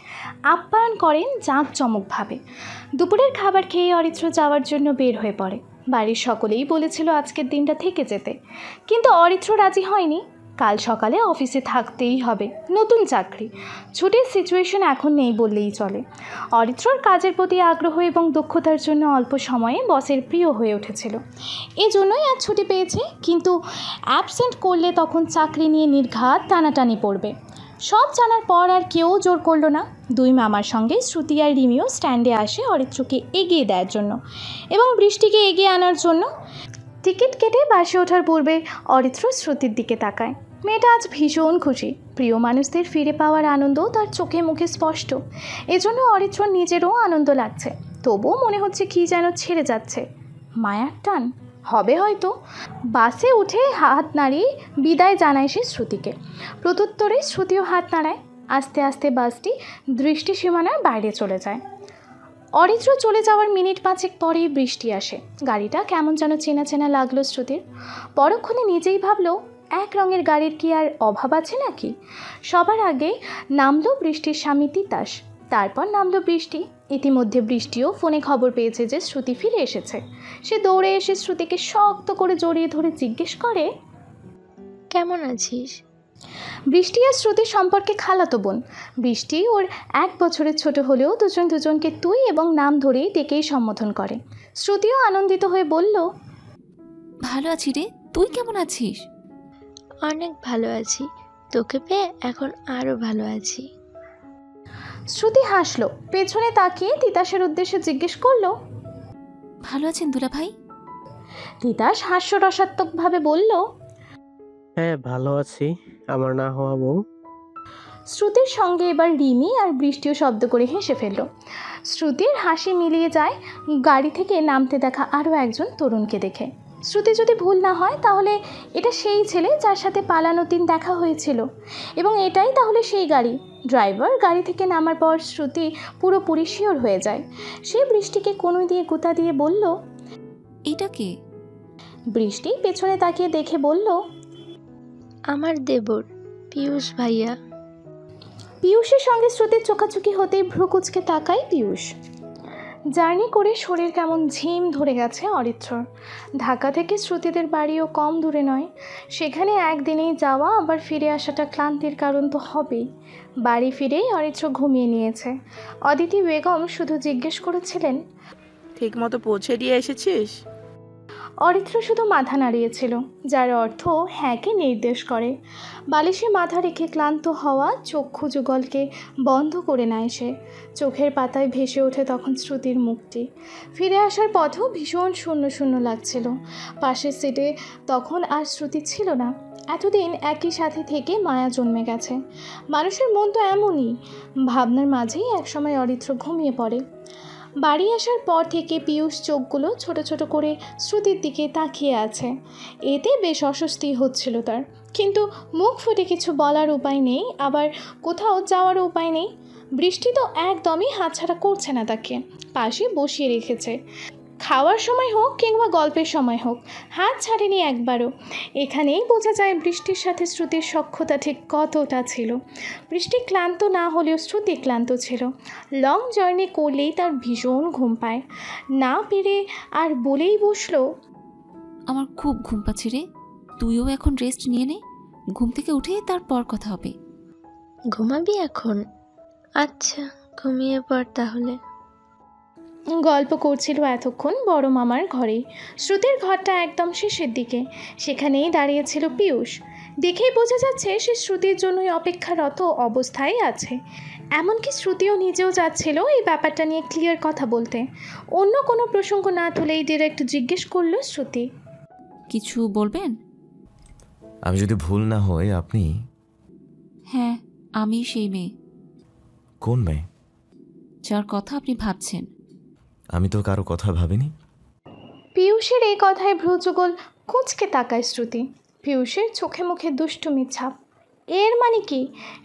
আপ্যায়ন করেন জাঁকজমকভাবে। দুপুরের খাবার খেয়ে অরিত্র যাওয়ার জন্য বের হয়ে পড়ে। বাড়ির সকলেই বলেছিল আজকের দিনটা থেকে যেতে, কিন্তু অরিত্র রাজি হয়নি। কাল সকালে অফিসে থাকতেই হবে, নতুন চাকরি, ছুটির সিচুয়েশন এখন নেই বললেই চলে। অরিত্রর কাজের প্রতি আগ্রহ এবং দক্ষতার জন্য অল্প সময়ে বসের প্রিয় হয়ে উঠেছিল, এজন্যই আজ ছুটি পেয়েছে। কিন্তু অ্যাবসেন্ট করলে তখন চাকরি নিয়ে নির্ঘাত টানাটানি পড়বে। সব জানার পর আর কেউ জোর করলো না। দুই মামার সঙ্গে শ্রুতি আর রিমিও স্ট্যান্ডে আসে অরিত্রকে এগিয়ে দেওয়ার জন্য এবং বৃষ্টিকে এগিয়ে আনার জন্য। টিকিট কেটে বাসে ওঠার পূর্বে অরিত্র শ্রুতির দিকে তাকায়। মেয়েটা আজ ভীষণ খুশি। প্রিয় মানুষদের ফিরে পাওয়ার আনন্দ তার চোখে মুখে স্পষ্ট। এজন্য অরিত্র নিজেরও আনন্দ লাগছে, তবুও মনে হচ্ছে কি যেন ছেড়ে যাচ্ছে। মায়ার টান হবে হয়তো। বাসে উঠে হাত নাড়িয়ে বিদায় জানায় সে শ্রুতিকে। প্রত্যুত্তরে শ্রুতিও হাত নাড়ায়। আস্তে আস্তে বাসটি দৃষ্টিসীমানার বাইরে চলে যায়। অরিত্র চলে যাওয়ার মিনিট 5 পরেই বৃষ্টি আসে। গাড়িটা কেমন যেন চেনা চেনা লাগলো শ্রুতির। পরক্ষণে নিজেই ভাবলো, এক রঙের গাড়ির কি আর অভাব আছে নাকি? সবার আগে নামলো বৃষ্টির স্বামী তিতাস, তারপর নামলো বৃষ্টি। ইতিমধ্যে বৃষ্টিও ফোনে খবর পেয়েছে যে শ্রুতি ফিরে এসেছে। সে দৌড়ে এসে শ্রুতিকে শক্ত করে জড়িয়ে ধরে জিজ্ঞেস করে, কেমন আছিস? বৃষ্টি আর শ্রুতির সম্পর্কে খালাতো বোন। বৃষ্টি ওর 1 বছরের ছোট হলেও দুজন দুজনকে তুই এবং নাম ধরেই ডেকেই সম্বোধন করে। শ্রুতিও আনন্দিত হয়ে বলল, ভালো আছি রে, তুই কেমন আছিস? অনেক ভালো আছি, তোকে পেয়ে এখন আরও ভালো আছি। শ্রুতি হাসলো। পেছনে তাকিয়ে তিতাসের উদ্দেশ্যে জিজ্ঞেস করলো, ভালো আছেন দুলা ভাই? তিতাস হাস্যরসাত্মকভাবে বলল, হ্যাঁ ভালো আছি, আমার না হওয়া বউ। শ্রুতির সঙ্গে এবার রিমি আর বৃষ্টিও শব্দ করে হেসে ফেলল। শ্রুতির হাসি মিলিয়ে যায় গাড়ি থেকে নামতে দেখা আরও একজন তরুণকে দেখে। শ্রুতি যদি ভুল না হয় তাহলে এটা সেই ছেলে যার সাথে পালানোর দিন দেখা হয়েছিল, এবং এটাই তাহলে সেই গাড়ি। ড্রাইভার গাড়ি থেকে নামার পর শ্রুতি পুরোপুরি শিওর হয়ে যায়। সে বৃষ্টিকে কনুই দিয়ে গুঁতা দিয়ে বলল, এটা কে? বৃষ্টি পেছনে তাকিয়ে দেখে বলল, আমার দেবর পিয়ুষ ভাইয়া। পিয়ুষের সঙ্গে শ্রুতির চোখাচোখি হতেই ভ্রুকুচকে তাকায় পিয়ুষ। জার্নি করে শরীর কেমন ঝিম ধরে গেছে অরিত্রর। ঢাকা থেকে শ্রুতিদের বাড়িও কম দূরে নয়। সেখানে একদিনেই যাওয়া আবার ফিরে আসাটা ক্লান্তির কারণ তো হবেই। বাড়ি ফিরেই অরিত্র ঘুমিয়ে নিয়েছে। অদিতি বেগম শুধু জিজ্ঞেস করেছিলেন, ঠিক মতো পৌঁছে দিয়ে এসেছিস? অরিত্র শুধু মাথা নাড়িয়েছিল, যার অর্থ হ্যাঁকে নির্দেশ করে। বালিশে মাথা রেখে ক্লান্ত হওয়া চক্ষু যুগলকে বন্ধ করে নেয় সে। চোখের পাতায় ভেসে ওঠে তখন শ্রুতির মুখটি। ফিরে আসার পথেও ভীষণ শূন্য শূন্য লাগছিল। পাশের সিটে তখন আর শ্রুতি ছিল না। এতদিন একই সাথে থেকে মায়া জন্মে গেছে। মানুষের মন তো এমনই, ভাবনার মাঝেই একসময় অরিত্র ঘুমিয়ে পড়ে। বাড়ি আসার পর থেকে পীয়ূষ চোখগুলো ছোট ছোট করে শ্রুতির দিকে তাকিয়ে আছে। এতে বেশ অস্বস্তি হচ্ছিল তার, কিন্তু মুখ ফুটে কিছু বলার উপায় নেই, আবার কোথাও যাওয়ারও উপায় নেই। বৃষ্টি তো একদমই হাতছাড়া করছে না তাকে, পাশে বসিয়ে রেখেছে। খাওয়ার সময় হোক কিংবা গল্পের সময় হোক, হাত ছাড়েনি একবারও। এখানেই বোঝা যায় বৃষ্টির সাথে শ্রুতির সখ্যতা ঠিক কতটা ছিল। বৃষ্টি ক্লান্ত না হলেও শ্রুতি ক্লান্ত ছিল। লং জার্নি করলেই তার ভীষণ ঘুম পায়। না পেরে আর বলেই বসলো, আমার খুব ঘুম পাচ্ছে রে, তুইও এখন রেস্ট নিয়ে নে, ঘুম থেকে উঠে তারপর কথা হবে। ঘুমাবি এখন? আচ্ছা, ঘুমিয়ে পড় তাহলে। গল্প করছিল এতক্ষণ বড় মামার ঘরেই। শ্রুতির ঘরটা একদম শেষের দিকে, সেখানেই দাঁড়িয়েছিল পীয়ূষ। দেখেই বোঝা যাচ্ছে সে শ্রুতির জন্যই অপেক্ষারত অবস্থায় আছে। এমনকি শ্রুতিও নিজেও যাচ্ছিল এই ব্যাপারটা নিয়ে ক্লিয়ার কথা বলতে। অন্য কোনো প্রসঙ্গ না তুলেই ডিরেক্ট জিজ্ঞেস করলো শ্রুতি, কিছু বলবেন? আমি যদি ভুল না হই আপনি? হ্যাঁ, আমি সেই মেয়ে। কোন মেয়ে? যার কথা আপনি ভাবছেন। আমি তো কারো কথা ভাবিনি। পীয়ূষের এই কথায় ভ্রুযুগল কুঁচকে তাকায় শ্রুতি। পীয়ূষের চোখে মুখে দুষ্টুমির ছাপ। এর মানে কি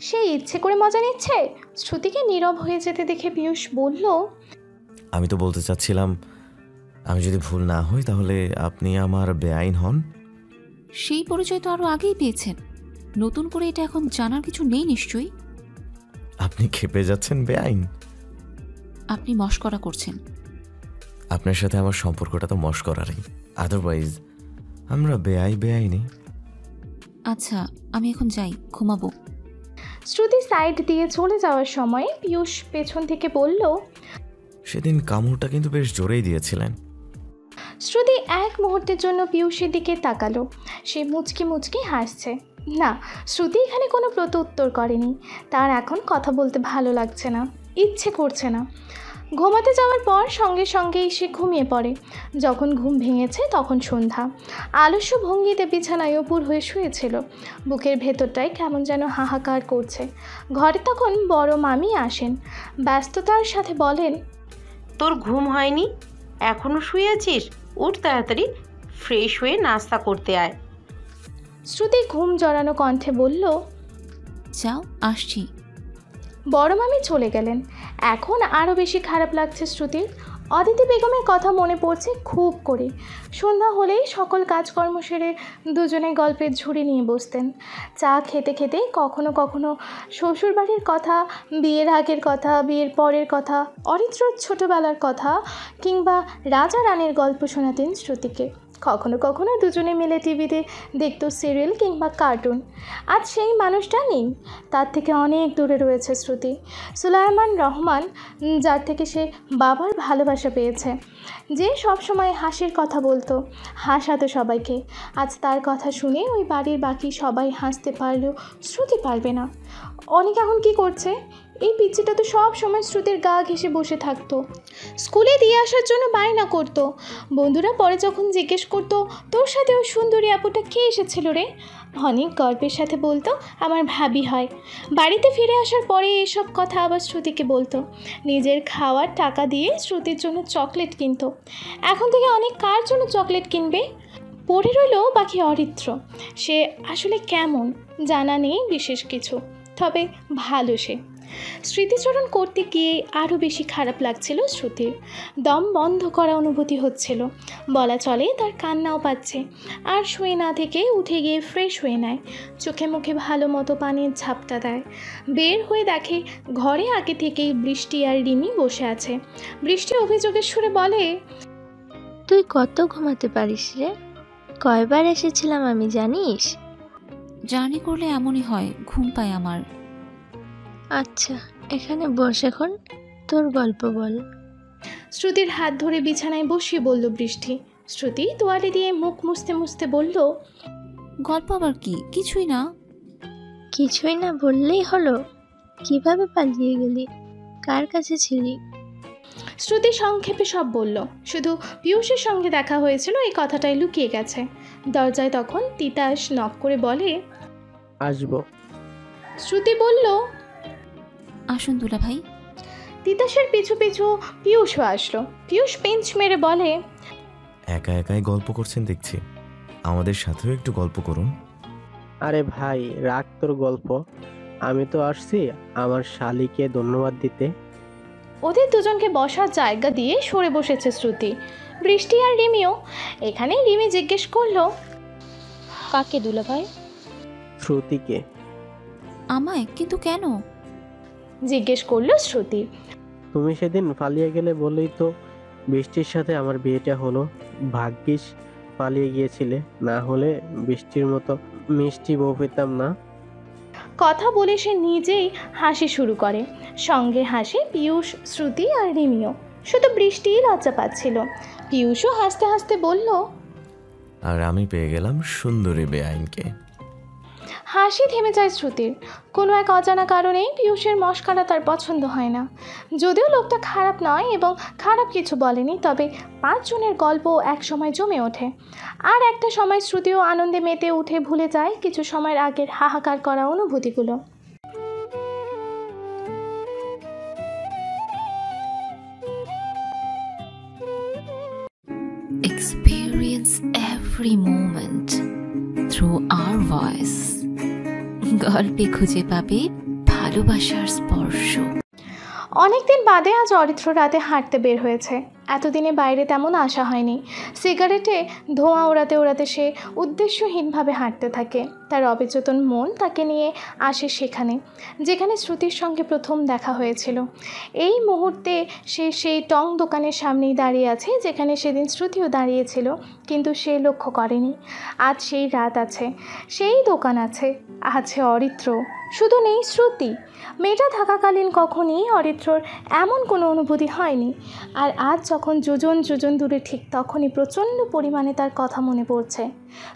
সে ইচ্ছে করে মজা নিচ্ছে? শ্রুতিকে নীরব হয়ে যেতে দেখে পীয়ূষ বলল, আমি তো বলতে চাচ্ছিলাম, আমি যদি ভুল না হই তাহলে আপনি আমার বেআইন হন। সেই পরিচয় তো আরও আগেই পেয়েছেন, নতুন করে এটা এখন জানার কিছু নেই নিশ্চয়ই। আপনি খেপে যাচ্ছেন বেআইন? আপনি মশকরা করছেন। আপনার সাথে আমার সম্পর্কটা তো মশকরারই, আদারওয়াইজ আমরা বেআইনি। আচ্ছা, আমি এখন যাই, ঘুমাবো। শ্রুতি সাইড দিয়ে চলে যাওয়ার সময় পীয়ূষ পেছন থেকে বলল, সেদিন কামড়টা কিন্তু বেশ জোরেই দিয়েছিলেন। শ্রুতি এক মুহূর্তের জন্য পীয়ূষের দিকে তাকালো। সে মুচকি মুচকি হাসছে। না, শ্রুতি এখানে কোনো প্রত্যুত্তর করেনি। তার এখন কথা বলতে ভালো লাগছে না, ইচ্ছে করছে না। ঘুমাতে যাওয়ার পর সঙ্গে সঙ্গেই সে ঘুমিয়ে পড়ে। যখন ঘুম ভেঙেছে তখন সন্ধ্যা। আলস্য ভঙ্গিতে বিছানায় উপর হয়ে শুয়েছিল। বুকের ভেতরটায় কেমন যেন হাহাকার করছে। ঘরে তখন বড় মামি আসেন। ব্যস্ততার সাথে বলেন, তোর ঘুম হয়নি? এখনো শুয়ে আছিস? উঠ তাড়াতাড়ি, ফ্রেশ হয়ে নাস্তা করতে আয়। শ্রুতি ঘুম জড়ানো কণ্ঠে বলল, যাও, আসছি। বড় মামি চলে গেলেন। এখন আরও বেশি খারাপ লাগছে শ্রুতির। অদিতি বেগমের কথা মনে পড়ছে খুব করে। সন্ধ্যা হলেই সকল কাজকর্ম সেরে দুজনে গল্পের ঝুড়ি নিয়ে বসতেন। চা খেতে খেতে কখনো কখনো শ্বশুরবাড়ির কথা, বিয়ের আগের কথা, বিয়ের পরের কথা, অরিত্রর ছোটোবেলার কথা কিংবা রাজা রানীর গল্প শোনাতেন শ্রুতিকে। কখনো কখনো দুজনে মিলে টিভিতে দেখতো সিরিয়াল কিংবা কার্টুন। আজ সেই মানুষটা নেই, তার থেকে অনেক দূরে রয়েছে শ্রুতি। সুলাইমান রহমান, যার থেকে সে বাবার ভালোবাসা পেয়েছে, যে সব সময় হাসির কথা বলতো, হাসাতো সবাইকে, আজ তার কথা শুনে ওই বাড়ির বাকি সবাই হাসতে পারলেও শ্রুতি পারবে না। অনেক এখন কি করছে? এই পিচ্চিটা তো সব সময় শ্রুতির গা ঘেঁষে বসে থাকতো। স্কুলে দিয়ে আসার জন্য বায়না করতো। বন্ধুরা পরে যখন জিজ্ঞেস করতো, তোর সাথে ওই সুন্দরী আপুটা কে এসেছিল রে, অনেক গর্বের সাথে বলতো, আমার ভাবি হয়। বাড়িতে ফিরে আসার পরে এসব কথা আবার শ্রুতিকে বলতো। নিজের খাওয়ার টাকা দিয়ে শ্রুতির জন্য চকলেট কিনতো। এখন থেকে অনেক কার জন্য চকলেট কিনবে? পড়ে রইল বাকি অরিত্র। সে আসলে কেমন জানা নেই বিশেষ কিছু, তবে ভালো সে। স্মৃতিচরণ করতে গিয়ে আরও বেশি খারাপ লাগছিল শ্রুতির। দম বন্ধ করা অনুভূতি হচ্ছিল, বলা চলে তার কান্নাও পাচ্ছে। আর শুয়ে না থেকে উঠে গিয়ে ফ্রেশ হয়ে নেয়, চোখে মুখে ভালো মতো পানির ঝাপটা দেয়। বের হয়ে দেখে ঘরে আগে থেকেই বৃষ্টি আর রিমি বসে আছে। বৃষ্টি অভিযোগের সুরে বলে, তুই কত ঘুমাতে পারিস রে? কয়বার এসেছিলাম আমি জানিস? জার্নি করলে এমনই হয়, ঘুম পায় আমার। আচ্ছা, এখানে বস, এখন তোর গল্প বল। শ্রুতির হাত ধরে বিছানায় বসিয়ে বলল বৃষ্টি। শ্রুতি তোয়ালে দিয়ে মুখ মুছতে মুছতে বলল, গল্প আবার কি? কিছুই না। কিছুই না বললেই হলো? কিভাবে পালিয়ে গেলি? কার কাছে ছিলি? শ্রুতি সংক্ষেপে সব বলল। শুধু পিয়ুষের সঙ্গে দেখা হয়েছিল এই কথাটাই লুকিয়ে গেছে। দরজায় তখন তিতাস নক করে বলে, আসবো। শ্রুতি বলল, আসুন দুলা ভাই। তিতাসের পিছু পিছু পিয়ুষও আসলো। পিয়ুষ পেঞ্চ মেরে বলে, একা একাই গল্প করছেন দেখছি, আমাদের সাথেও একটু গল্প করুন। আরে ভাই রাখ তোর গল্প, আমি তো আসছি আমার শালিকে ধন্যবাদ দিতে। ওদের দুজনকে বসার জায়গা দিয়ে সরে বসেছে শ্রুতি, বৃষ্টি আর রিমিও। এখানে রিমি জিজ্ঞেস করলো, কাকে দুলা ভাই? শ্রুতিকে। আমায়? কিন্তু কেন? জিজ্ঞেস করলো শ্রুতি। তুমি সেদিন পালিয়ে গেলে বলেই তো বৃষ্টির সাথে আমার বিয়েটা হলো। ভাগ্যিস পালিয়ে গিয়েছিলে, না হলে বৃষ্টির মতো মিষ্টি বউ পেতাম না। কথা বলে সে নিজেই হাসি শুরু করে। সঙ্গে হাসে পিয়ুষ, শ্রুতি আর রিমিও। শুধু বৃষ্টিই লজ্জা পাচ্ছিল। পিয়ুষও হাসতে হাসতে বলল, আর আমি পেয়ে গেলাম সুন্দরী বেআইনকে। হাসি থেমে যায় শ্রুতির। কোনো এক অজানা কারণেই পিয়ুষের মশকরা তার পছন্দ হয় না। যদিও লোকটা খারাপ নয় এবং খারাপ কিছু বলেনি, তবে 5 জনের গল্প এক সময় জমে ওঠে। আর একটা সময় শ্রুতিও আনন্দে মেতে উঠে ভুলে যায় কিছু সময়ের আগের হাহাকার করা অনুভূতিগুলো। Experience every moment through our voice. গল্পে খুঁজে পাবে ভালোবাসার স্পর্শ। অনেকদিন বাদে আজ অরিত্র রাতে হাঁটতে বের হয়েছে। এতদিনে বাইরে তেমন আসা হয়নি। সিগারেটে ধোঁয়া ওড়াতে ওড়াতে সে উদ্দেশ্যহীনভাবে হাঁটতে থাকে। তার অবচেতন মন তাকে নিয়ে আসে সেখানে, যেখানে শ্রুতির সঙ্গে প্রথম দেখা হয়েছিল। এই মুহূর্তে সে সেই টং দোকানের সামনেই দাঁড়িয়ে আছে, যেখানে সেদিন শ্রুতিও দাঁড়িয়েছিল, কিন্তু সে লক্ষ্য করেনি। আজ সেই রাত আছে, সেই দোকান আছে, আছে অরিত্র, শুধু নেই শ্রুতি। মেয়েটা থাকাকালীন কখনই অরিত্রর এমন কোনো অনুভূতি হয়নি। আর আজ যখন যোজন যোজন দূরে, ঠিক তখনই প্রচণ্ড পরিমাণে তার কথা মনে পড়ছে।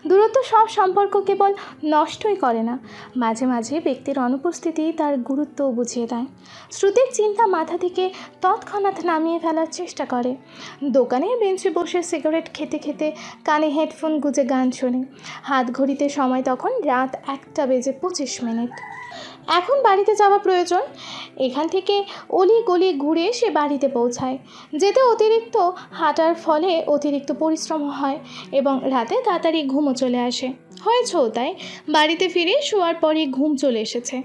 দূরত্ব সব সম্পর্ক কেবল নষ্টই করে না, মাঝে মাঝে ব্যক্তির অনুপস্থিতি তার গুরুত্বও বুঝিয়ে দেয়। শ্রুতির চিন্তা মাথা থেকে তৎক্ষণাৎ নামিয়ে ফেলার চেষ্টা করে। দোকানের বেঞ্চে বসে সিগারেট খেতে খেতে কানে হেডফোন গুঁজে গান শোনে। হাত ঘড়িতে সময় তখন রাত 1:25। এখন বাড়িতে যাওয়া প্রয়োজন। এখান থেকে অলি গলি ঘুরে সে বাড়িতে পৌঁছায়। যেতে অতিরিক্ত হাঁটার ফলে অতিরিক্ত পরিশ্রম হয় এবং রাতে তাড়াতাড়ি ঘুমও চলে আসে। হয়েছেও তাই। বাড়িতে ফিরে শোয়ার পরই ঘুম চলে এসেছে।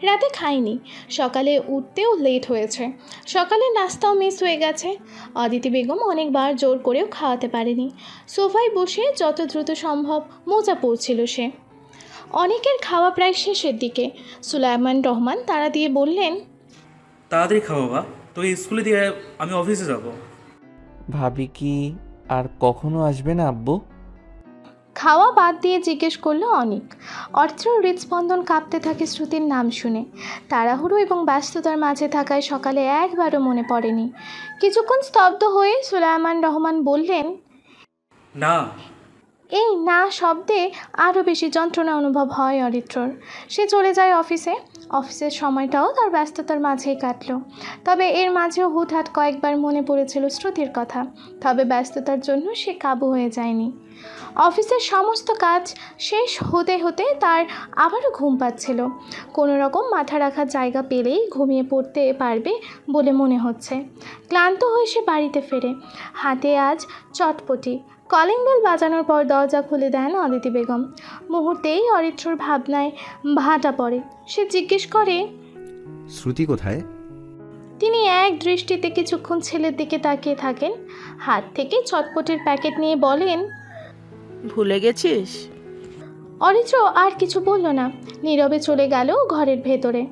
রাতে খায়নি, সকালে উঠতেও লেট হয়েছে, সকালে নাস্তাও মিস হয়ে গেছে। অদিতি বেগম অনেকবার জোর করেও খাওয়াতে পারেনি। সোফায় বসে যত দ্রুত সম্ভব মোজা পড়ছিল সে। অনেকের খাওয়া প্রায় শেষের দিকে। সুলাইমান রহমান তাড়া দিয়ে বললেন, তাড়াতাড়ি খাওয়া বা, তোকে স্কুলে দিয়ে আমি অফিসে যাব। ভাবি কি আর কখনো আসবে না আব্বু? খাওয়া বাদ দিয়ে জিজ্ঞেস করলো অনিক। অর্থের হৃদস্পন্দন কাঁপতে থাকে শ্রুতির নাম শুনে। তাড়াহুড়ো এবং ব্যস্ততার মাঝে থাকায় সকালে একবারও মনে পড়েনি। কিছুক্ষণ স্তব্ধ হয়ে সুলাইমান রহমান বললেন, না। এই না শব্দে আরও বেশি যন্ত্রণা অনুভব হয় অরিত্রর। সে চলে যায় অফিসে। অফিসের সময়টাও তার ব্যস্ততার মাঝেই কাটল। তবে এর মাঝেও হুটহাট কয়েকবার মনে পড়েছিল শ্রুতির কথা। তবে ব্যস্ততার জন্য সে কাবু হয়ে যায়নি। অফিসের সমস্ত কাজ শেষ হতে হতে তার আবারও ঘুম পাচ্ছিল। কোনো রকম মাথা রাখার জায়গা পেলেই ঘুমিয়ে পড়তে পারবে বলে মনে হচ্ছে। ক্লান্ত হয়ে সে বাড়িতে ফেরে। হাতে আজ চটপটি। কলিং বেল বাজানোর পর দরজা খুলে দেন অদিতি বেগম। মুহূর্তেই অরিত্রর ভাবনায় ভাটা পড়ে। সে জিজ্ঞেস করে, শ্রুতি কোথায়? তিনি এক দৃষ্টিতে কিছুক্ষণ ছেলের দিকে তাকিয়ে থাকেন, হাত থেকে চটপটির প্যাকেট নিয়ে বলেন, ভুলে গেছিস? অরিত্র আর কিছু বলল না, নীরবে চলে গেল ঘরের ভেতরে।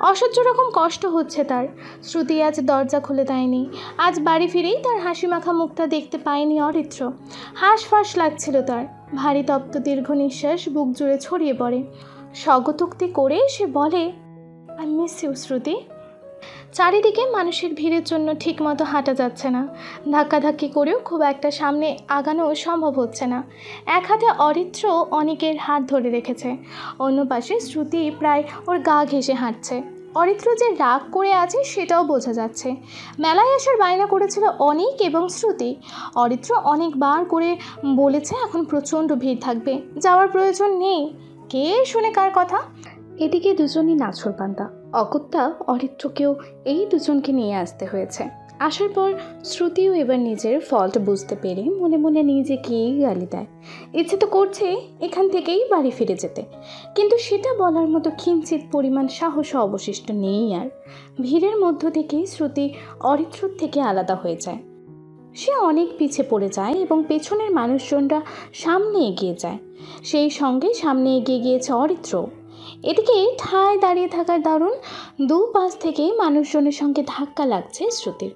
অসহ্য রকম কষ্ট হচ্ছে তার। শ্রুতি আজ দরজা খুলে দেয়নি। আজ বাড়ি ফিরেই তার হাসি মাখা মুখটা দেখতে পায়নি অরিত্র। হাঁসফাঁস লাগছিল তার। ভারী তপ্ত দীর্ঘ নিঃশ্বাস বুক জুড়ে ছড়িয়ে পড়ে। স্বগতোক্তি করে সে বলে, আই মিস ইউ শ্রুতি। চারিদিকে মানুষের ভিড়ের জন্য ঠিকমতো হাঁটা যাচ্ছে না, ধাক্কাধাক্কি করেও খুব একটা সামনে আগানো সম্ভব হচ্ছে না। এক হাতে অরিত্র অনেকের হাত ধরে রেখেছে, অন্য পাশে শ্রুতি প্রায় ওর গা ঘেঁষে হাঁটছে। অরিত্র যে রাগ করে আছে সেটাও বোঝা যাচ্ছে। মেলায় আসার বায়না করেছিল অনিক এবং শ্রুতি। অরিত্র অনেকবার করে বলেছে এখন প্রচণ্ড ভিড় থাকবে, যাওয়ার প্রয়োজন নেই। কে শুনে কার কথা? এদিকে দুজনই নাছোড়বান্দা। অগত্যা অরিত্রকেও এই দুজনকে নিয়ে আসতে হয়েছে। আসার পর শ্রুতিও এবার নিজের ফল্ট বুঝতে পেরে মনে মনে নিজেকেই গালি দেয়। ইচ্ছে তো করছে এখান থেকেই বাড়ি ফিরে যেতে, কিন্তু সেটা বলার মতো কিঞ্চিত পরিমাণ সাহসও অবশিষ্ট নেই আর। ভিড়ের মধ্য থেকেই শ্রুতি অরিত্রর থেকে আলাদা হয়ে যায়। সে অনেক পিছে পড়ে যায় এবং পেছনের মানুষজনরা সামনে এগিয়ে যায়। সেই সঙ্গে সামনে এগিয়ে গিয়েছে অরিত্র। এদিকে ঠায় দাঁড়িয়ে থাকার দারুণ দুপাশ থেকে মানুষজনের সঙ্গে ধাক্কা লাগছে শ্রুতির।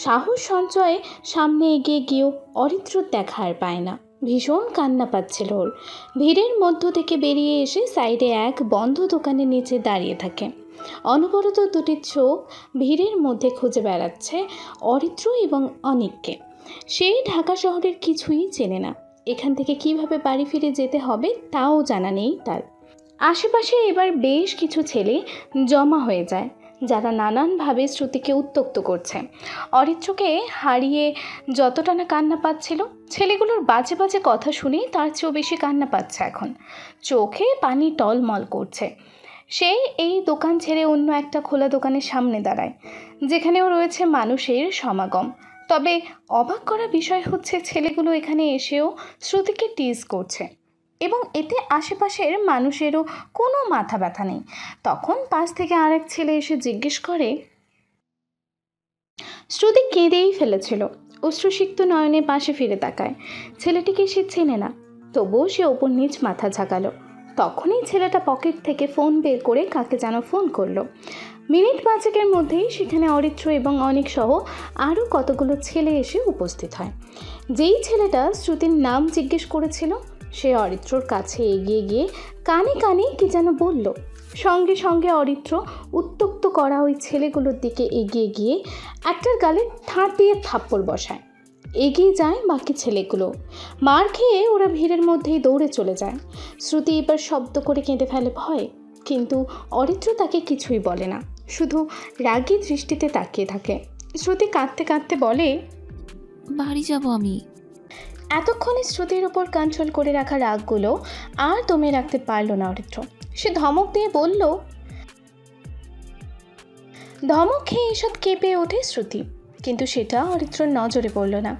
সাহস সঞ্চয়ে সামনে এগিয়ে গিয়েও অরিত্রর দেখা আর পায় না। ভীষণ কান্না পাচ্ছিল ওর। ভিড়ের মধ্য থেকে বেরিয়ে এসে সাইডে এক বন্ধ দোকানের নিচে দাঁড়িয়ে থাকে। অনবরত দুটি চোখ ভিড়ের মধ্যে খুঁজে বেড়াচ্ছে অরিত্র এবং অনিককে। সেই ঢাকা শহরের কিছুই চেনে না, এখান থেকে কিভাবে বাড়ি ফিরে যেতে হবে তাও জানা নেই তার। আশেপাশে এবার বেশ কিছু ছেলে জমা হয়ে যায়, যারা নানানভাবে শ্রুতিকে উত্ত্যক্ত করছে। অরিত্রকে হারিয়ে যতটা না কান্না পাচ্ছিল, ছেলেগুলোর বাজে বাজে কথা শুনে তার চেয়েও বেশি কান্না পাচ্ছে এখন। চোখে পানি টলমল করছে। সে এই দোকান ছেড়ে অন্য একটা খোলা দোকানের সামনে দাঁড়ায়, যেখানেও রয়েছে মানুষের সমাগম। তবে অবাক করা বিষয় হচ্ছে ছেলেগুলো এখানে এসেও শ্রুতিকে টিজ করছে এবং এতে আশেপাশের মানুষেরও কোনো মাথা ব্যথা নেই। তখন পাশ থেকে আরেক ছেলে এসে জিজ্ঞেস করে। শ্রুতি কেঁদেই ফেলেছিল, অশ্রুসিক্ত নয়নে পাশে ফিরে তাকায়। ছেলেটিকে সে চেনে না, তবুও সে ওপর নিচ মাথা ঝাঁকালো। তখনই ছেলেটা পকেট থেকে ফোন বের করে কাকে যেন ফোন করলো। মিনিট পাঁচেকের মধ্যেই সেখানে অরিত্র এবং অনেক সহ আরও কতগুলো ছেলে এসে উপস্থিত হয়। যেই ছেলেটা শ্রুতির নাম জিজ্ঞেস করেছিল সে অরিত্রর কাছে এগিয়ে গিয়ে কানে কানে কি যেন বলল। সঙ্গে সঙ্গে অরিত্র উত্ত্যক্ত করা ওই ছেলেগুলোর দিকে এগিয়ে গিয়ে একটার গালে ঠাঁট দিয়ে থাপ্পড় বসায়। এগিয়ে যায় বাকি ছেলেগুলো। মার খেয়ে ওরা ভিড়ের মধ্যেই দৌড়ে চলে যায়। শ্রুতি এবার শব্দ করে কেঁদে ফেলে ভয়, কিন্তু অরিত্র তাকে কিছুই বলে না, শুধু রাগী দৃষ্টিতে তাকিয়ে থাকে। শ্রুতি কাঁদতে কাঁদতে বলে, বাড়ি যাব আমি। এতক্ষণে শ্রুতির ওপর কন্ট্রোল করে রাখা রাগগুলো আর দমে রাখতে পারল না অরিত্র। সে ধমক দিয়ে বলল। ধমক খেয়ে এসব কেঁপে ওঠে শ্রুতি, কিন্তু সেটা অরিত্রর নজরে পড়ল না।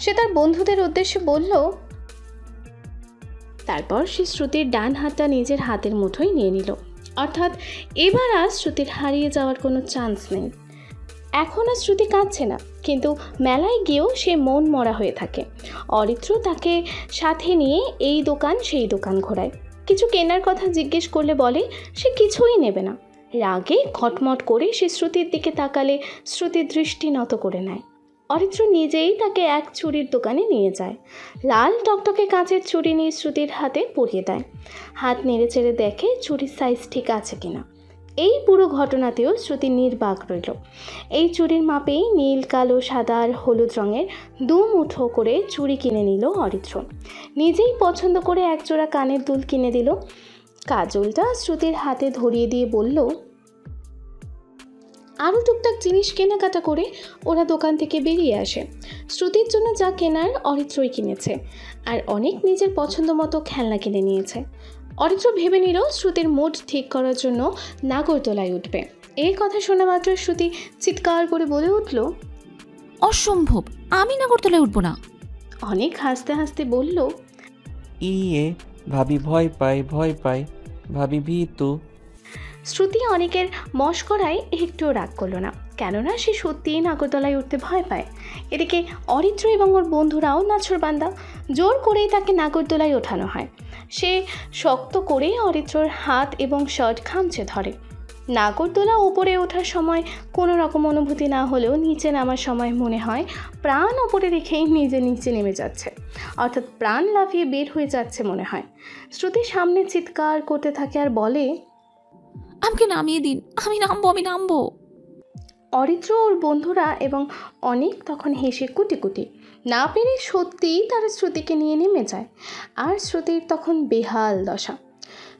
সে তার বন্ধুদের উদ্দেশ্যে বলল। তারপর সে শ্রুতির ডান হাতটা নিজের হাতের মুঠোয় নিয়ে নিল, অর্থাৎ এবার আর শ্রুতির হারিয়ে যাওয়ার কোনো চান্স নেই। এখন আর শ্রুতি কাঁদছে না, কিন্তু মেলায় গিয়েও সে মন মরা হয়ে থাকে। অরিত্র তাকে সাথে নিয়ে এই দোকান সেই দোকান ঘোরায়। কিছু কেনার কথা জিজ্ঞেস করলে বলে সে কিছুই নেবে না। রাগে খটমট করে সে শ্রুতির দিকে তাকালে শ্রুতির দৃষ্টি নত করে নেয়। অরিত্র নিজেই তাকে এক চুড়ির দোকানে নিয়ে যায়। লাল টকটকে কাঁচের চুড়ি নিয়ে শ্রুতির হাতে পরিয়ে দেয়। হাত নেড়ে চেড়ে দেখে চুড়ির সাইজ ঠিক আছে কিনা। এই পুরো ঘটনাতেও শ্রুতি নির্বাক রইল। এই চুড়ির মাপেই নীল, কালো, সাদা আর হলুদ রঙের দু মুঠো করে চুড়ি কিনে নিল অরিত্র। নিজেই পছন্দ করে এক জোড়া কানের দুল কিনে দিল। কাজলটা শ্রুতির হাতে ধরিয়ে দিয়ে বলল। আরও টুকটাক জিনিস কেনাকাটা করে ওরা দোকান থেকে বেরিয়ে আসে। শ্রুতির জন্য যা কেনার অরিত্রই কিনেছে, আর অনেক নিজের পছন্দ মতো খেলনা কিনে নিয়েছে। অরিত্র ভেবে নিল শ্রুতির মুড ঠিক করার জন্য নাগরদোলায় উঠবে। এই কথা শোনা মাত্র শ্রুতি চিৎকার করে বলে উঠল, অসম্ভব, আমি নাগরদোলায় উঠবো না। অনেক হাসতে হাসতে বলল, ইয়ে ভাবি ভয় পাই ভাবি ভীতু। শ্রুতি অনেকের মশকরায় একটুও রাগ করল না, কেননা সে সত্যিই নাগরদোলায় উঠতে ভয় পায়। এদিকে অরিত্র এবং ওর বন্ধুরাও নাছোড়বান্দা, জোর করেই তাকে নাগরদোলায় ওঠানো হয়। সে শক্ত করে অরিত্রর হাত এবং শার্ট খামচে ধরে। নাগরদোলা উপরে ওঠার সময় কোনো রকম অনুভূতি না হলেও নিচে নামার সময় মনে হয় প্রাণ ওপরে রেখেই নিজে নিচে নেমে যাচ্ছে, অর্থাৎ প্রাণ লাফিয়ে বের হয়ে যাচ্ছে মনে হয়। শ্রুতি সামনে চিৎকার করতে থাকে আর বলে, আমাকে নামিয়ে দিন, আমি নামবো। অরিত্র, ওর বন্ধুরা এবং অনেক তখন হেসে কুটি কুটি। না পেরে সত্যিই তারা শ্রুতিকে নিয়ে নেমে যায়, আর শ্রুতির তখন বেহাল দশা।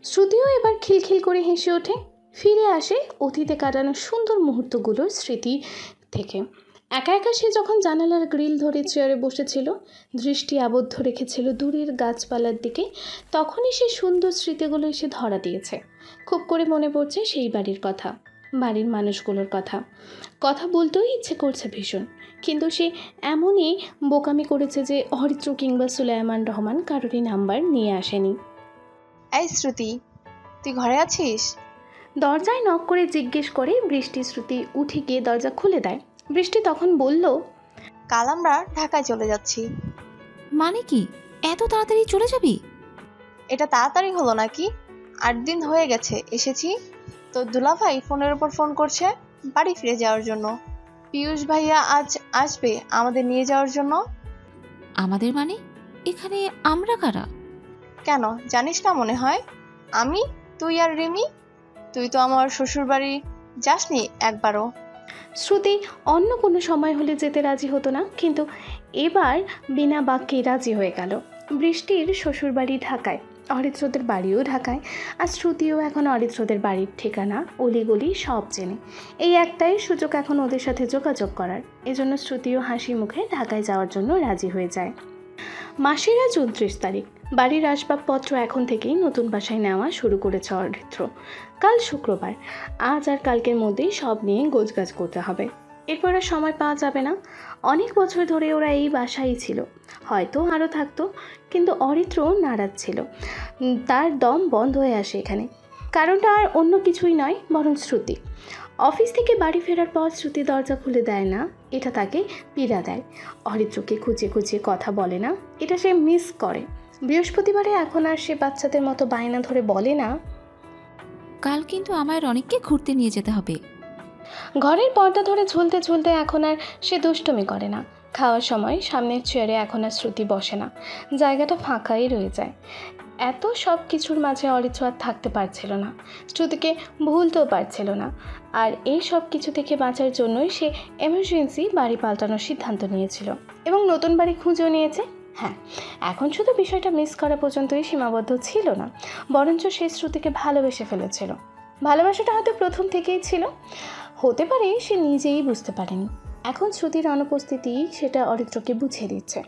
শ্রুতিও এবার খিলখিল করে হেসে ওঠে, ফিরে আসে অতীতে কাটানো সুন্দর মুহূর্তগুলোর স্মৃতি থেকে। একা একা সে যখন জানালার গ্রিল ধরে চেয়ারে বসেছিল, দৃষ্টি আবদ্ধ রেখেছিল দূরের গাছপালার দিকে, তখনই সে সুন্দর স্মৃতিগুলো এসে ধরা দিয়েছে। খুব করে মনে পড়ছে সেই বাড়ির কথা, বাড়ির মানুষগুলোর কথা। কথা বলতেও ইচ্ছে করছে ভীষণ, কিন্তু সে এমনই বোকামি করেছে যে অরিত্র কিংবা সুলাইমান রহমান কারোরই নাম্বার নিয়ে আসেনি। এই শ্রুতি, তুই ঘরে আছিস? দরজায় নক করে জিজ্ঞেস করে বৃষ্টি। শ্রুতি উঠে গিয়ে দরজা খুলে দেয়। বৃষ্টি তখন বলল, কাল আমরা ঢাকায় চলে যাচ্ছি। মানে কি, এত তাড়াতাড়ি চলে যাবি? এটা তাড়াতাড়ি হলো নাকি? 8 দিন হয়ে গেছে এসেছি। তো দুলাভাই ফোনের উপর ফোন করছে বাড়ি ফিরে যাওয়ার জন্য। পীয়ূষ ভাইয়া আজ আসবে আমাদের নিয়ে যাওয়ার জন্য। আমাদের মানে? এখানে আমরা কারা? কেন জানিস না মনে হয়? আমি, তুই আর রিমি। তুই তো আমার শ্বশুর বাড়ি যাসনি একবারও। শ্রুতি অন্য কোনো সময় হলে যেতে রাজি হতো না, কিন্তু এবার বিনা বাক্যে রাজি হয়ে গেল। বৃষ্টির শ্বশুর বাড়ি ঢাকায়, অরিত্রদের বাড়িও ঢাকায়, আর শ্রুতিও এখন অরিত্রদের বাড়ির ঠিকানা অলিগলি সব চেনে। এই একটাই সুযোগ এখন ওদের সাথে যোগাযোগ করার। এজন্য শ্রুতিও হাসি মুখে ঢাকায় যাওয়ার জন্য রাজি হয়ে যায়। মাসের আজ 29 তারিখ। বাড়ির আসবাবপত্র এখন থেকেই নতুন বাসায় নেওয়া শুরু করেছে অরিত্র। কাল শুক্রবার, আজ আর কালকের মধ্যেই সব নিয়ে গোছগাছ করতে হবে। এরপর আর সময় পাওয়া যাবে না। অনেক বছর ধরে ওরা এই বাসায় ছিল, হয়তো আরও থাকতো, কিন্তু অরিত্র নারাজ ছিল। তার দম বন্ধ হয়ে আসে এখানে। কারণটা আর অন্য কিছুই নয়, বরং শ্রুতি। অফিস থেকে বাড়ি ফেরার পর শ্রুতি দরজা খুলে দেয় না, এটা তাকে পীড়া দেয়। অরিত্রকে খুঁজে খুঁজে কথা বলে না, এটা সে মিস করে। বৃহস্পতিবারে এখন আর সে বাচ্চাদের মতো বায়না ধরে বলে না, কাল কিন্তু আমায় অনেককে ঘুরতে নিয়ে যেতে হবে। ঘরের পর্দা ধরে ঝুলতে ঝুলতে এখন আর সে দুষ্টুমি করে না। খাওয়ার সময় সামনের চেয়ারে এখন আর শ্রুতি বসে না, জায়গাটা ফাঁকাই রয়ে যায়। এত সব কিছুর মাঝে অরিত্র আর থাকতে পারছিল না, শ্রুতিকে ভুলতেও পারছিল না। আর এই সব কিছু থেকে বাঁচার জন্যই সে এমার্জেন্সি বাড়ি পাল্টানোর সিদ্ধান্ত নিয়েছিল এবং নতুন বাড়ি খুঁজেও নিয়েছে। হ্যাঁ, এখন শুধু বিষয়টা মিস করা পর্যন্তই সীমাবদ্ধ ছিল না, বরঞ্চ সে শ্রুতিকে ভালোবেসে ফেলেছিল। ভালোবাসাটা হয়তো প্রথম থেকেই ছিল, হতে পারে সে নিজেই বুঝতে পারেনি। এখন শ্রুতির অনুপস্থিতি সেটা অরিত্রকে বুঝিয়ে দিচ্ছে।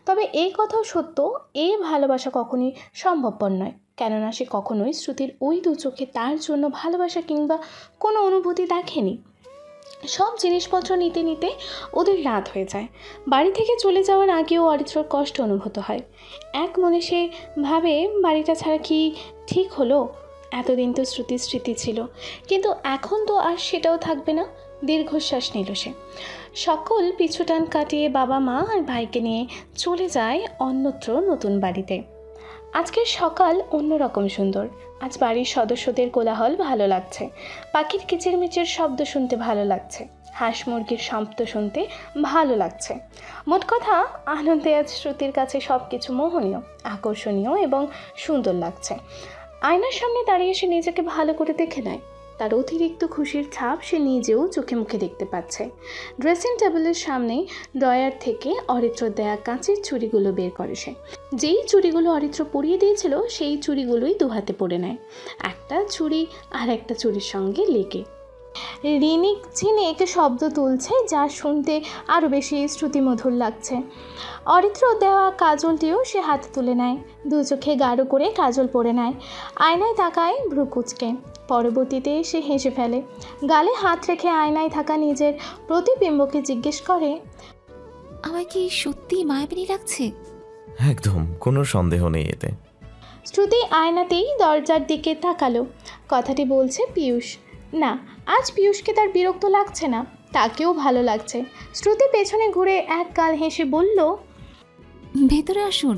তবে এই কথাও সত্য, এই ভালোবাসা কখনই সম্ভবপর নয়, কেননা সে কখনোই শ্রুতির ওই দু চোখে তার জন্য ভালোবাসা কিংবা কোনো অনুভূতি দেখেনি। সব জিনিসপত্র নিতে নিতে ওদের রাত হয়ে যায়। বাড়ি থেকে চলে যাওয়ার আগেও অরিত্রর কষ্ট অনুভূত হয়। এক মনে সে ভাবে, বাড়িটা ছাড়া কি ঠিক হলো? এতদিন তো শ্রুতির স্মৃতি ছিল, কিন্তু এখন তো আর সেটাও থাকবে না। দীর্ঘশ্বাস নিল সে। সকল পিছুটান কাটিয়ে বাবা মা আর ভাইকে নিয়ে চলে যায় অন্যত্র নতুন বাড়িতে। আজকের সকাল অন্যরকম সুন্দর। আজ বাড়ির সদস্যদের কোলাহল ভালো লাগছে, পাখির কিচিরমিচির শব্দ শুনতে ভালো লাগছে, হাঁস মুরগির শব্দ শুনতে ভালো লাগছে। মোট কথা, আনন্দে আজ শ্রুতির কাছে সব কিছু মোহনীয়, আকর্ষণীয় এবং সুন্দর লাগছে। আয়নার সামনে দাঁড়িয়ে সে নিজেকে ভালো করে দেখে নেয়। তার অতিরিক্ত খুশির ছাপ সে নিজেও চোখে মুখে দেখতে পাচ্ছে। ড্রেসিং টেবিলের সামনে ড্রয়ার থেকে অরিত্র দেয়া কাঁচের চুড়িগুলো বের করে সে। যেই চুড়িগুলো অরিত্র পরিয়ে দিয়েছিল সেই চুড়িগুলোই দুহাতে পরে নেয়, একটা চুড়ি আর একটা চুড়ির সঙ্গে লেগে। রিনিক ঝিনিক শব্দ তুলছে, যা শুনতে আরও বেশি শ্রুতিমধুর লাগছে। অরিত্র দেওয়া কাজলটিও সে হাতে তুলে নেয়, দু চোখে গাঢ় করে কাজল পরে নেয়। আয়নায় তাকায় ভ্রু কুঁচকে, পরবর্তীতে সে হেসে ফেলে। গালে হাত রেখে আয়নায় থাকা নিজের প্রতিবিম্বকে জিজ্ঞেস করে, আমায় কি সত্যি মায়াবিনী লাগছে? একদম, কোনো সন্দেহ নেই এতে। শ্রুতি আয়নাতেই দরজার দিকে তাকালো। কথাটি বলছে পীয়ূষ। না, আজ পীয়ূষকে তার বিরক্ত লাগছে না, তাকেও ভালো লাগছে। শ্রুতি পেছনে ঘুরে এক গাল হেসে বলল, ভেতরে আসুন।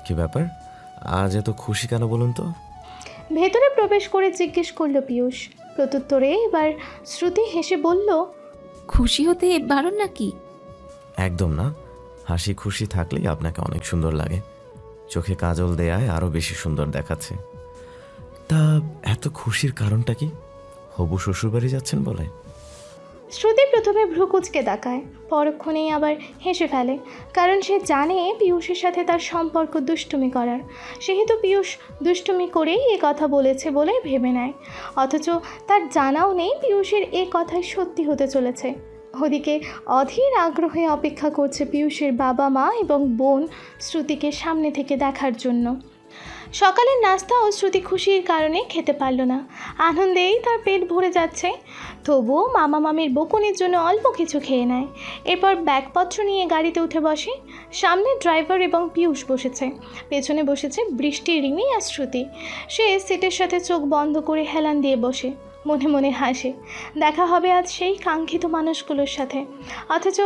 কি ব্যাপার, আজ এত খুশি কেন বলুন তো? ভেতরে প্রবেশ করে জিজ্ঞেস করলো পীয়ূষ। প্রত্যুত্তরে এবার শ্রুতি হেসে বলল, খুশি হতে বারণ নাকি? একদম না, হাসি খুশি থাকলেই আপনাকে অনেক সুন্দর লাগে। চোখে কাজল দেয়ায় আরও বেশি সুন্দর দেখাচ্ছে। তা এত খুশির কারণটা কি? হবু শ্বশুরবাড়ি যাচ্ছেন বলে? শ্রুতি প্রথমে ভ্রু কুঁচকে তাকায়, পরক্ষণেই আবার হেসে ফেলে, কারণ সে জানে পিয়ুষের সাথে তার সম্পর্ক দুষ্টুমি করার। সেহেতু পিয়ুষ দুষ্টুমি করেই এ কথা বলেছে বলে ভেবে নেয়, অথচ তার জানাও নেই পিয়ুষের এ কথাই সত্যি হতে চলেছে। ওদিকে অধীর আগ্রহে অপেক্ষা করছে পিয়ুষের বাবা মা এবং বোন শ্রুতিকে সামনে থেকে দেখার জন্য। সকালের নাস্তাও শ্রুতি খুশির কারণে খেতে পারল না, আনন্দেই তার পেট ভরে যাচ্ছে। তবুও মামা মামির বকুনির জন্য অল্প কিছু খেয়ে নেয়। এরপর ব্যাগপত্র নিয়ে গাড়িতে উঠে বসে। সামনে ড্রাইভার এবং পিয়ুষ বসেছে, পেছনে বসেছে বৃষ্টি, রিমি আর শ্রুতি। সে সিটের সাথে চোখ বন্ধ করে হেলান দিয়ে বসে, মনে মনে হাসে। দেখা হবে আজ সেই কাঙ্ক্ষিত মানুষগুলোর সাথে, অথচ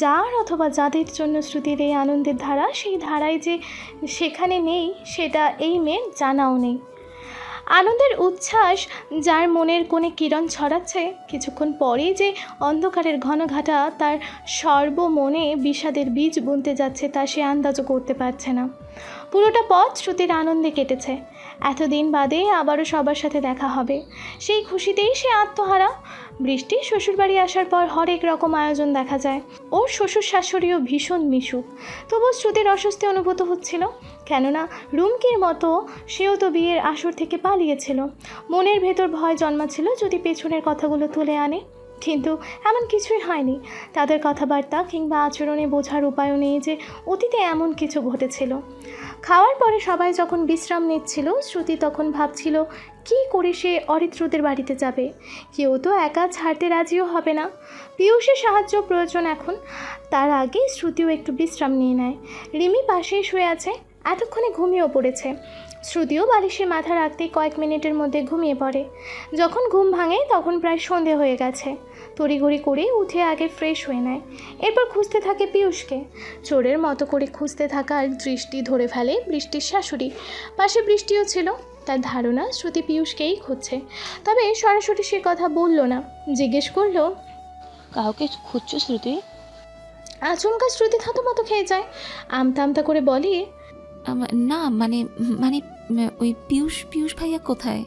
যার অথবা যাদের জন্য শ্রুতির এই আনন্দের ধারা, সেই ধারায় যে সেখানে নেই সেটা এই মেয়ের জানাও নেই। আনন্দের উচ্ছ্বাস যার মনের কোণে কিরণ ছড়াচ্ছে, কিছুক্ষণ পরেই যে অন্ধকারের ঘনঘাটা তার সর্বমনে বিষাদের বীজ বুনতে যাচ্ছে তা সে আন্দাজও করতে পারছে না। পুরোটা পথ শ্রুতির আনন্দে কেটেছে। এতদিন বাদে আবারও সবার সাথে দেখা হবে, সেই খুশিতেই সে আত্মহারা। বৃষ্টি শ্বশুরবাড়ি আসার পর হরেক রকম আয়োজন দেখা যায়। ওর শ্বশুর শাশুড়িও ভীষণ মিশুক, তবু শ্রুতির অস্বস্তি অনুভূত হচ্ছিল, কেননা রুমকির মতো সেও তো বিয়ের আসর থেকে পালিয়েছিল। মনের ভেতর ভয় জন্মাছিল যদি পেছনের কথাগুলো তুলে আনে, কিন্তু এমন কিছুই হয়নি। তাদের কথাবার্তা কিংবা আচরণে বোঝার উপায়ও নেই যে অতীতে এমন কিছু ঘটেছিল। খাওয়ার পরে সবাই যখন বিশ্রাম নিচ্ছিল, শ্রুতি তখন ভাবছিল কী করে সে অরিত্রদের বাড়িতে যাবে। কেউ তো একা ছাড়তে রাজিও হবে না। পিয়ুষের সাহায্য প্রয়োজন এখন। তার আগে শ্রুতিও একটু বিশ্রাম নিয়ে নেয়। রিমি পাশেই শুয়ে আছে, এতক্ষণে ঘুমিয়েও পড়েছে। শ্রুতিও বালিশে মাথা রাখতেই কয়েক মিনিটের মধ্যে ঘুমিয়ে পড়ে। যখন ঘুম ভাঙে তখন প্রায় সন্ধে হয়ে গেছে। তড়িঘড়ি করে উঠে আগে ফ্রেশ হয়ে নেয়, এরপর খুঁজতে থাকে পিয়ুষকে। চোরের মতো করে খুঁজতে থাকার দৃষ্টি ধরে ফেলে বৃষ্টির শাশুড়ি। পাশে বৃষ্টিও ছিল। তার ধারণা শ্রুতি পিয়ুষকেই খুঁজছে, তবে সরাসরি সে কথা বলল না। জিজ্ঞেস করলো, কাউকে খুঁজছো শ্রুতি? আচমকা শ্রুতি থতমত খেয়ে যায়, আমতা আমতা করে বলে, না মানে মানে ওই পিয়ুষ ভাইয়া কোথায়?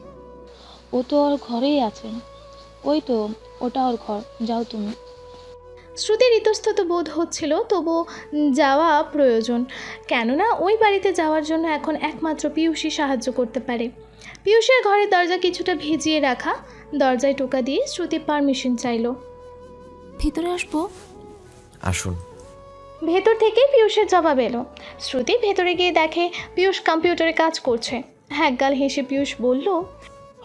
ও তো ওর ঘরেই আছে। ওই তো ওটা ওর ঘর, যাও তুমি। শ্রুতির ইতস্তত বোধ হচ্ছিল, তবু যাওয়া প্রয়োজন, কেননা ওই বাড়িতে যাওয়ার জন্য এখন একমাত্র পিয়ুষই সাহায্য করতে পারে। পিয়ুষের ঘরের দরজা কিছুটা ভিজিয়ে রাখা, দরজায় টোকা দিয়ে শ্রুতি পারমিশন চাইল। ভিতরে আসবো? আসুন। ভেতর থেকে পিয়ুষের জবাব এলো। শ্রুতি ভেতরে গিয়ে দেখে পিয়ুষ কম্পিউটারে কাজ করছে। একগাল হেসে পিয়ুষ বলল,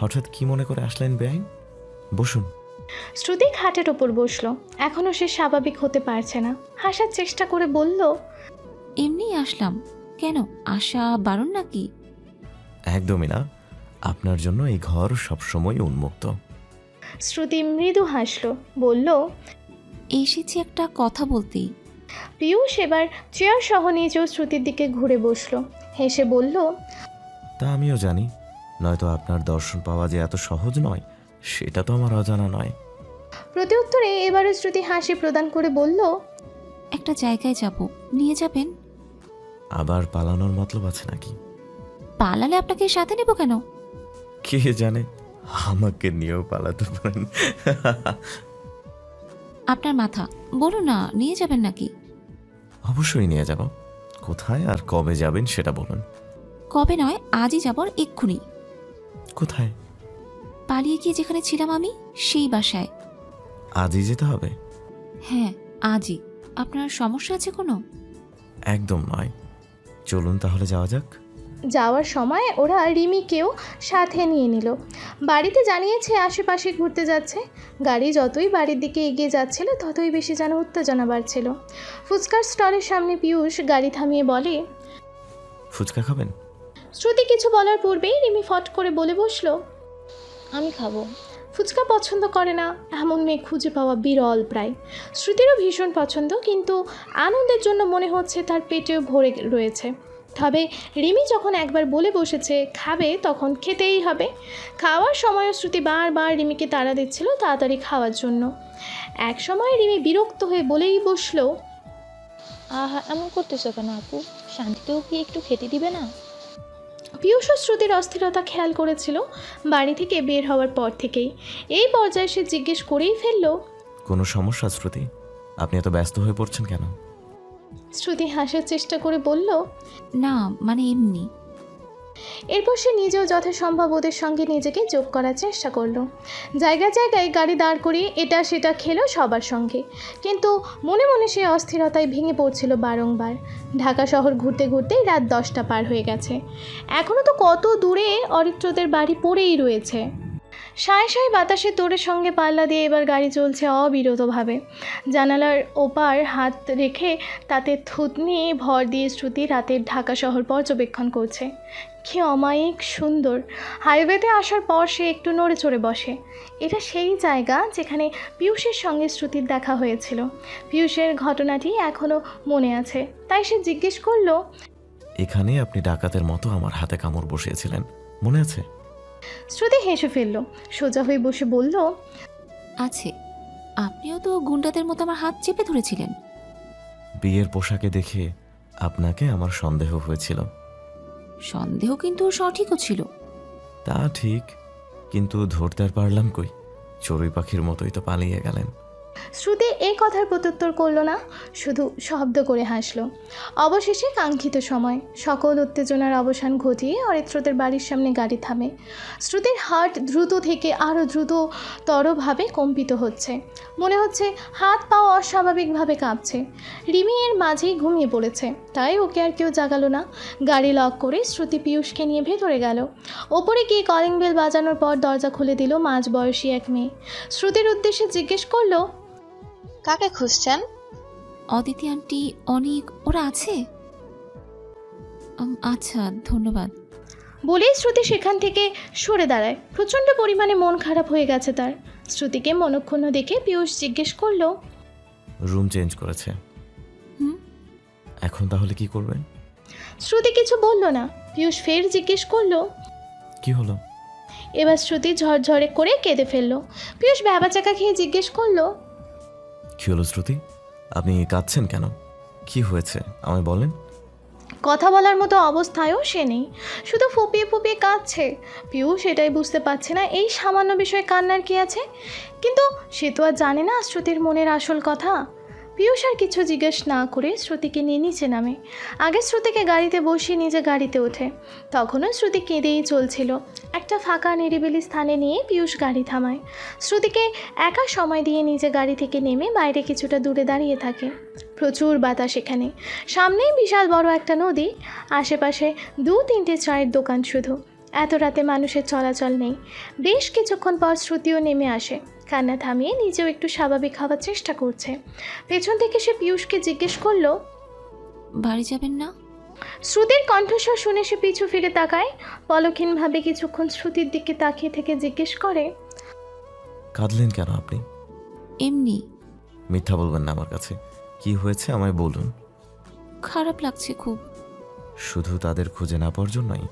হঠাৎ কি মনে করে আসলেন বেআইন? বসুন। শ্রুতি খাটের ওপর বসলো। এখনও সে স্বাভাবিক হতে পারছে না। হাসার চেষ্টা করে বলল, এমনি আসলাম। কেন, আসা বারণ নাকি? একদমই না, আপনার জন্য এই ঘর সবসময় উন্মুক্ত। শ্রুতি মৃদু হাসলো, বলল, এসেছি একটা কথা বলতেই। পিয়ুষ এবার চেয়ার সহ নিজেও শ্রুতির দিকে ঘুরে বসলো। হেসে বলল, তা আমিও জানি, নয়তো আপনার দর্শন পাওয়া যে এত সহজ নয় সেটা তো আমার অজানা নয়। প্রতি উত্তরে এবারে শ্রুতি হাসি প্রদান করে বলল, একটা জায়গায় যাব, নিয়ে যাবেন? আবার পালানোর মতলব আছে নাকি? পালালে আপনাকে সাথে নেব কেন? কে জানে, আমাকে নিয়েও পালাতে পারেন। আপনার মাথা, বলুন না, নিয়ে যাবেন নাকি? অবশ্যই নিয়ে যাব। কোথায় আর কবে যাবেন সেটা বলুন। কবে নয়, আজই যাবর, এক্ষুনি। কোথায়? পালিয়ে গিয়ে যেখানে ছিলাম আমি, সেই বাসায়। আজই যেতে হবে? হ্যাঁ, আজই। আপনার সমস্যা আছে কোনো? একদম নয়, চলুন তাহলে যাওয়া যাক। যাওয়ার সময় ওরা রিমিকেও সাথে নিয়ে নিল। বাড়িতে জানিয়েছে আশেপাশে ঘুরতে যাচ্ছে। গাড়ি যতই বাড়ির দিকে এগিয়ে যাচ্ছিল ততই বেশি যেন উত্তেজনা বাড়ছিল। ফুচকার স্টলের সামনে পিয়ুষ গাড়ি থামিয়ে বলে, ফুচকা খাবেন? শ্রুতি কিছু বলার পূর্বেই রিমি ফট করে বলে বসলো, আমি খাবো। ফুচকা পছন্দ করে না এমন মেয়ে খুঁজে পাওয়া বিরল প্রায়। শ্রুতিরও ভীষণ পছন্দ, কিন্তু আনন্দের জন্য মনে হচ্ছে তার পেটেও ভরে রয়েছে। তবে রিমি যখন একবার বলে বসেছে খাবে, তখন খেতেই হবে। খাওয়ার সময়ও শ্রুতি বারবার রিমিকে তাড়া দিচ্ছিল তাড়াতাড়ি খাওয়ার জন্য। এক সময় রিমি বিরক্ত হয়ে বলেই বসলো, আহা, এমন করতেছো কেন আপু? শান্তিতেও কি একটু খেতে দিবে না? পিয়ুষ শ্রুতির অস্থিরতা খেয়াল করেছিল বাড়ি থেকে বের হওয়ার পর থেকেই। এই পর্যায়ে সে জিজ্ঞেস করেই ফেলল, কোনো সমস্যা শ্রুতি? আপনি এত ব্যস্ত হয়ে পড়ছেন কেন? শ্রুতি হাসার চেষ্টা করে বলল, না মানে এমনি। এরপর সে নিজেও যথাসম্ভব ওদের সঙ্গে নিজেকে যোগ করার চেষ্টা করলো। জায়গায় জায়গায় গাড়ি দাঁড় করিয়ে এটা সেটা খেলো সবার সঙ্গে, কিন্তু মনে মনে সে অস্থিরতায় ভেঙে পড়ছিল বারংবার। ঢাকা শহর ঘুরতে ঘুরতেই রাত 10টা পার হয়ে গেছে। এখনও তো কত দূরে অরিত্রদের বাড়ি পড়েই রয়েছে। সাঁয় সাঁয় বাতাসের দৌড়ের সঙ্গে পাল্লা দিয়ে এবার গাড়ি চলছে অবিরতভাবে। জানালার ওপার হাত রেখে তাতে থুতনি ভর দিয়ে শ্রুতি রাতের ঢাকা শহর পর্যবেক্ষণ করছে। কি অমায়িক সুন্দর। হাইওয়েতে আসার পর সে একটু নড়ে চড়ে বসে। এটা সেই জায়গা যেখানে পিয়ুষের সঙ্গে শ্রুতির দেখা হয়েছিল। পিয়ুষের ঘটনাটি এখনও মনে আছে, তাই সে জিজ্ঞেস করলো, এখানে আপনি ডাকাতের মতো আমার হাতে কামড় বসিয়েছিলেন, মনে আছে? শ্রুতি হেসে ফেলল, সোজা হয়ে বসে বলল, আছে। আপনিও তো গুন্ডাদের মতো আমার হাত চেপে ধরেছিলেন। বিয়ের পোশাকে দেখে আপনাকে আমার সন্দেহ হয়েছিল। সন্দেহ কিন্তু সঠিকও ছিল। তা ঠিক, কিন্তু ধরতে আর পারলাম কই? চড়ুই পাখির মতোই তো পালিয়ে গেলেন। শ্রুতি এই কথার প্রত্যুত্তর করল না, শুধু শব্দ করে হাসল। অবশেষে কাঙ্ক্ষিত সময়, সকল উত্তেজনার অবসান ঘটিয়ে অরিত্রদের বাড়ির সামনে গাড়ি থামে। শ্রুতির হার্ট দ্রুত থেকে আরও দ্রুততরভাবে কম্পিত হচ্ছে। মনে হচ্ছে হাত পা অস্বাভাবিকভাবে কাঁপছে। রিমি এর মাঝেই ঘুমিয়ে পড়েছে, তাই ওকে আর কেউ জাগালো না। গাড়ি লক করে শ্রুতি পিয়ুষকে নিয়ে ভেতরে গেল। ওপরে গিয়ে কলিং বেল বাজানোর পর দরজা খুলে দিল মাঝবয়সী এক মেয়ে। শ্রুতির উদ্দেশ্যে জিজ্ঞেস করলো, কাকে খুঁজছেন? অদিতি আন্টি, অনেক, ওরা আছে? আচ্ছা ধন্যবাদ। বলেই শ্রুতি সেখান থেকে সরে দাঁড়ায়। প্রচণ্ড পরিমাণে মন খারাপ হয়ে গেছে তার। শ্রুতিকে মনক্ষুণ্ণ দেখে পিয়ুষ জিজ্ঞেস করলো, রুম চেঞ্জ করেছে? এখন তাহলে কি করবেন? শ্রুতি কিছু বলল না। পিয়ুষ ফের জিজ্ঞেস করলো, কি হলো? এবার শ্রুতি ঝরঝরে করে কেঁদে ফেললো। পিয়ুষ ভ্যাবাচাকা খেয়ে জিজ্ঞেস করলো, কি হলো শ্রুতি, আপনি কাঁদছেন কেন? কি হয়েছে আমায় বলেন। কথা বলার মতো অবস্থায়ও সে নেই, শুধু ফুপিয়ে ফুপিয়ে কাঁদছে। পিয়ুষ এটাই বুঝতে পারছে না এই সামান্য বিষয়ে কান্নার কি আছে, কিন্তু সে তো আর জানে না শ্রুতির মনের আসল কথা। পিয়ুষ আর কিছু জিজ্ঞেস না করে শ্রুতিকে নিয়ে নিচে নামে। আগে শ্রুতিকে গাড়িতে বসিয়ে নিজে গাড়িতে ওঠে। তখনও শ্রুতি কেঁদেই চলছিল। একটা ফাঁকা নিরিবিলি স্থানে নিয়ে পিয়ুষ গাড়ি থামায়। শ্রুতিকে একা সময় দিয়ে নিজে গাড়ি থেকে নেমে বাইরে কিছুটা দূরে দাঁড়িয়ে থাকে। প্রচুর বাতাস এখানে। সামনেই বিশাল বড় একটা নদী, আশেপাশে 2-3টে চায়ের দোকান শুধু। এত রাতে মানুষের চলাচল নেই। বেশ কিছুক্ষণ পর শ্রুতিও নেমে আসে। কান্না থামিয়ে নিজেও একটু স্বাভাবিক হওয়ার চেষ্টা করছে। পেছন থেকে সে পিয়ুষকে জিজ্ঞেস করলো, বাড়ি যাবেন না? শ্রুতির কণ্ঠস্বর শুনে সে পিছু ফিরে তাকায়। পলক্ষীনভাবে কিছুক্ষণ শ্রুতির দিকে তাকিয়ে থেকে জিজ্ঞেস করে, কাঁদলেন কেন আপনি? এমনি। মিথ্যা বলবেন না আমার কাছে, কি হয়েছে আমায় বলুন। খারাপ লাগছে খুব। শুধু তাদের খুঁজে না পাওয়ার জন্যই?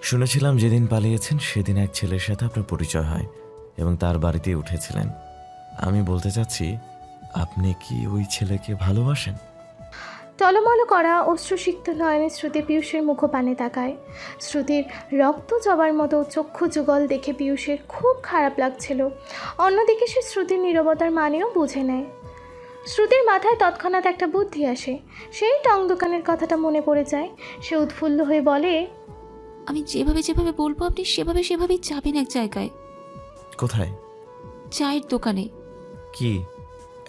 শুনেছিলাম যেদিন পালিয়েছেন সেদিন এক ছেলের সাথে আপনার পরিচয় হয় এবং তার বাড়িতে উঠেছিলেন। আমি বলতে চাচ্ছি, আপনি কি ওই ছেলেকে ভালোবাসেন? টলমল করা অশ্রুসিক্ত নয়নে শ্রুতি পিয়ুষের মুখপানে তাকায়। শ্রুতির রক্ত জবার মতো চক্ষু যুগল দেখে পিয়ুষের খুব খারাপ লাগছিল। অন্যদিকে সে শ্রুতির নীরবতার মানেও বুঝে নেয়। শ্রুতির মাথায় তৎক্ষণাৎ একটা বুদ্ধি আসে। সেই টং দোকানের কথাটা মনে পড়ে যায়। সে উৎফুল্ল হয়ে বলে, আমি যেভাবে যেভাবে বলবো আপনি সেভাবেই যাবেন এক জায়গায়। কোথায়? চায়ের দোকানে। কি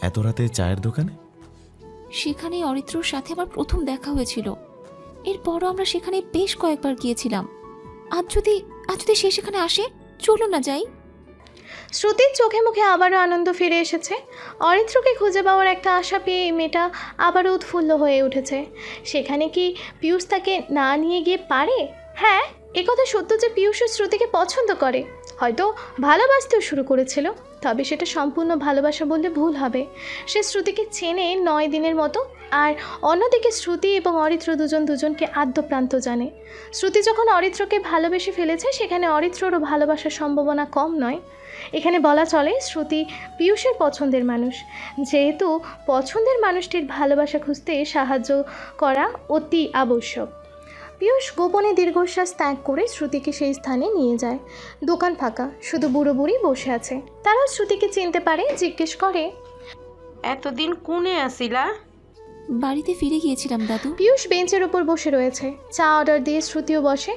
এত রাতে চায়ের দোকানে? সেখানেই অরিত্রর সাথে আমার প্রথম দেখা হয়েছিল। এরপরও আমরা সেখানে বেশ কয়েকবার গিয়েছিলাম। আজ যদি সে সেখানে আসে, চলুন না যাই। শ্রুতির চোখে মুখে আবারও আনন্দ ফিরে এসেছে। অরিত্রকে খুঁজে পাওয়ার একটা আশা পেয়ে এই মেয়েটা আবারও উৎফুল্ল হয়ে উঠেছে। সেখানে কি পিয়ুষ তাকে না নিয়ে গিয়ে পারে? হ্যাঁ, একথা সত্য যে পিয়ুষ শ্রুতিকে পছন্দ করে, হয়তো ভালোবাসতেও শুরু করেছিল। তবে সেটা সম্পূর্ণ ভালোবাসা বললে ভুল হবে। সে শ্রুতিকে চেনে 9 দিনের মতো, আর অন্যদিকে শ্রুতি এবং অরিত্র দুজনকে আদ্যপ্রান্ত জানে। শ্রুতি যখন অরিত্রকে ভালোবেসে ফেলেছে, সেখানে অরিত্ররও ভালোবাসার সম্ভাবনা কম নয়। এখানে বলা চলে শ্রুতি পিয়ুষের পছন্দের মানুষ। যেহেতু পছন্দের মানুষটির ভালোবাসা খুঁজতে সাহায্য করা অতি আবশ্যক। পীয়ূষ গোপনে দীর্ঘশ্বাস ত্যাগ করে শ্রুতিকে সেই স্থানে নিয়ে যায়। দোকান ফাঁকা, শুধু বুড়ো বুড়ি বসে আছে। তারাও শ্রুতিকে চিনতে পারে, জিজ্ঞেস করে, এতদিন কোনে আসিলা? বাড়িতে ফিরে গিয়েছিলাম দাদু। পীয়ূষ বেঞ্চের উপর বসে রয়েছে, চা অর্ডার দিয়ে শ্রুতিও বসে।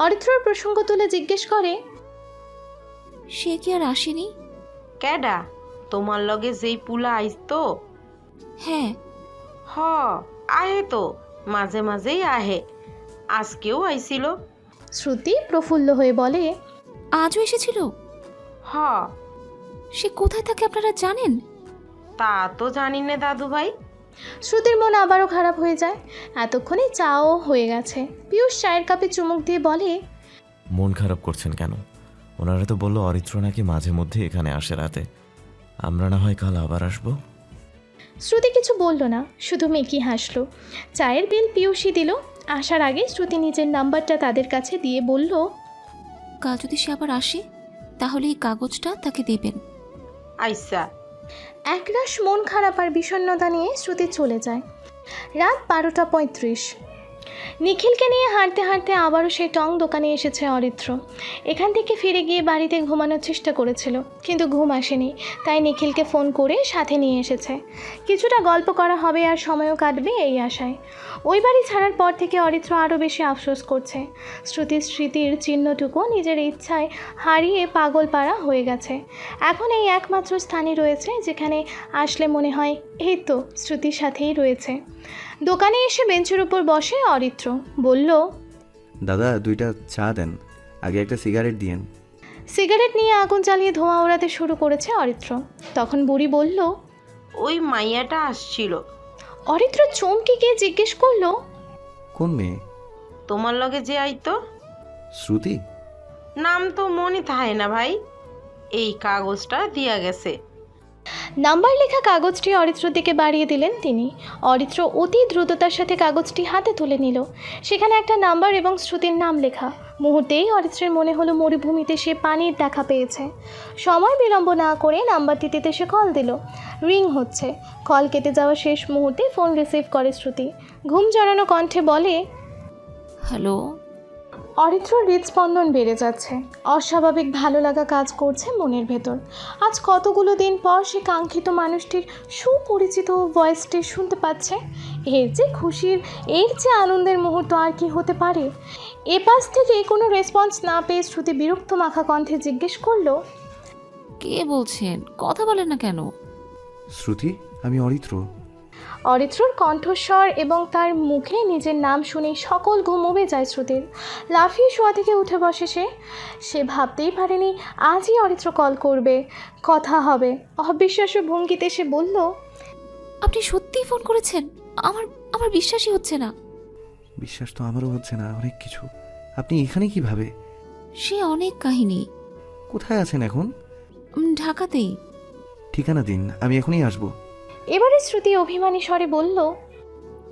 অরিত্রর প্রসঙ্গ তুলে জিজ্ঞেস করে, সে কি আর আসেনি? ক্যাডা? তোমার লগে যেই পুলা আইতো? হ্যাঁ। হ, আহে তো, মাঝে মাঝেই আহে। আজকেও আইছিল। শ্রুতি প্রফুল্ল হয়ে বলে, আজও এসেছিল? হ। সে কোথায় থাকে আপনারা জানেন? তা তো জানি না দাদু ভাই। শ্রুতির মন আবারও খারাপ হয়ে যায়। এতক্ষণে চাও হয়ে গেছে। পীয়ূষ চায়ের কাপে চুমুক দিয়ে বলে, মন খারাপ করছেন কেন? ওনারা তো বললো অরিত্র নাকি মাঝে মধ্যে এখানে আসে রাতে। আমরা না হয় কাল আবার আসবো। শ্রুতি কিছু বলল না, শুধু মেকি হাসলো। চায়ের বিল পীয়ূষই দিল। আসার আগে শ্রুতি নিজের নাম্বারটা তাদের কাছে দিয়ে বলল, কাল যদি সে আবার আসে তাহলে এই কাগজটা তাকে দেবেন। আইসা। একরাশ মন খারাপ আর বিষণ্ণতা নিয়ে শ্রুতি চলে যায়। রাত 12:35। নিখিলকে নিয়ে হাঁটতে হাঁটতে আবারও সেই টং দোকানে এসেছে অরিত্র। এখান থেকে ফিরে গিয়ে বাড়িতে ঘুমানোর চেষ্টা করেছিল, কিন্তু ঘুম আসেনি। তাই নিখিলকে ফোন করে সাথে নিয়ে এসেছে। কিছুটা গল্প করা হবে আর সময়ও কাটবে এই আশায়। ওই বাড়ি ছাড়ার পর থেকে অরিত্র আরও বেশি আফসোস করছে। শ্রুতির স্মৃতির চিহ্নটুকু নিজের ইচ্ছায় হারিয়ে পাগলপাড়া হয়ে গেছে। এখন এই একমাত্র স্থানই রয়েছে যেখানে আসলে মনে হয় এই তো শ্রুতির সাথেই রয়েছে। দোকানে এসে বেঞ্চের উপর বসে অরিত্র বলল, দাদা 2টা চা দেন, আগে একটা সিগারেট দিয়েন। সিগারেট নিয়ে আগুন জ্বালিয়ে ধোঁয়া ওড়াতে শুরু করেছে অরিত্র। তখন বুড়ি বলল, ওই মাইয়াটা আসছিল। অরিত্র চমকে গিয়ে জিজ্ঞেস করলো, কোন মেয়ে? তোমার লগে যে আইতো। শ্রুতি? নাম তো মনে থাকে না ভাই। এই কাগজটা দিয়া গেছে। নাম্বার লেখা কাগজটি অরিত্রর দিকে বাড়িয়ে দিলেন তিনি। অরিত্র অতি দ্রুততার সাথে কাগজটি হাতে তুলে নিল। সেখানে একটা নাম্বার এবং শ্রুতির নাম লেখা। মুহূর্তেই অরিত্রের মনে হলো মরুভূমিতে সে পানির দেখা পেয়েছে। সময় বিলম্ব না করে নাম্বারটিতে সে কল দিল। রিং হচ্ছে। কল কেটে যাওয়া শেষ মুহূর্তে ফোন রিসিভ করে শ্রুতি। ঘুম জড়ানো কণ্ঠে বলে, হ্যালো। অরিত্রর হৃদস্পন্দন বেড়ে যাচ্ছে। অস্বাভাবিক ভালো লাগা কাজ করছে মনের ভেতর। আজ কতগুলো দিন পর সে কাঙ্ক্ষিত মানুষটির সুপরিচিত ভয়েসটি শুনতে পাচ্ছে। এর যে খুশির, এর যে আনন্দের মুহূর্ত আর কি হতে পারে। এ পাশ থেকে কোনো রেসপন্স না পেয়ে শ্রুতি বিরক্ত মাখা কণ্ঠে জিজ্ঞেস করলো, কে বলছেন? কথা বলেন না কেন? শ্রুতি, আমি অরিত্র। অরিত্রর কণ্ঠস্বর এবং তার মুখে নিজের নাম শুনেই সকল ঘুম উবে যায় শ্রুতির। লাফিয়ে শোয়া থেকে উঠে বসে সে ভাবতেই পারেনি আজই অরিত্র কল করবে, কথা হবে। অবিশ্বাস্য ভঙ্গিতে সে বলল, আপনি সত্যিই ফোন করেছেন? আমার বিশ্বাসই হচ্ছে না। বিশ্বাস তো আমারও হচ্ছে না, অনেক কিছু। আপনি এখানে কিভাবে? সে অনেক কাহিনী। কোথায় আছেন এখন? ঢাকাতেই। ঠিকানা দিন, আমি এখনই আসবো। এবারে শ্রুতি অভিমানী স্বরে বলল,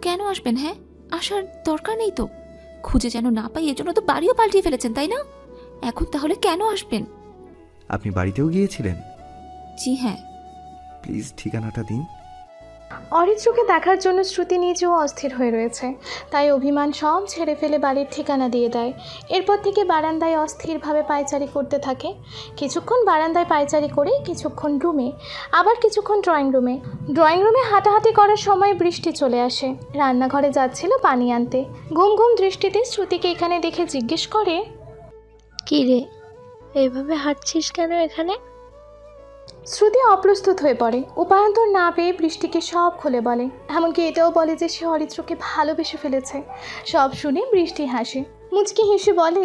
কেন আসবেন? হ্যাঁ, আসার দরকার নেই তো। খুঁজে যেন না পাই এজন্য তো বাড়িও পাল্টিয়ে ফেলেছেন, তাই না? এখন তাহলে কেন আসবেন? আপনি বাড়িতেও গিয়েছিলেন? জি হ্যাঁ। প্লিজ ঠিকানাটা দিন। অরিত্রকে দেখার জন্য শ্রুতি নিজেও অস্থির হয়ে রয়েছে। তাই অভিমান সব ছেড়ে ফেলে বাড়ির ঠিকানা দিয়ে দেয়। এরপর থেকে বারান্দায় অস্থিরভাবে পায়চারি করতে থাকে। কিছুক্ষণ বারান্দায় পায়চারি করে, কিছুক্ষণ রুমে, আবার কিছুক্ষণ ড্রয়িং রুমে হাঁটাহাঁটি করার সময় বৃষ্টি চলে আসে। রান্নাঘরে যাচ্ছিল পানি আনতে। ঘুম ঘুম দৃষ্টিতে শ্রুতিকে এখানে দেখে জিজ্ঞেস করে, কি রে, এভাবে হাঁটছিস কেন এখানে? শ্রুতি অপ্রস্তুত হয়ে পড়ে। উপায়ন্তর না পেয়ে বৃষ্টিকে সব খুলে বলে। এমনকি এটাও বলে যে সে অরিত্রকে ভালোবেসে ফেলেছে। সব শুনে বৃষ্টি হাসে, মুচকি হেসে বলে,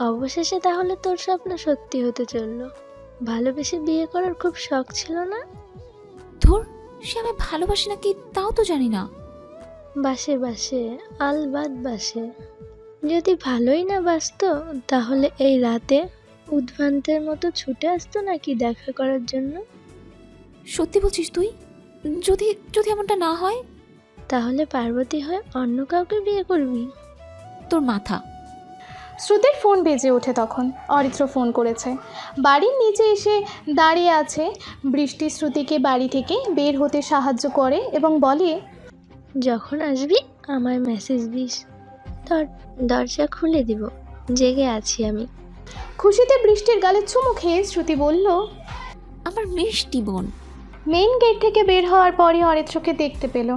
অবশেষে তাহলে তোর স্বপ্ন সত্যি হতে চলল। ভালোবেসে বিয়ে করার খুব শখ ছিল না? ধুর, সে আমায় ভালোবাসে নাকি তাও তো জানি না। বাসে আলবাত বাসে। যদি ভালোই না বাসতো তাহলে এই রাতে উদ্ভ্রান্তের মতো ছুটে আসতো নাকি দেখা করার জন্য? সত্যি বলছিস তুই? যদি এমনটা না হয়, তাহলে পার্বতী হয়ে অন্য কাউকে বিয়ে করবি? তোর মাথা। শ্রুতির ফোন বেজে ওঠে তখন। অরিত্র ফোন করেছে। বাড়ির নিচে এসে দাঁড়িয়ে আছে। বৃষ্টি শ্রুতিকে বাড়ি থেকে বের হতে সাহায্য করে এবং বলে, যখন আসবি আমায় মেসেজ দিস। দরজা খুলে দিব, জেগে আছি আমি। খুশিতে বৃষ্টির গালে চুমু খেয়ে শ্রুতি বলল, আমার মিষ্টি বোন। মেইন গেট থেকে বের হওয়ার পরই অরিত্রকে দেখতে পেল।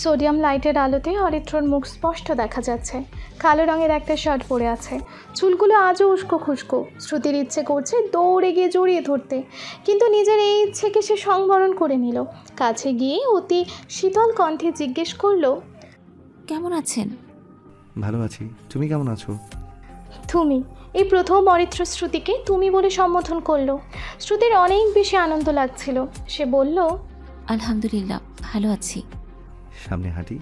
সোডিয়াম লাইটের আলোতে অরিত্রর মুখ স্পষ্ট দেখা যাচ্ছে। কালো রঙের একটা শার্ট পরে আছে, চুলগুলো আজও উস্কো খুস্কো। শ্রুতির ইচ্ছে করছে দৌড়ে গিয়ে জড়িয়ে ধরতে, কিন্তু নিজের এই ইচ্ছেকে সে সংবরণ করে নিল। কাছে গিয়ে অতি শীতল কণ্ঠে জিজ্ঞেস করলো, কেমন আছেন? ভালো আছি, তুমি কেমন আছো? তুমি। এই প্রথম অরিত্র শ্রুতিকে তুমি বলে সম্বোধন করলো। শ্রুতির অনেক বেশি আনন্দ লাগছিল। সে বলল, আলহামদুলিল্লাহ ভালো আছি। সামনে হাঁটি।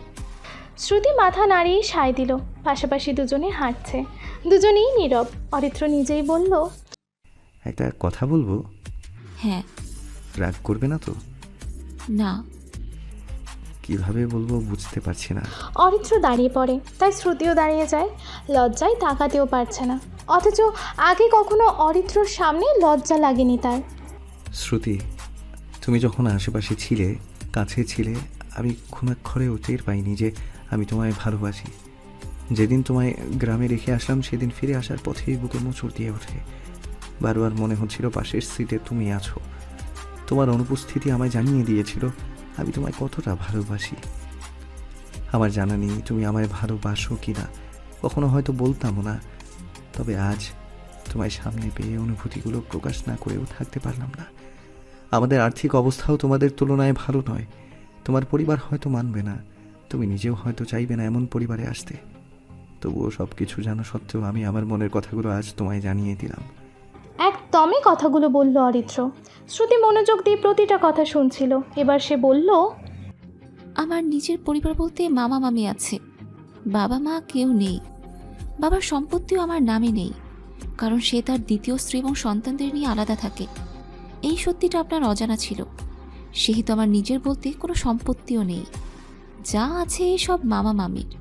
শ্রুতি মাথা নাড়িয়ে সায় দিল। পাশাপাশি দুজনে হাঁটছে, দুজনেই নীরব। অরিত্র নিজেই বলল, একটা কথা বলবো? হ্যাঁ। রাগ করবে না তো? না। কিভাবে বলবো বুঝতে পারছি না। অরিত্র দাঁড়িয়ে পড়ে, তাই শ্রুতিও দাঁড়িয়ে যায়। লজ্জায় তাকাতেও পারছে না, অথচ আগে কখনো অরিত্রর সামনে লজ্জা লাগেনি তার। শ্রুতি, তুমি যখন আশেপাশে ছিলে, কাছে ছিলে, আমি ঘুমাক্ষরেও টের পাইনি যে আমি তোমায় ভালোবাসি। যেদিন তোমায় গ্রামে রেখে আসলাম, সেদিন ফিরে আসার পথেই বুকে মোচড় দিয়ে ওঠে। বারবার মনে হচ্ছিল পাশের সিটে তুমি আছো। তোমার অনুপস্থিতি আমায় জানিয়ে দিয়েছিল আমি তোমায় কতটা ভালোবাসি। আমার জানা নেই তুমি আমায় ভালোবাসো কি না, কখনো হয়তো বলতামও না। তবে আজ তোমায় সামনে পেয়ে অনুভূতিগুলো প্রকাশ না করেও থাকতে পারলাম না। আমাদের আর্থিক অবস্থাও তোমাদের তুলনায় ভালো নয়। তোমার পরিবার হয়তো মানবে না, তুমি নিজেও হয়তো চাইবে না এমন পরিবারে আসতে। তবুও সব কিছু জানা সত্ত্বেও আমি আমার মনের কথাগুলো আজ তোমায় জানিয়ে দিলাম। একদমই কথাগুলো বলল অরিত্র। শ্রুতি মনোযোগ দিয়ে প্রতিটা কথা শুনছিল। এবার সে বলল, আমার নিজের পরিবার বলতে মামা মামি আছে, বাবা মা কেউ নেই। বাবার সম্পত্তিও আমার নামে নেই, কারণ সে তার দ্বিতীয় স্ত্রী এবং সন্তানদের নিয়ে আলাদা থাকে। এই সত্যিটা আপনার অজানা ছিল। সেহেতু আমার নিজের বলতে কোনো সম্পত্তিও নেই। যা আছে সব মামা মামির।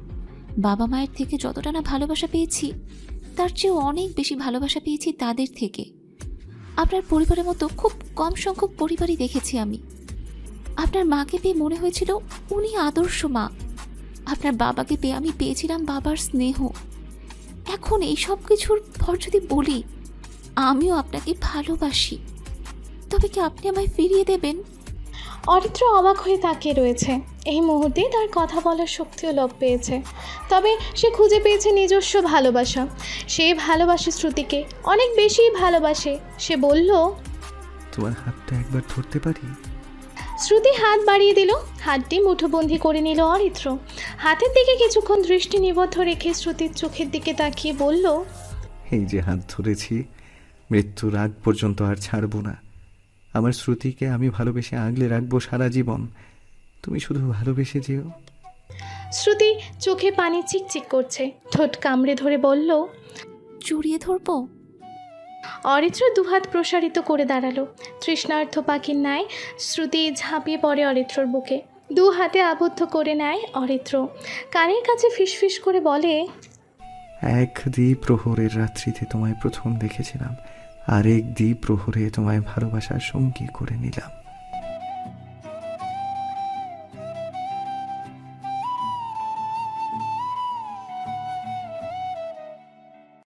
বাবা মায়ের থেকে যতটা না ভালোবাসা পেয়েছি, তার চেয়েও অনেক বেশি ভালোবাসা পেয়েছি তাদের থেকে। আপনার পরিবারের মতো খুব কম সংখ্যক পরিবারই দেখেছি আমি। আপনার মাকে পেয়ে মনে হয়েছিল উনি আদর্শ মা। আপনার বাবাকে পেয়ে আমি পেয়েছিলাম বাবার স্নেহ। এখন এই সব কিছুর পর যদি বলি আমিও আপনাকে ভালোবাসি, তবে কি আপনি আমায় ফিরিয়ে দেবেন? অরিত্র অবাক হয়ে তাকিয়ে রয়েছে। এই মুহূর্তে তার কথা বলার শক্তিও লোপ পেয়েছে। তবে সে খুঁজে পেয়েছে নিজস্ব ভালোবাসা। সে ভালোবাসে শ্রুতিকে, অনেক বেশি ভালোবাসে। সে বলল, তোমার হাতটা একবার ধরতে পারি? শ্রুতি হাত বাড়িয়ে দিল। হাতটি মুঠোবন্দি করে নিল অরিত্র। হাতের দিকে কিছুক্ষণ দৃষ্টি নিবদ্ধ রেখে শ্রুতির চোখের দিকে তাকিয়ে বলল, এই যে হাত ধরেছি, মৃত্যুর আগ পর্যন্ত আর ছাড়বো না। আমার শ্রুতিকে আমি ভালোবেসে আগলে রাখবো সারা জীবন। তুমি শুধু ভালোবেসে যেও। শ্রুতি চোখে পানি চিকচিক করছে, ঠোঁট কামড়ে ধরে বলল, জড়িয়ে ধরবো? অরিত্র দুহাত প্রসারিত করে দাঁড়ালো। তৃষ্ণার্থ পাখির ন্যায় শ্রুতি ঝাঁপিয়ে পড়ে অরিত্রর বুকে। দু হাতে আবদ্ধ করে নেয় অরিত্র। কানের কাছে ফিসফিস করে বলে, এক দ্বীপ প্রহরের রাত্রিতে তোমায় প্রথম দেখেছিলাম, আরেক দ্বীপ প্রহরে তোমায় ভালোবাসার সঙ্গী করে নিলাম।